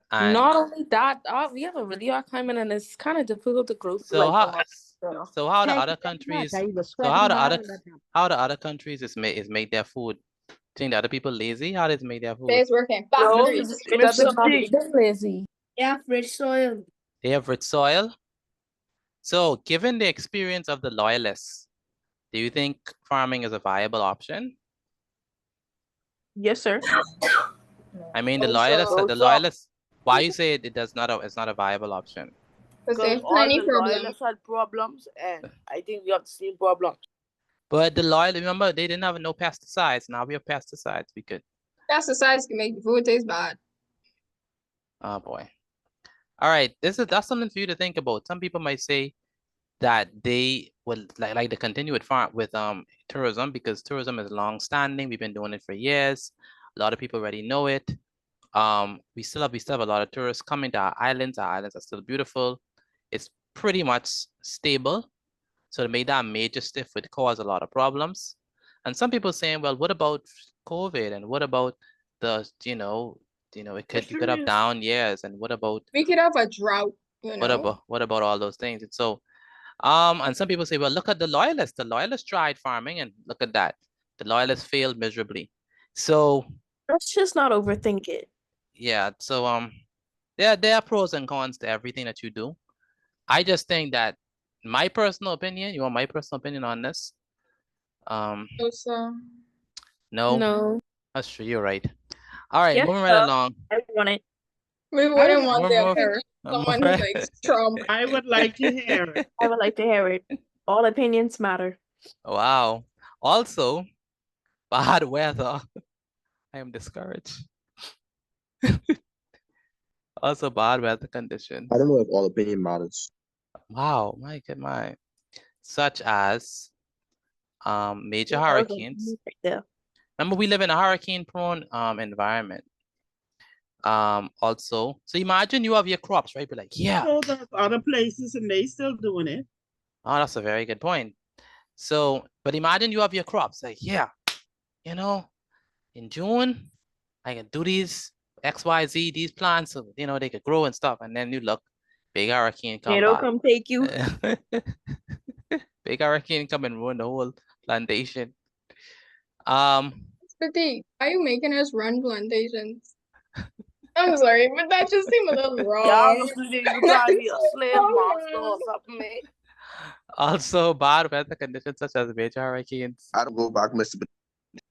And not only that, we have a really hot climate, and it's kind of difficult to grow. so how how the Hey, other that's countries not, I was so how sweating the hard other in that house. how the other countries is make their food? Think the other people lazy? How does make their food? They's working No, factories. that's Mr. not Petit. they're lazy. Yeah, rich soil. They have rich soil. So given the experience of the loyalists, do you think farming is a viable option? Yes, sir. I mean, the Also- loyalists. Why you say it's not a viable option? Because they have all plenty the problems. loyalists had problems, and I think we have the same problems. But the remember, they didn't have no pesticides. Now we have pesticides. We could. Pesticides can make the food taste bad. Oh boy. All right, that's something for you to think about. Some people might say that they would like to continue with tourism because tourism is long standing. We've been doing it for years. A lot of people already know it. We still have a lot of tourists coming to our islands. Our islands are still beautiful. It's pretty much stable. So to make that major shift would cause a lot of problems. And some people saying, well, what about COVID? And what about the, it could have down years. And what about We could have a drought, you know. what about all those things? And so, and some people say, well, look at the loyalists. The loyalists tried farming and look at that. The loyalists failed miserably. So let's just not overthink it. yeah, so there are pros and cons to everything that you do. I just think that my personal opinion, you want my personal opinion on this? No. That's true, you're right. All right, moving right along. I want it. We wouldn't want More- their more- opinion. Someone who likes Trump. I would like to hear it. I would like to hear it. All opinions matter. Wow. Also, bad weather. I am discouraged. Also, bad weather conditions. I don't know if all opinion matters. Wow, my. Such as major hurricanes. Remember, we live in a hurricane-prone environment. Also, so imagine you have your crops, right? Be like, yeah. So there's other places and they still doing it. Oh, that's a very good point. So, but imagine you have your crops, like, yeah, in June, I can do these XYZ, these plants, so they could grow and stuff. And then you look, big hurricane come It'll by. come take you. Big hurricane come and ruin the whole plantation. Pretty, are you making us run plantations? I'm sorry, but that just seemed a little wrong. Yeah, honestly, you gotta be a slave master or something, mate. Also, bad weather conditions such as major hurricanes. I don't go back, Mr. Wait,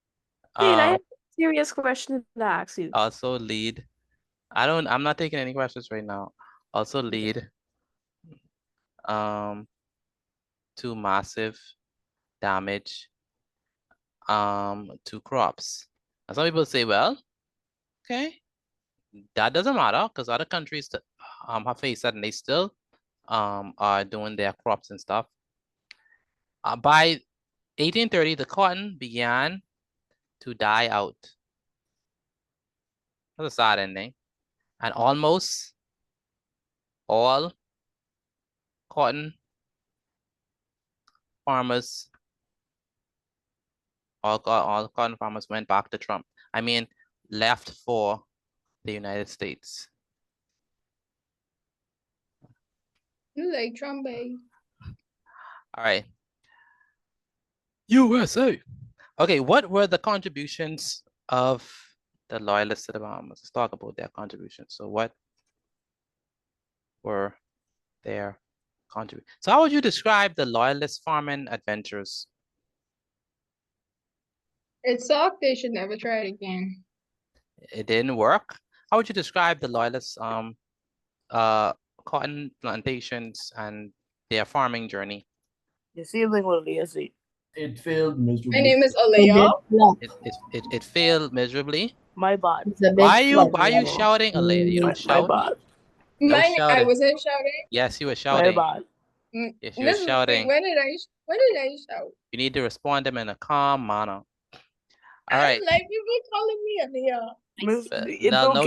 I have a serious question to ask you. Also lead. I'm not taking any questions right now. Also lead to massive damage to crops. And some people say, well, okay, that doesn't matter because other countries have faced that and they still are doing their crops and stuff. By 1830, the cotton began to die out. That's a sad ending. And almost all cotton farmers, all cotton farmers went back to Trump. I mean, left for the United States? Like Trombay. All right. USA. Okay, what were the contributions of the Loyalists to the Bahamas? Let's talk about their contributions. So what were their contributions? So how would you describe the Loyalist farming adventures? It sucked. They should never try it again. It didn't work. How would you describe the Loyalists cotton plantations and their farming journey? The sibling will be a It failed miserably. My name is Alea. It failed miserably. My bad. Why are you shouting, Alea? You don't shout. My bad. No I shouting. wasn't shouting. Yes, you were shouting. bad. Yes, you were shouting. When did I shout? You need to respond to them in a calm manner. All I right. like people calling me Alea. No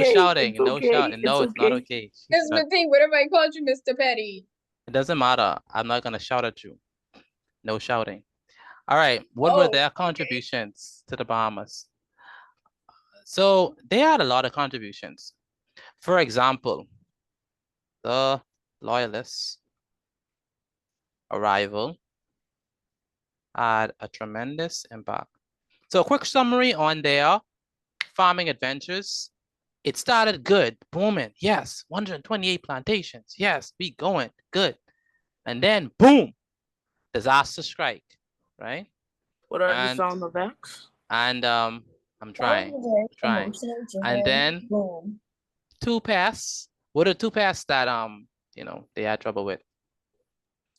shouting. No shouting. No, it's not okay. That's the thing. What if I called you Mr. Petty? It doesn't matter. I'm not gonna shout at you. No shouting. All right. What were their contributions to the Bahamas? So they had a lot of contributions. For example, the Loyalists' arrival had a tremendous impact. So a quick summary on their farming adventures. It started good, booming. Yes, 128 plantations. Yes, we going good. And then boom, disaster strike, right? What are the sound effects? And I'm trying. And then two pests. What are two pests that they had trouble with?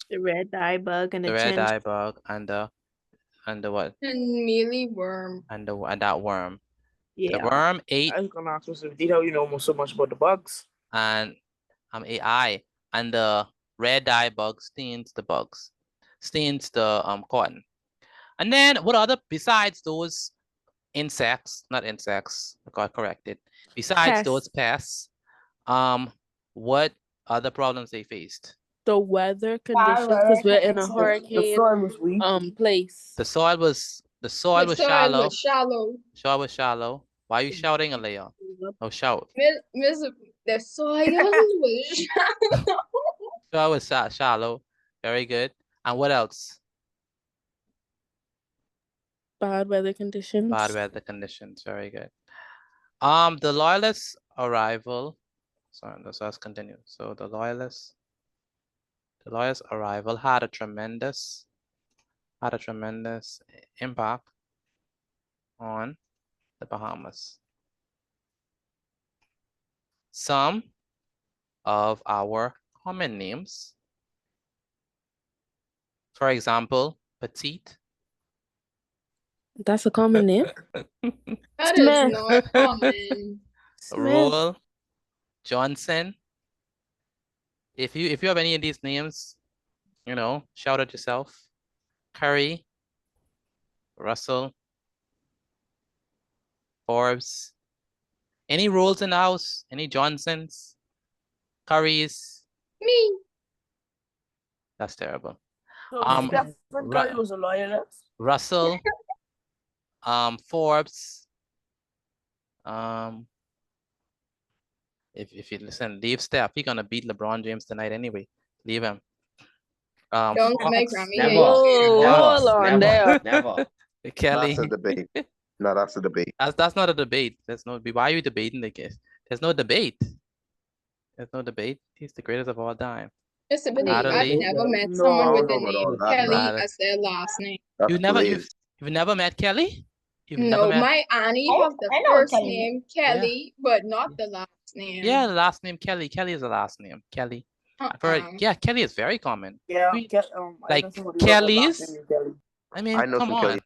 The red dye bug and the red dye bug and the what? And mealyworm. And that worm. Yeah. The worm ate. I was gonna ask you detail. You know so much about the bugs. And AI. And the red dye bug stains the cotton. And then what other besides those insects, not insects, I got corrected. Besides those pests, what other problems they faced? The weather conditions, because we're in a hurricane place. The soil was shallow. Soil was shallow. Why are you shouting, Alea? No shout. The soil was shallow. Soil was shallow. Very good. And what else? Bad weather conditions. Bad weather conditions. Very good. The Loyalists' arrival. Sorry, let's continue. So the Loyalists' arrival had a tremendous impact on the Bahamas. Some of our common names, for example, Petite. That's a common name. That is not common. Roel, Johnson. If you have any of these names, shout out yourself. Curry, Russell, Forbes. Any Roels in the house? Any Johnsons? Currys? Me. That's terrible. So Stephen Curry was a loyalist. Russell, Forbes. If you listen, leave Steph. He's gonna beat LeBron James tonight anyway. Leave him. Don't make Grammy. Hold on there. Never. Kelly. That's a debate. No, that's a debate. That's not a debate. There's no. Why are you debating the case? There's no debate. There's no debate. He's the greatest of all time. Listen, but I've never met someone with the name Kelly as their last name. You've never met Kelly? My auntie has the first name Kelly, but not the last name. Yeah, the last name Kelly. Kelly is the last name. Kelly. Yeah, Kelly is very common. Yeah, like Kelly's. I mean, I know come on. Kelly.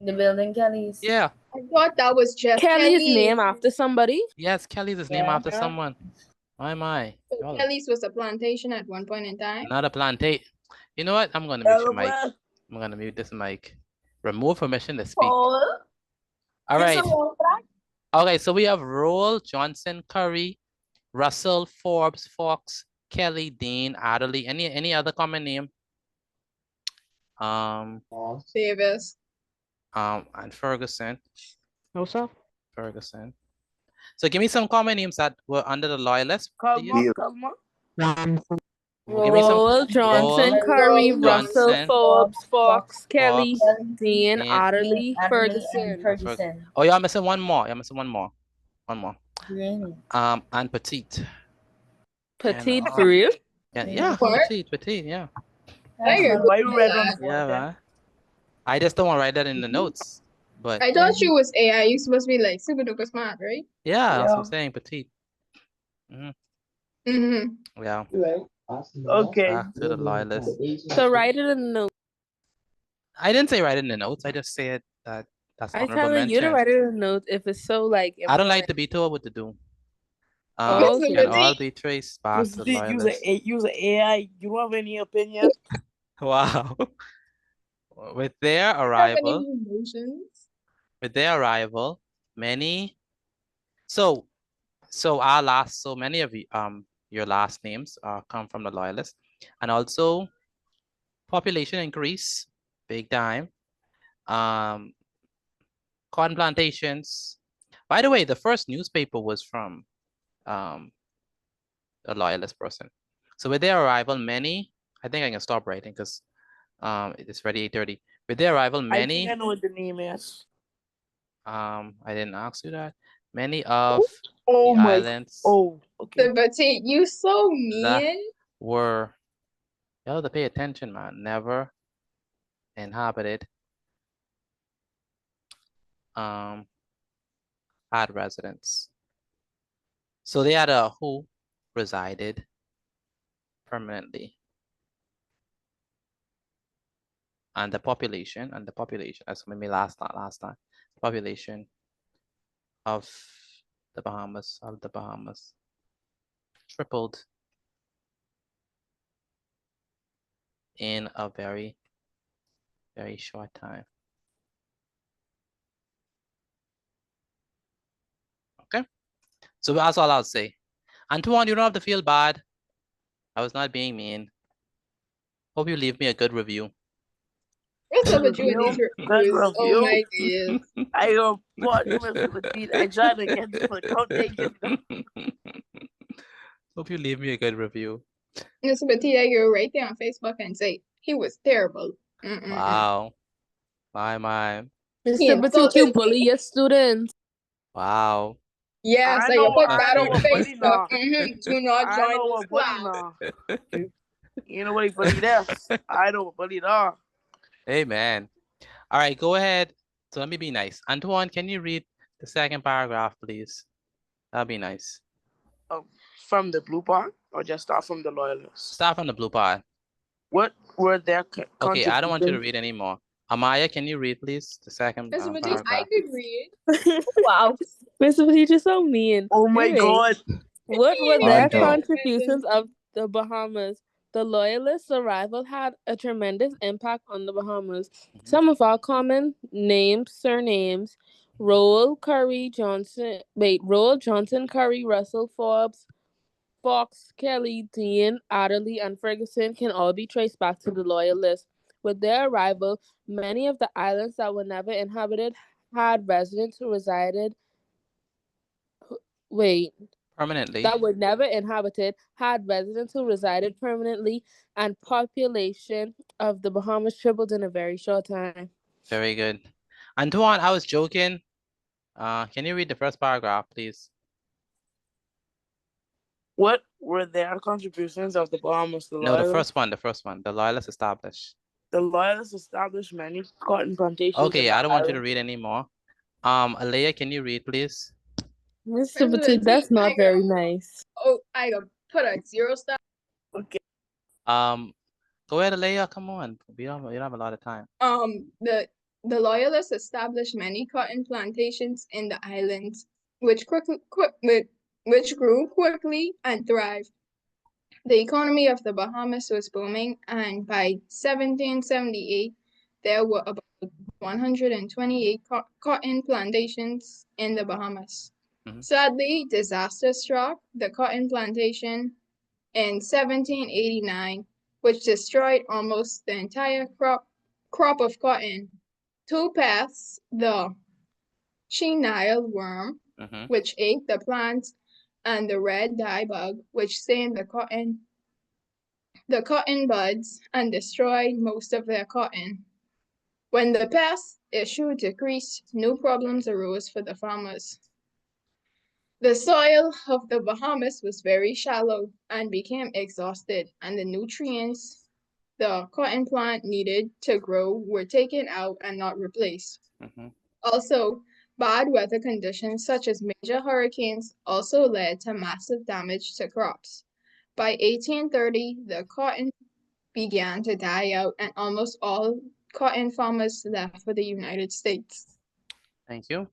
The building Kellys. Yeah. I thought that was just Kelly's name after somebody. Yes, Kelly's is named after someone. My. So Kelly's was a plantation at one point in time. Not a plantation. You know what? I'm gonna mute your mic. I'm gonna mute this mic. Remove permission to speak. All right. Okay, so we have Roel, Johnson, Curry, Russell, Forbes, Fox, Kelly, Dean, Adderley. Any other common name? Davis. And Ferguson. No, sir. Ferguson. So give me some common names that were under the loyalists. please. Kalma. Give me some Roll, Johnson, Roll, Curry, Russell, Johnson, Forbes, Fox, Kelly, Fox, Dean, Dean, Adderley, Ferguson. Oh, y'all missing one more. You're missing one more. One more. Really? And Petite. Petite And, for real? yeah, What? Petite, yeah. There you go. Why you read on Yeah, man. I just don't want to write that in the notes. But I thought you was AI. You supposed to be like super duper smart, right? yeah, that's what I'm saying, Petite. Mm-hmm. Yeah. Okay. Back to the loyalists. So write it in the notes. I didn't say write it in the notes. I just said that that's I honorable telling you to mention. write it in the notes if it's so like I don't like to be told what to do. Oh, okay. Can all be traced back to Mr. the D, loyalists. use an AI. You don't have any opinion? Wow. With their Have any arrival, many. So many of you, your last names come from the loyalists, and also population increase, big time. Cotton plantations. By the way, the first newspaper was from a loyalist person. So with their arrival, many. I think I can stop writing because it's already 8:30. With their arrival, I many. think I know what the name is. I didn't ask you that. Many of the islands Okay. But you so that mean. were, you have to pay attention, man. Never inhabited. Had residents. So they had a who resided permanently. And the population, as maybe last time, population of the Bahamas, tripled in a very, very short time. Okay, so that's all I'll say. Antoine, you don't have to feel bad. I was not being mean. Hope you leave me a good review. What's up with you and these reviews? Oh my days. I don't want Mr. Petit. I tried to get this quotation. Hope you leave me a good review. Mr. Petit, I go right there on Facebook and say he was terrible. Wow. My. Mr. Petit, you bully your students. Wow. Yes, I you know, put I that know on what bully now. Facebook. Do not I join know this what bully class. now. You know what bully that's? I know what bully now. Hey, man. All right, go ahead. So let me be nice. Antoine, can you read the second paragraph, please? That'd be nice. From the blue part, or just start from the loyalists? Start from the blue part. What were their Okay, I don't want you to read anymore. Amaya, can you read, please, the second Mr. Petit, paragraph? I could read. Wow. Mr. Petit, you're so mean. Oh my Anyway, God. What were their Anto. contributions of the Bahamas? The Loyalists' arrival had a tremendous impact on the Bahamas. Some of our common names, surnames, Roll, Johnson, Curry, Russell, Forbes, Fox, Kelly, Dean, Adderley, and Ferguson can all be traced back to the Loyalists. With their arrival, many of the islands that were never inhabited had residents who resided. Permanently. That were never inhabited, had residents who resided permanently, and population of the Bahamas tripled in a very short time. Very good. Antoine, I was joking. Can you read the first paragraph, please? What were their contributions of the Bahamas? No, the first one. The Loyalists established. The Loyalists established many cotton plantations. Okay, I don't want you to read anymore. Alea, can you read, please? Mr. Petit, that's not very nice. Oh, I gotta put a 0 star. Okay. Go ahead, Alea. Come on. We don't have a lot of time. The Loyalists established many cotton plantations in the islands, which grew quickly and thrived. The economy of the Bahamas was booming, and by 1778, there were about 128 cotton plantations in the Bahamas. Sadly, disaster struck the cotton plantation in 1789, which destroyed almost the entire crop of cotton. Two pests, the chenille worm which ate the plants, and the red dye bug, which stained the cotton buds and destroyed most of their cotton. When the pest issue decreased, new problems arose for the farmers. The soil of the Bahamas was very shallow and became exhausted, and the nutrients the cotton plant needed to grow were taken out and not replaced. Also, bad weather conditions such as major hurricanes also led to massive damage to crops. By 1830, the cotton began to die out, and almost all cotton farmers left for the United States. Thank you.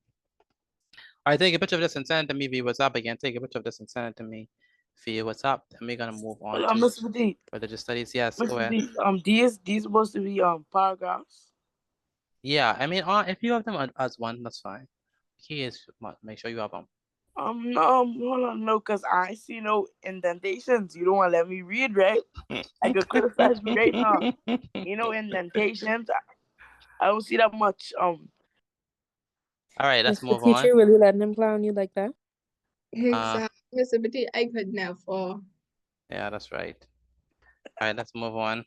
All right, take a picture of this and send it to me. V, what's up again? Take a picture of this and send it to me. V, what's up? Then we're gonna move on to Mr. D. religious studies. Yes, go Mr. ahead. D, these supposed to be paragraphs. Yeah, I mean, if you have them as one, that's fine. Key is make sure you have them. No, hold on, no, because I see no indentations. You don't want to let me read, right? I could criticize you right now. You know, indentations. I don't see that much. All right, let's Is the move on. teacher really letting him clown you like that? Exactly, Mr. Petit, I could never. Yeah, that's right. All right, let's move on.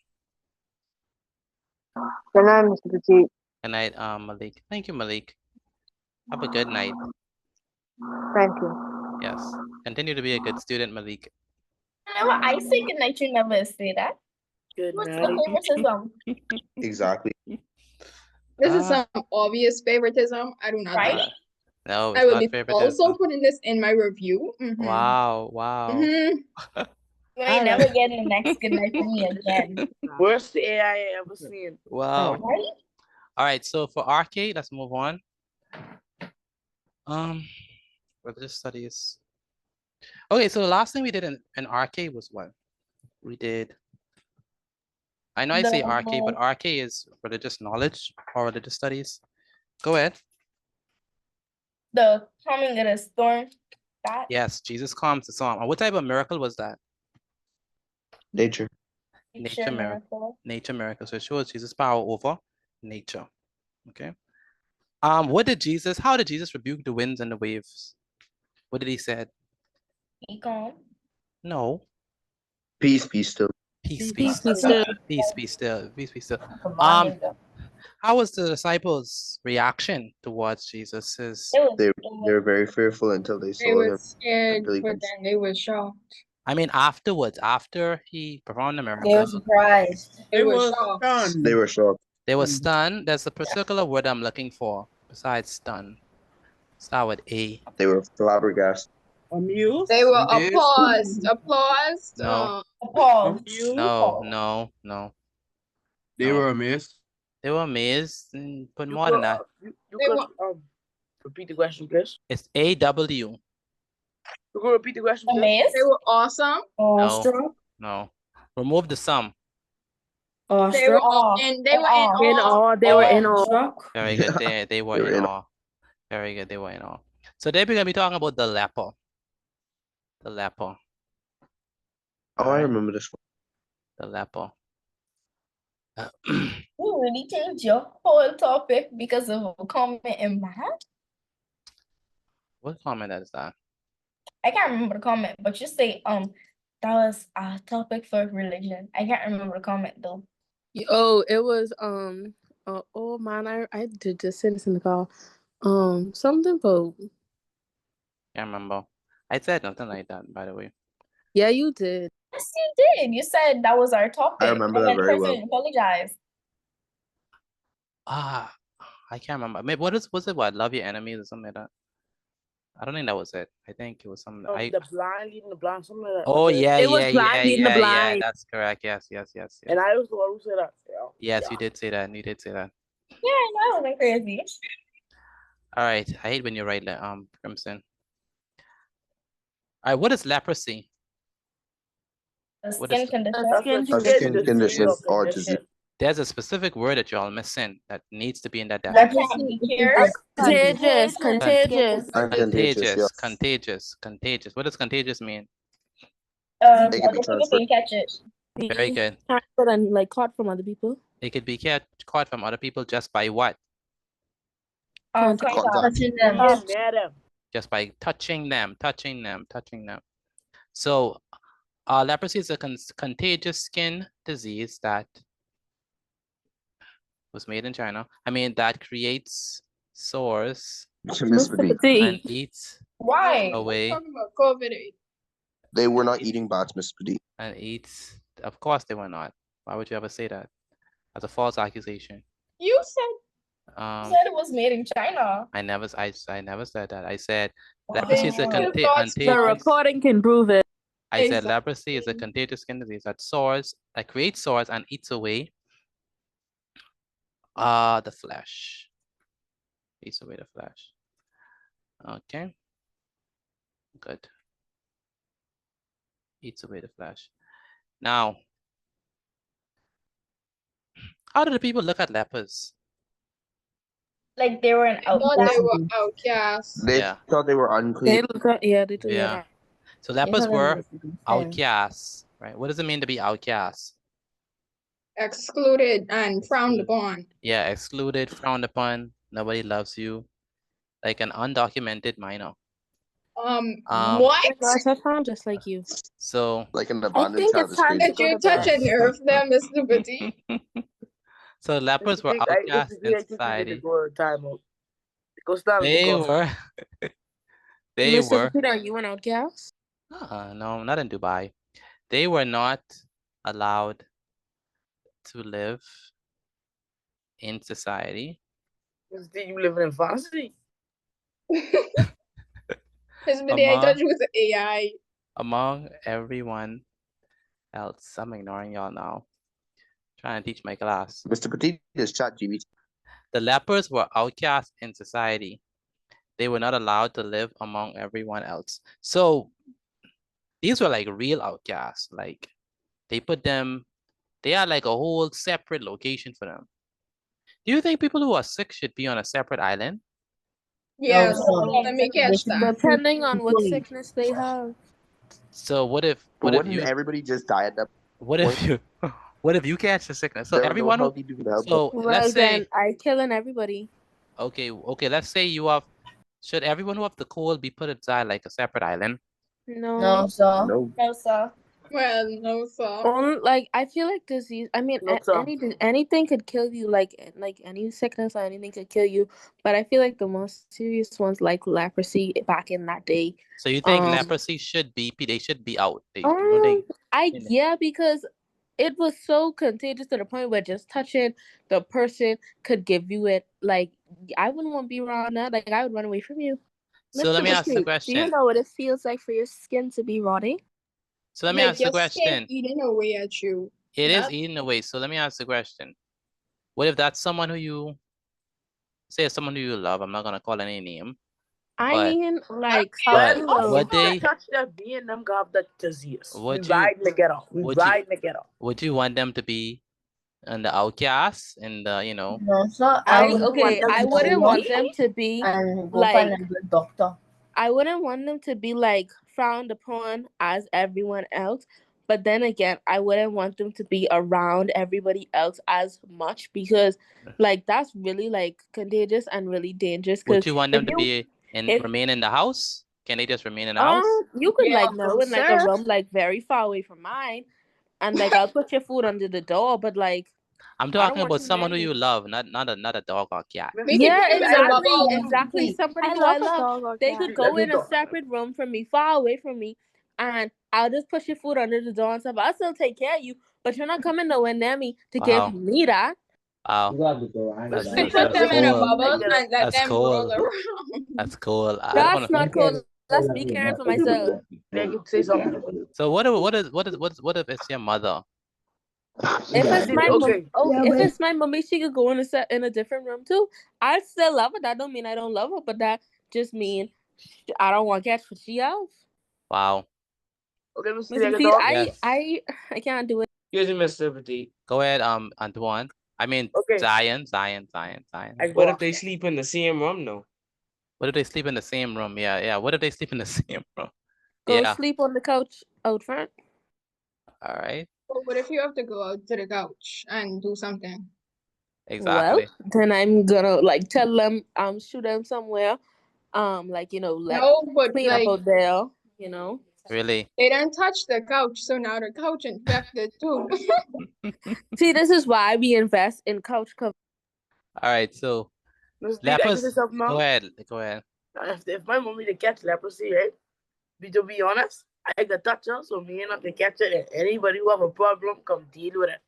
Good night, Mr. Petit. Good night, Malik. Thank you, Malik. Have a good night. Thank you. Yes. Continue to be a good student, Malik. Whenever I say good night, you never say that. Good What's night. the favoritism? Exactly. This is some obvious favoritism. I do not do Right? that. No, I it's will not be favoritism. also putting this in my review. Wow, wow. You ain't never getting the next good night from me again. Worst AI I ever seen. Wow. Right? All right, so for arcade, let's move on. Religious studies. Okay, so the last thing we did in arcade was what? We did. I know I say arcade, but arcade is religious knowledge or religious studies. Go ahead. The coming of the storm. That Yes, Jesus calms the storm. And what type of miracle was that? Nature. Nature miracle. Nature miracle. So it shows Jesus' power over nature. Okay. How did Jesus rebuke the winds and the waves? What did he say? be calm. No. Peace, be still. Peace, Peace be be still. still. Peace, be still. Peace, be still. Commanding them. How was the disciples' reaction towards Jesus's? They're very fearful until they They saw were him. scared, believe but him. then they were shocked. I mean, afterwards, after he performed the miracle, They were surprised. They were shocked. stunned. They were shocked. they were stunned. There's a particular word I'm looking for besides stunned. Start with A. They were flabbergasted. Amused? They were Amazed? applause. No. Appalled. Confused? No. They were amazed. They were amazed and put You more could, than that. You They could were- repeat the question, please. It's AW. You could repeat the question, please. Amazed? They were awesome. Awestruck. No. Remove the sum. They were Awestruck. all in. They were in In awe. awe, they were in awe. Awestruck. Very good. They were in awe. Very good. They were in awe. So today we're gonna be talking about the leper. The leper. Oh, I remember this one. The leper. You really changed your whole topic because of a comment in math? What comment is that? I can't remember the comment, but you say that was a topic for religion. I can't remember the comment though. Oh, it was oh man, I did just say this in the call. Something about Can't remember. I said nothing like that, by the way. yeah, you did. Yes, you did. You said that was our topic. I remember and that then the very person well. apologized. I can't remember. Maybe was it what? Love your enemies or something like that? I don't think that was it. I think it was something. The blind leading the blind, something like that. Oh yeah, It was yeah, blind yeah, leading the yeah, yeah. blind. That's correct. Yes. And I was the one who said that. Yes, you did say that. You did say that. Yeah, that wasn't crazy. All right. I hate when you write that, Crimson. All right. What is leprosy? The What skin is- condition. A skin condition or disease. There's a specific word that y'all missing that needs to be in that definition. Leprosy cures. Contagious. Contagious. What does contagious mean? It can be Other people transferred. can catch it. Very good. Transferred and like caught from other people. It could be caught from other people just by what? Contact. Contact. Touching them. Madam. just by touching them. So leprosy is a contagious skin disease that was made in China. I mean, that creates sores Mr. and Petit. eats Why? away Talking about COVID. They were not eating bots, Mr. Petit. and eats. Of course, they were not. Why would you ever say that? That's a false accusation. You said it was made in China. I never said that. I said Wow. leprosy is a The contagious. recording can prove it. I said leprosy is a contagious skin disease that creates sores and eats away the flesh. Eats away the flesh. Okay. Good. Eats away the flesh. Now, how do the people look at lepers? Like they were an thought outcast. they were outcasts. They Yeah. thought they were unclean. They do. Yeah. So They lepers thought they were were unfair. outcasts, right? What does it mean to be outcasts? Excluded and frowned upon. Yeah, excluded, frowned upon, nobody loves you, like an undocumented minor. What? Oh my gosh, I sound just like you. So like an I abandoned think child it's is time crazy. Did you touch a nerve there, Mr. Petit? So lepers were outcasts in society. Time out. Because now They were. They Mr. were. Petit, are you an outcast? No, not in Dubai. They were not allowed to live in society. You living in fantasy. Mr. Petit, I thought you was an AI. Among everyone else. I'm ignoring y'all now. Trying to teach my class. Mr. Petit is ChatGPT. The lepers were outcast in society. They were not allowed to live among everyone else. So these were like real outcasts. Like they had like a whole separate location for them. Do you think people who are sick should be on a separate island? Yes, let me catch that. Depending on what sickness they have. So what if Wouldn't you everybody just die at that what if you what if you catch the sickness? So There were no everyone healthy people to help so them. let's Well, then say I killing everybody. okay, let's say you have should everyone who have the cold be put inside like a separate island? No. sir. No. No, sir. Well, no, sir. Like I feel like disease. I mean, No, sir. anything could kill you. Like any sickness or anything could kill you. But I feel like the most serious ones, like leprosy, back in that day. So you think leprosy should be out? Because it was so contagious to the point where just touching the person could give you it. Like I wouldn't want to be around that. Like I would run away from you. So let me ask the Do you question. know what it feels like for your skin to be rotting? So let me Like ask the your skin question. eating away at you. It is That- eating away. So let me ask the question. What if that's someone who you love? I'm not gonna call any name. I But- mean, like, But some people- would they touch that me and them got that disease. Would we you- ride together. We would you- ride together. would you want them to be in the outcasts and the No, sir. I wouldn't want them to be and go like find a good doctor. I wouldn't want them to be like frowned upon as everyone else. But then again, I wouldn't want them to be around everybody else as much because like that's really like contagious and really dangerous. would you want them to remain in the house? Can they just remain in the house? You could Yeah, like know in like a sir. room like very far away from mine. And like I'll put your food under the door, but like I'm I don't talking want about you someone who near you love, not a dog or cat. exactly. Somebody I who love I a love. dog or They cat. could go in a separate room from me, far away from me, and I'll just push your food under the door and stuff. I'll still take care of you, but you're not coming nowhere near me to Wow. give me that. Wow. Put them in a bubble and let That's them cool. roll around. That's cool. I don't That's wanna- not cool. Let's be caring for myself. Say something. So what if it's your mother? If it's my Okay. if it's my mommy, she could go in a different room too. I still love her. That don't mean I don't love her, but that just mean I don't want to catch what she else. Wow. Okay, Mr. Petit, Yes. I can't do it. Excuse me, Mr. Petit. Go ahead, Antoine. I mean Okay. Zion. What if they sleep in the same room though? What if they sleep in the same room? Yeah. What if they sleep in the same room? Go Yeah. sleep on the couch out front. All right. But what if you have to go out to the couch and do something? Exactly. Well, then I'm gonna like tell them shoot them somewhere like let No, but clean up like out there. Really? they don't touch the couch, so now the couch infected too. See, this is why we invest in couch cover. All right, so Miss D, I can say lepers. something now? Go ahead. Go ahead. If my mommy to catch leprosy, right? To be honest, I can touch her, so me and I can catch it. And anybody who have a problem, come deal with it.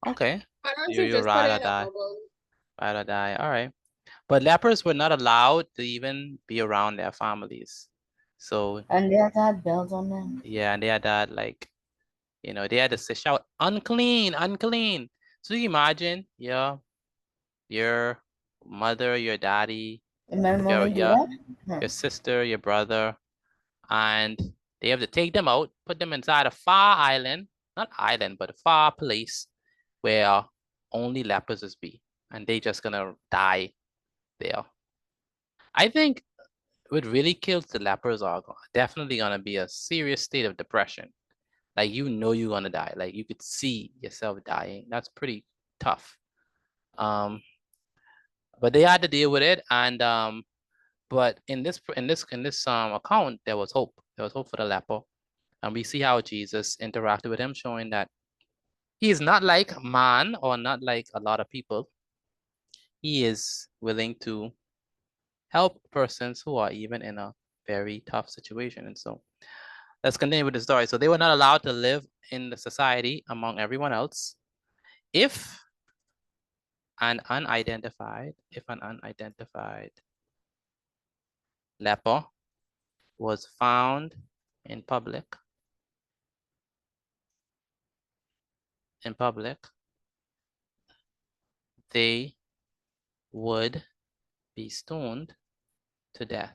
Okay. Why don't You you just put ride it or in a die. bubble? Ride or die. All right. But lepers were not allowed to even be around their families. So And they had to have bells on them. yeah, and they had that they had to shout unclean, unclean. So you imagine your mother, your daddy, And my mom would do your that? sister, your brother, and they have to take them out, put them inside a far island, not island, but a far place where only lepers is be, and they just gonna die there. I think what really kills the lepers are definitely gonna be a serious state of depression. Like you're gonna die. Like you could see yourself dying. That's pretty tough. But they had to deal with it, and but in this account there was hope. There was hope for the leper, and we see how Jesus interacted with him, showing that he is not like man or not like a lot of people. He is willing to help persons who are even in a very tough situation. And so let's continue with the story. So they were not allowed to live in the society among everyone else if an unidentified leper was found in public, they would be stoned to death.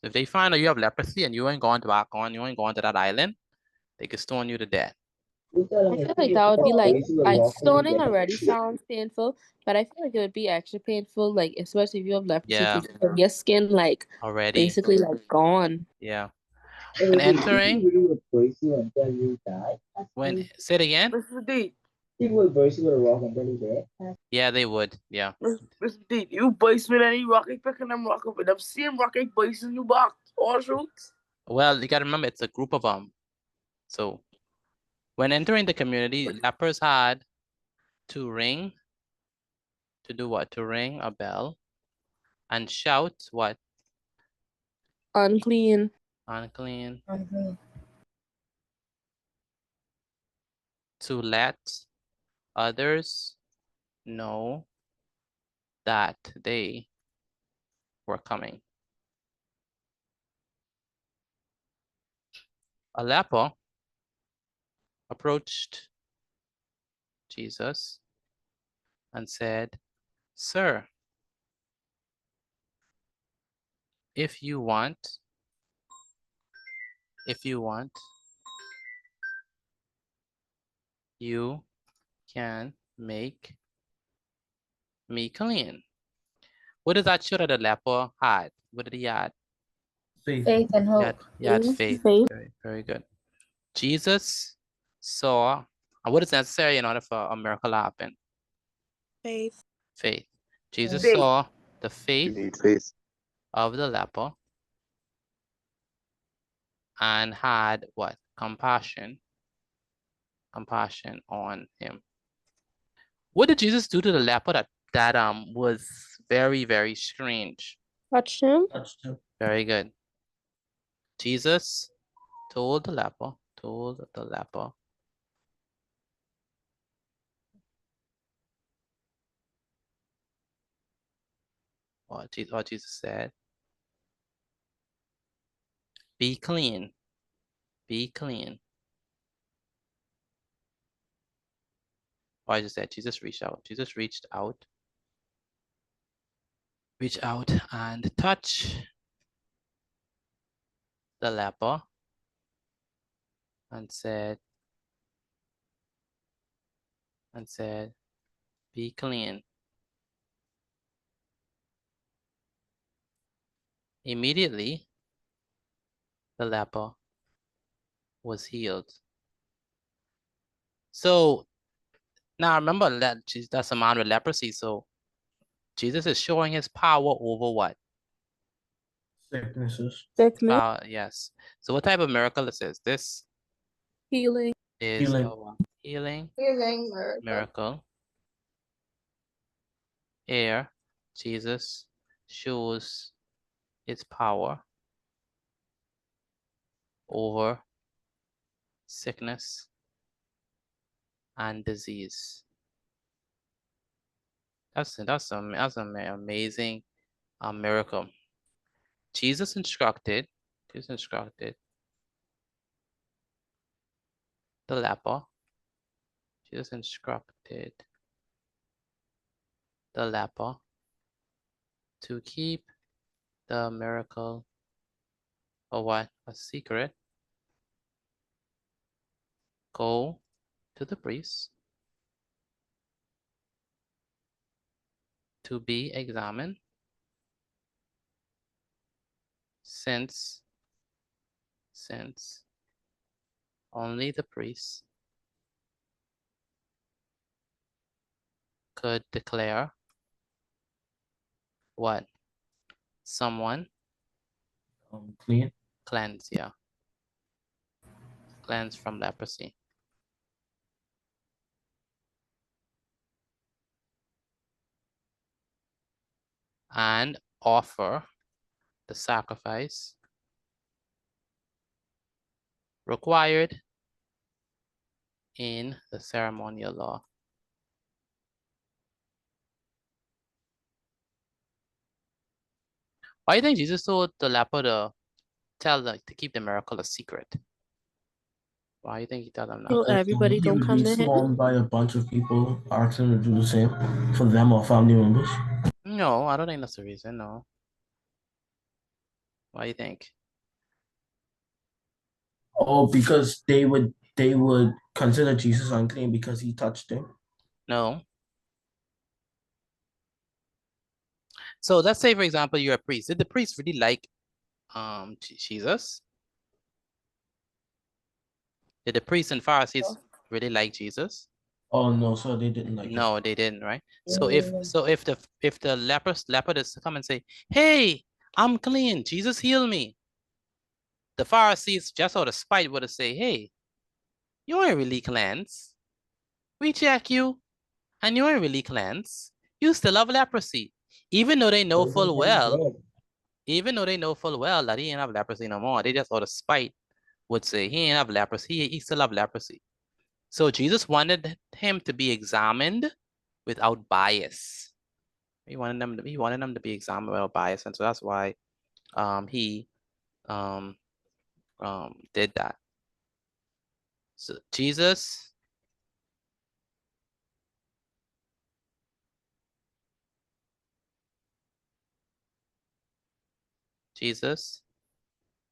If they find out you have leprosy and you ain't going back on, you ain't going to that island, they could stone you to death. I feel like that would be like stoning already sounds painful, but I feel like it would be extra painful, like especially if you have leprosy, Yeah. because your skin like Already. basically like gone. Yeah. And entering when say it again. Mr. D, Yeah, they would. Yeah. Mr. D, you boys with any rocket picking them rocket with them same rocket boys in your box, all shoots. Well, you gotta remember it's a group of them. So when entering the community, lepers had to ring. To do what? To ring a bell and shout what? Unclean. Unclean. Unclean. To let others know that they were coming. A leper approached Jesus and said, "Sir, if you want, you can make me clean." What does that show that the leper had? What did he had? Faith and hope. He had faith. Faith. Very, very good. Jesus saw, and what is necessary in order for a miracle to happen? Faith. Faith. Jesus Faith. saw the You faith need faith. of the leper and had what? Compassion on him. What did Jesus do to the leper that was very, very strange? Touched him. Very good. Jesus told the leper, what Jesus said, be clean, be clean. Or I just said, Jesus reached out and touched the leper and said, be clean. Immediately, the leper was healed. So now remember that that's a man with leprosy. So Jesus is showing his power over what? Sicknesses. Power, yes. So what type of miracle this is? This Healing. is Healing. a what? Healing Healing miracle. Here, Jesus shows his power over sickness and disease. That's an amazing miracle. Jesus instructed the leper. Jesus instructed the leper to keep the miracle or what? A secret. Go to the priest to be examined, since only the priest could declare what? Someone Clean. cleansed, yeah. Cleansed from leprosy. And offer the sacrifice required in the ceremonial law. Why do you think Jesus told the leper to to keep the miracle a secret? Why do you think he told them that? So everybody He don't would come be to him. swarmed by a bunch of people asking him to do the same for them or family members. No, I don't think that's the reason, no. Why do you think? Oh, because they would consider Jesus unclean because he touched them. No. So let's say, for example, you're a priest. Did the priest really like Jesus? Did the priests and Pharisees really like Jesus? Oh no, so they didn't like No, they didn't, right? So if the leper does come and say, "Hey, I'm clean, Jesus heal me," the Pharisees just out of spite would have say, "Hey, you ain't really cleansed. We check you, and you ain't really cleansed. You still have leprosy," even though they know full well, that he ain't have leprosy no more. They just out of spite would say he ain't have leprosy. He still have leprosy. So Jesus wanted him to be examined without bias. He wanted them to be examined without bias, and so that's why he did that. So Jesus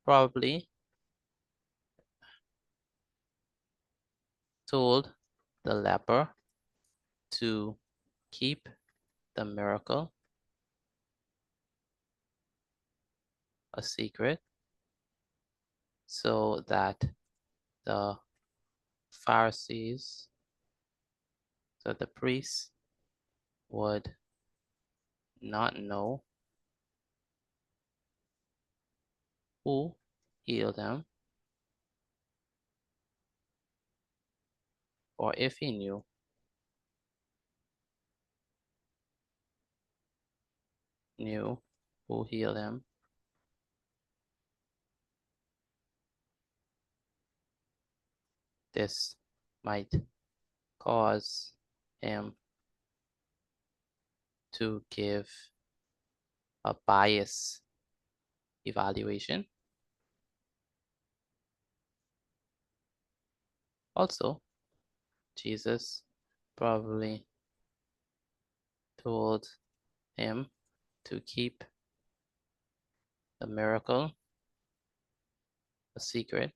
probably told the leper to keep the miracle a secret so that the Pharisees, so the priests would not know who healed him, or if he knew, who healed him, this might cause him to give a bias evaluation. Also, Jesus probably told him to keep the miracle a secret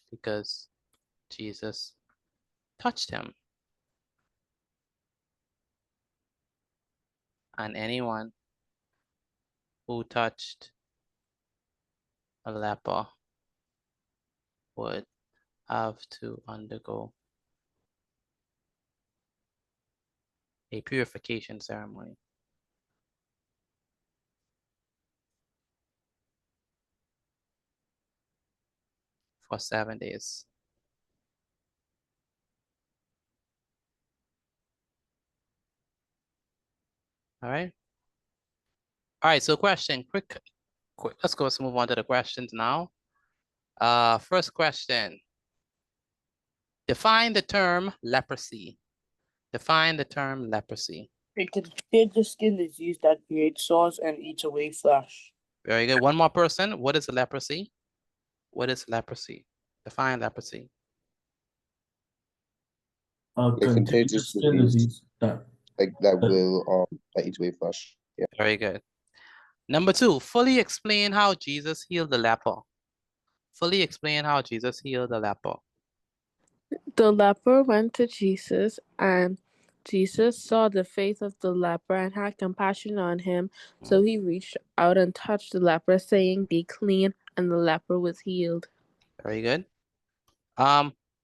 because Jesus touched him. And anyone who touched a leper would have to undergo a purification ceremony. for 7 days. All right. All right, so question, quick. Let's move on to the questions now. First question. Define the term leprosy. Define the term leprosy. It's the skin disease that creates sores and eats away flesh. Very good. One more person. What is leprosy? What is leprosy? Define leprosy. A contagious disease that will that eats away flesh. Yeah. Very good. Number 2, fully explain how Jesus healed the leper. Fully explain how Jesus healed the leper. The leper went to Jesus, and Jesus saw the faith of the leper and had compassion on him. So he reached out and touched the leper, saying, "Be clean," and the leper was healed. Very good.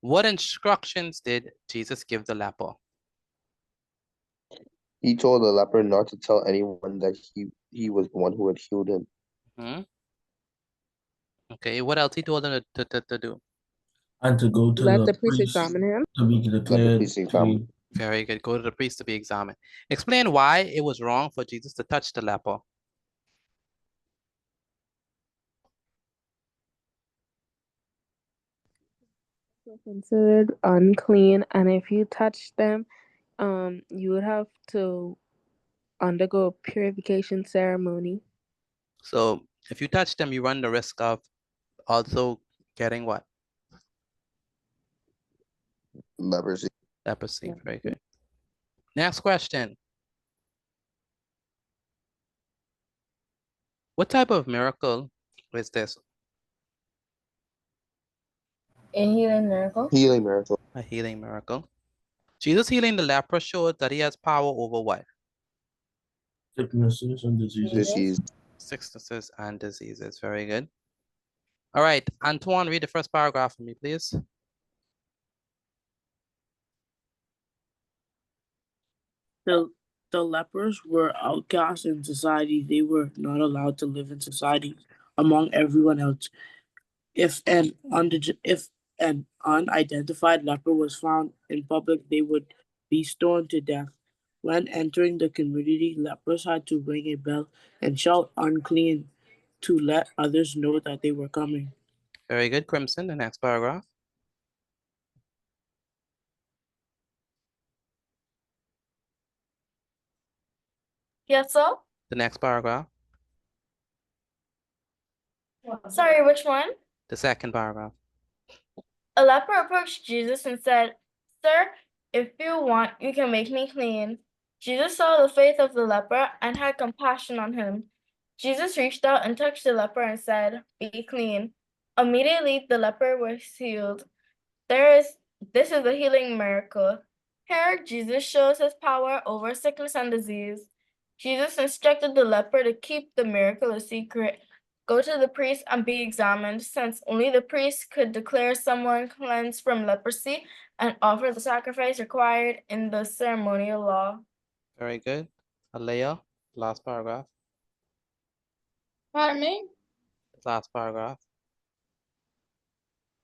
What instructions did Jesus give the leper? He told the leper not to tell anyone that he was the one who had healed him. Okay, what else he told him to do? And to go to Let the priest examine him. to be declared clean. Very good. Go to the priest to be examined. Explain why it was wrong for Jesus to touch the leper. Considered unclean, and if you touch them, you would have to undergo a purification ceremony. So if you touch them, you run the risk of also getting what? Leprosy. Leprosy. Very good. Next question. What type of miracle is this? A healing miracle? Healing miracle. A healing miracle. Jesus healing the leper showed that he has power over what? Sicknesses and diseases. Sicknesses and diseases. Very good. All right, Antoine, read the first paragraph for me, please. The lepers were outcasts in society. They were not allowed to live in society among everyone else. If an unidentified leper was found in public, they would be stoned to death. When entering the community, lepers had to ring a bell and shout "unclean" to let others know that they were coming. Very good, Crimson. The next paragraph. Yes, sir? The next paragraph. Sorry, which one? The second paragraph. A leper approached Jesus and said, "Sir, if you want, you can make me clean." Jesus saw the faith of the leper and had compassion on him. Jesus reached out and touched the leper and said, "Be clean." Immediately, the leper was healed. This is a healing miracle. Here, Jesus shows his power over sickness and disease. Jesus instructed the leper to keep the miracle a secret. Go to the priest and be examined, since only the priest could declare someone cleansed from leprosy and offer the sacrifice required in the ceremonial law. Very good. Alea, last paragraph. Pardon me? Last paragraph.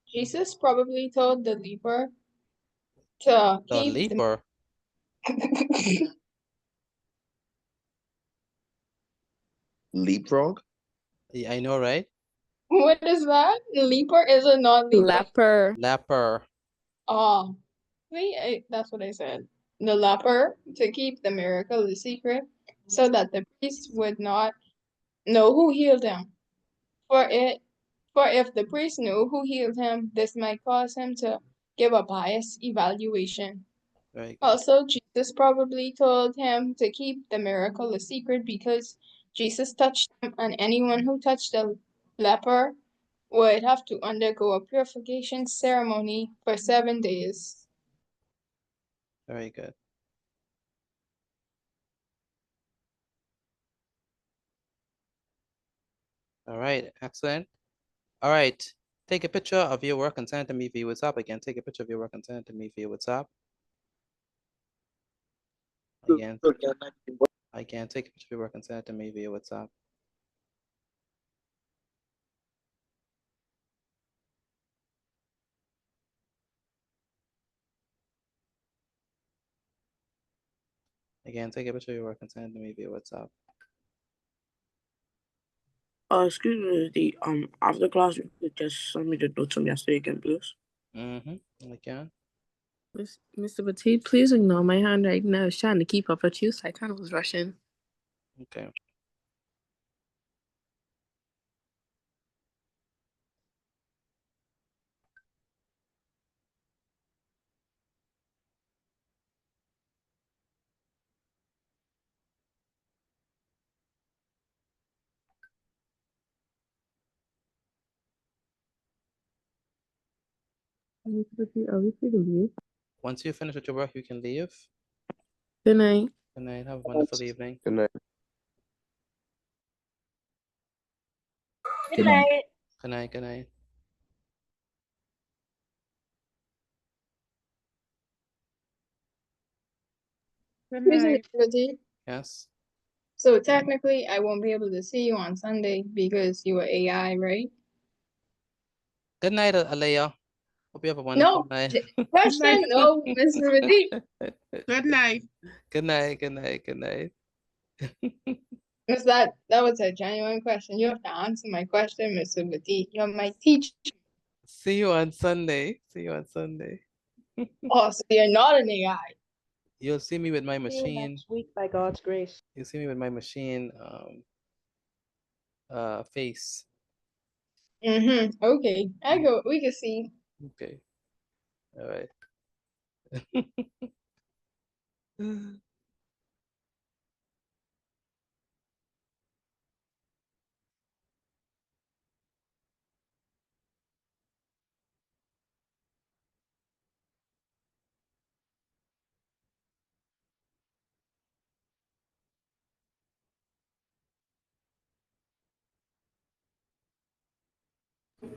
Jesus probably told the leper to The keep leper. Leapfrog? Yeah, I know, right? What is that? Leper is a non-leper. Leper. Leper. Oh, see, that's what I said. The leper to keep the miracle a secret, so that the priest would not know who healed him. For if the priest knew who healed him, this might cause him to give a biased evaluation. Very good. Also, Jesus probably told him to keep the miracle a secret because Jesus touched him, and anyone who touched the leper would have to undergo a purification ceremony for 7 days. Very good. All right, excellent. All right, take a picture of your work and send it to me via WhatsApp. Again, take a picture of your work and send it to me via WhatsApp. Again, take a picture of your work and send it to me via WhatsApp. Again, take a picture of your work and send it to me via WhatsApp. Excuse me, after class, you could just send me the notes from yesterday again, please. I can. Mr. Petit, please ignore my hand right now. I was trying to keep up with you, so I kind of was rushing. Okay. Mr. Petit, are we free to leave? Once you finish with your work, you can leave. Good night. Good night. Have a wonderful evening. Good night. Good night. Good night. Good night. Good Excuse me, night. Liberty. Yes. So technically, I won't be able to see you on Sunday because you are AI, right? Good night, Alea. Hope you have a wonderful No, night. question, no, Mr. Petit. Good night. Good night. Good night. Good night. Miss, that was a genuine question. You have to answer my question, Mr. Petit. You're my teacher. See you on Sunday. See you on Sunday. Oh, so you're not an AI. You'll see me with my See you machine. next week by God's grace. You'll see me with my machine face. Okay. We can see. Okay. All right.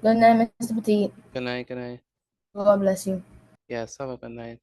Good night, Mr. Petit. Good night. Good night. God bless you. Yes, have a good night.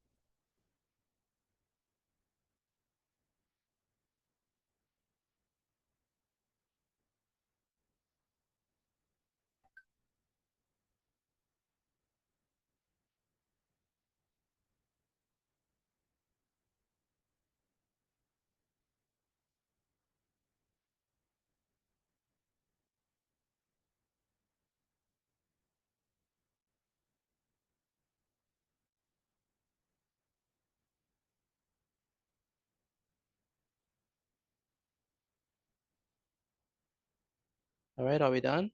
All right, are we done?